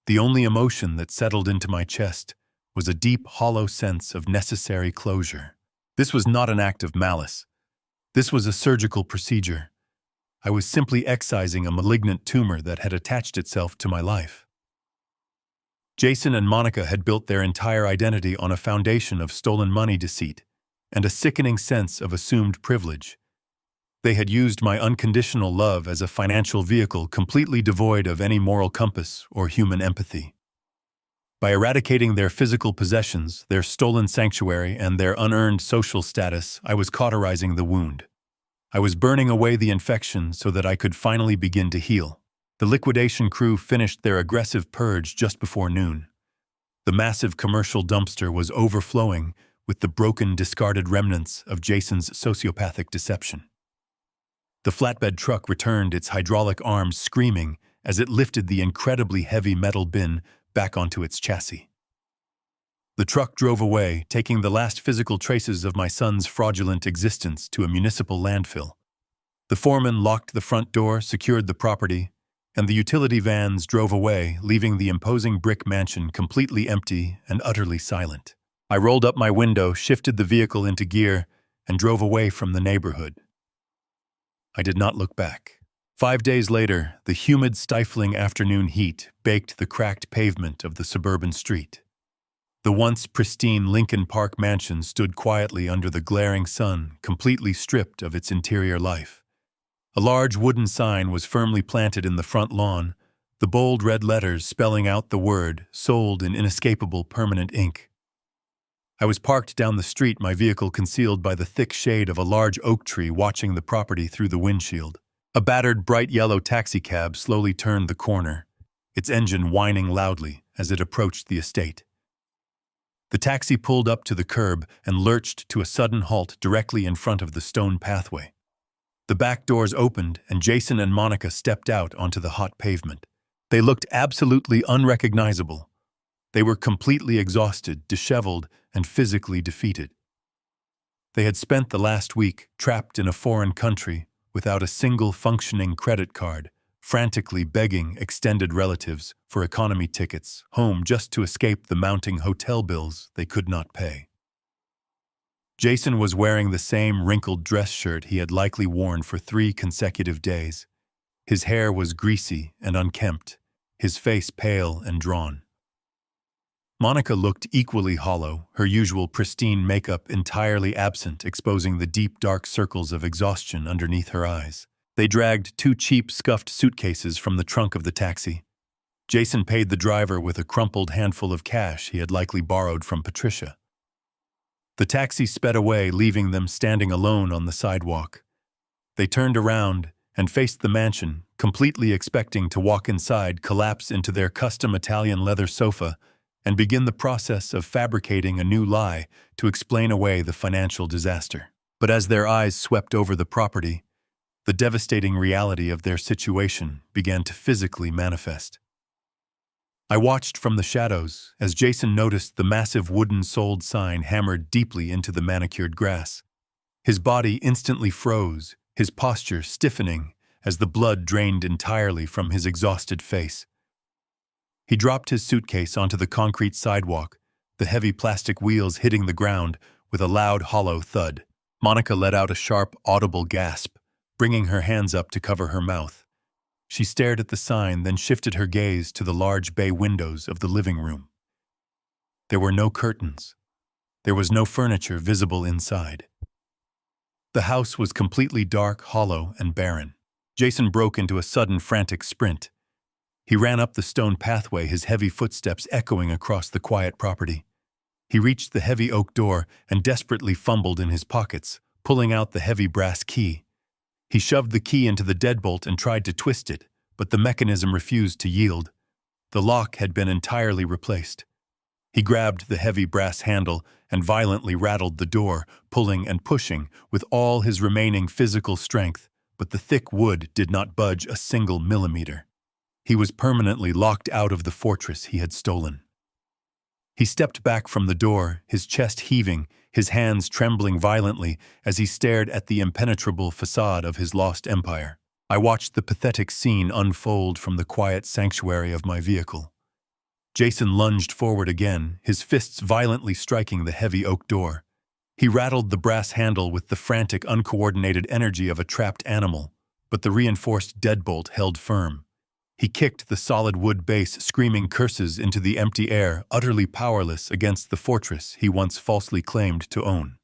S1: The only emotion that settled into my chest was a deep, hollow sense of necessary closure. This was not an act of malice. This was a surgical procedure. I was simply excising a malignant tumor that had attached itself to my life. Jason and Monica had built their entire identity on a foundation of stolen money deceit and a sickening sense of assumed privilege. They had used my unconditional love as a financial vehicle completely devoid of any moral compass or human empathy. By eradicating their physical possessions, their stolen sanctuary, and their unearned social status, I was cauterizing the wound. I was burning away the infection so that I could finally begin to heal. The liquidation crew finished their aggressive purge just before noon. The massive commercial dumpster was overflowing with the broken, discarded remnants of Jason's sociopathic deception. The flatbed truck returned, its hydraulic arms screaming as it lifted the incredibly heavy metal bin back onto its chassis. The truck drove away, taking the last physical traces of my son's fraudulent existence to a municipal landfill. The foreman locked the front door, secured the property, and the utility vans drove away, leaving the imposing brick mansion completely empty and utterly silent. I rolled up my window, shifted the vehicle into gear, and drove away from the neighborhood. I did not look back. 5 days later, the humid, stifling afternoon heat baked the cracked pavement of the suburban street. The once pristine Lincoln Park mansion stood quietly under the glaring sun, completely stripped of its interior life. A large wooden sign was firmly planted in the front lawn, the bold red letters spelling out the word, sold in inescapable permanent ink. I was parked down the street, my vehicle concealed by the thick shade of a large oak tree, watching the property through the windshield. A battered, bright yellow taxicab slowly turned the corner, its engine whining loudly as it approached the estate. The taxi pulled up to the curb and lurched to a sudden halt directly in front of the stone pathway. The back doors opened and Jason and Monica stepped out onto the hot pavement. They looked absolutely unrecognizable. They were completely exhausted, disheveled, and physically defeated. They had spent the last week trapped in a foreign country without a single functioning credit card, frantically begging extended relatives for economy tickets home just to escape the mounting hotel bills they could not pay. Jason was wearing the same wrinkled dress shirt he had likely worn for 3 consecutive days. His hair was greasy and unkempt, his face pale and drawn. Monica looked equally hollow, her usual pristine makeup entirely absent, exposing the deep, dark circles of exhaustion underneath her eyes. They dragged 2 cheap, scuffed suitcases from the trunk of the taxi. Jason paid the driver with a crumpled handful of cash he had likely borrowed from Patricia. The taxi sped away, leaving them standing alone on the sidewalk. They turned around and faced the mansion, completely expecting to walk inside, collapse into their custom Italian leather sofa, and begin the process of fabricating a new lie to explain away the financial disaster. But as their eyes swept over the property, the devastating reality of their situation began to physically manifest. I watched from the shadows as Jason noticed the massive wooden sold sign hammered deeply into the manicured grass. His body instantly froze, his posture stiffening as the blood drained entirely from his exhausted face. He dropped his suitcase onto the concrete sidewalk, the heavy plastic wheels hitting the ground with a loud, hollow thud. Monica let out a sharp, audible gasp, bringing her hands up to cover her mouth. She stared at the sign, then shifted her gaze to the large bay windows of the living room. There were no curtains. There was no furniture visible inside. The house was completely dark, hollow, and barren. Jason broke into a sudden, frantic sprint. He ran up the stone pathway, his heavy footsteps echoing across the quiet property. He reached the heavy oak door and desperately fumbled in his pockets, pulling out the heavy brass key. He shoved the key into the deadbolt and tried to twist it, but the mechanism refused to yield. The lock had been entirely replaced. He grabbed the heavy brass handle and violently rattled the door, pulling and pushing with all his remaining physical strength, but the thick wood did not budge a single millimeter. He was permanently locked out of the fortress he had stolen. He stepped back from the door, his chest heaving, his hands trembling violently as he stared at the impenetrable facade of his lost empire. I watched the pathetic scene unfold from the quiet sanctuary of my vehicle. Jason lunged forward again, his fists violently striking the heavy oak door. He rattled the brass handle with the frantic, uncoordinated energy of a trapped animal, but the reinforced deadbolt held firm. He kicked the solid wood base, screaming curses into the empty air, utterly powerless against the fortress he once falsely claimed to own.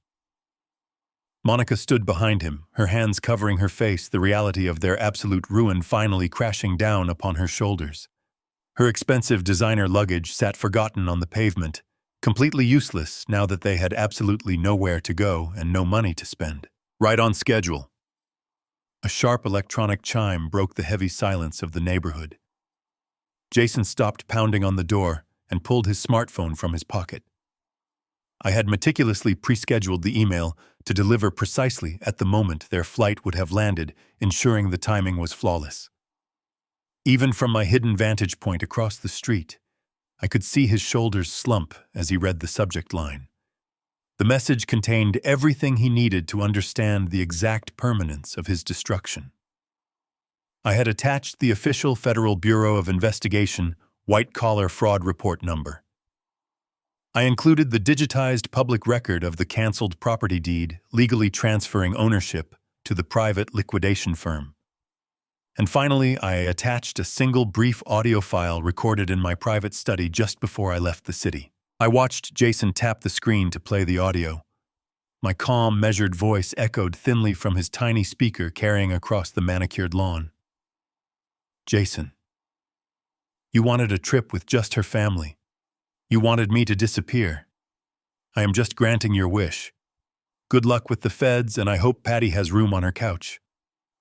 S1: Monica stood behind him, her hands covering her face, the reality of their absolute ruin finally crashing down upon her shoulders. Her expensive designer luggage sat forgotten on the pavement, completely useless now that they had absolutely nowhere to go and no money to spend. Right on schedule. A sharp electronic chime broke the heavy silence of the neighborhood. Jason stopped pounding on the door and pulled his smartphone from his pocket. I had meticulously pre-scheduled the email to deliver precisely at the moment their flight would have landed, ensuring the timing was flawless. Even from my hidden vantage point across the street, I could see his shoulders slump as he read the subject line. The message contained everything he needed to understand the exact permanence of his destruction. I had attached the official Federal Bureau of Investigation white-collar fraud report number. I included the digitized public record of the canceled property deed legally transferring ownership to the private liquidation firm. And finally, I attached a single brief audio file recorded in my private study just before I left the city. I watched Jason tap the screen to play the audio. My calm, measured voice echoed thinly from his tiny speaker carrying across the manicured lawn. Jason, you wanted a trip with just her family. You wanted me to disappear. I am just granting your wish. Good luck with the feds, and I hope Patty has room on her couch.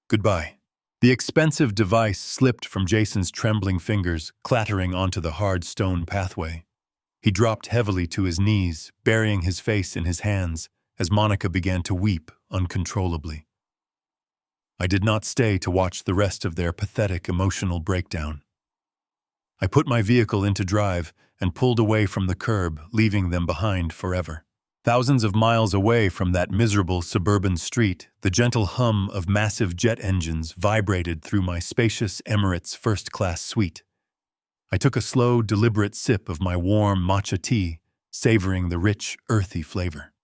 S1: Goodbye. The expensive device slipped from Jason's trembling fingers, clattering onto the hard stone pathway. He dropped heavily to his knees, burying his face in his hands, as Monica began to weep uncontrollably. I did not stay to watch the rest of their pathetic emotional breakdown. I put my vehicle into drive and pulled away from the curb, leaving them behind forever. Thousands of miles away from that miserable suburban street, the gentle hum of massive jet engines vibrated through my spacious Emirates first-class suite. I took a slow, deliberate sip of my warm matcha tea, savoring the rich, earthy flavor.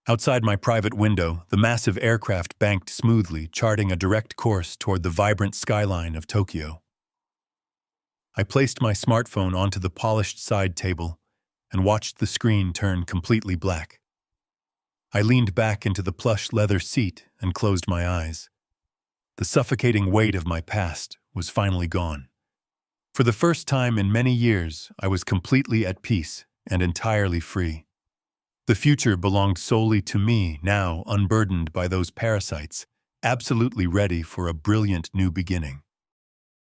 S1: Outside my private window, the massive aircraft banked smoothly, charting a direct course toward the vibrant skyline of Tokyo. I placed my smartphone onto the polished side table and watched the screen turn completely black. I leaned back into the plush leather seat and closed my eyes. The suffocating weight of my past was finally gone. For the first time in many years, I was completely at peace and entirely free. The future belonged solely to me, now unburdened by those parasites, absolutely ready for a brilliant new beginning.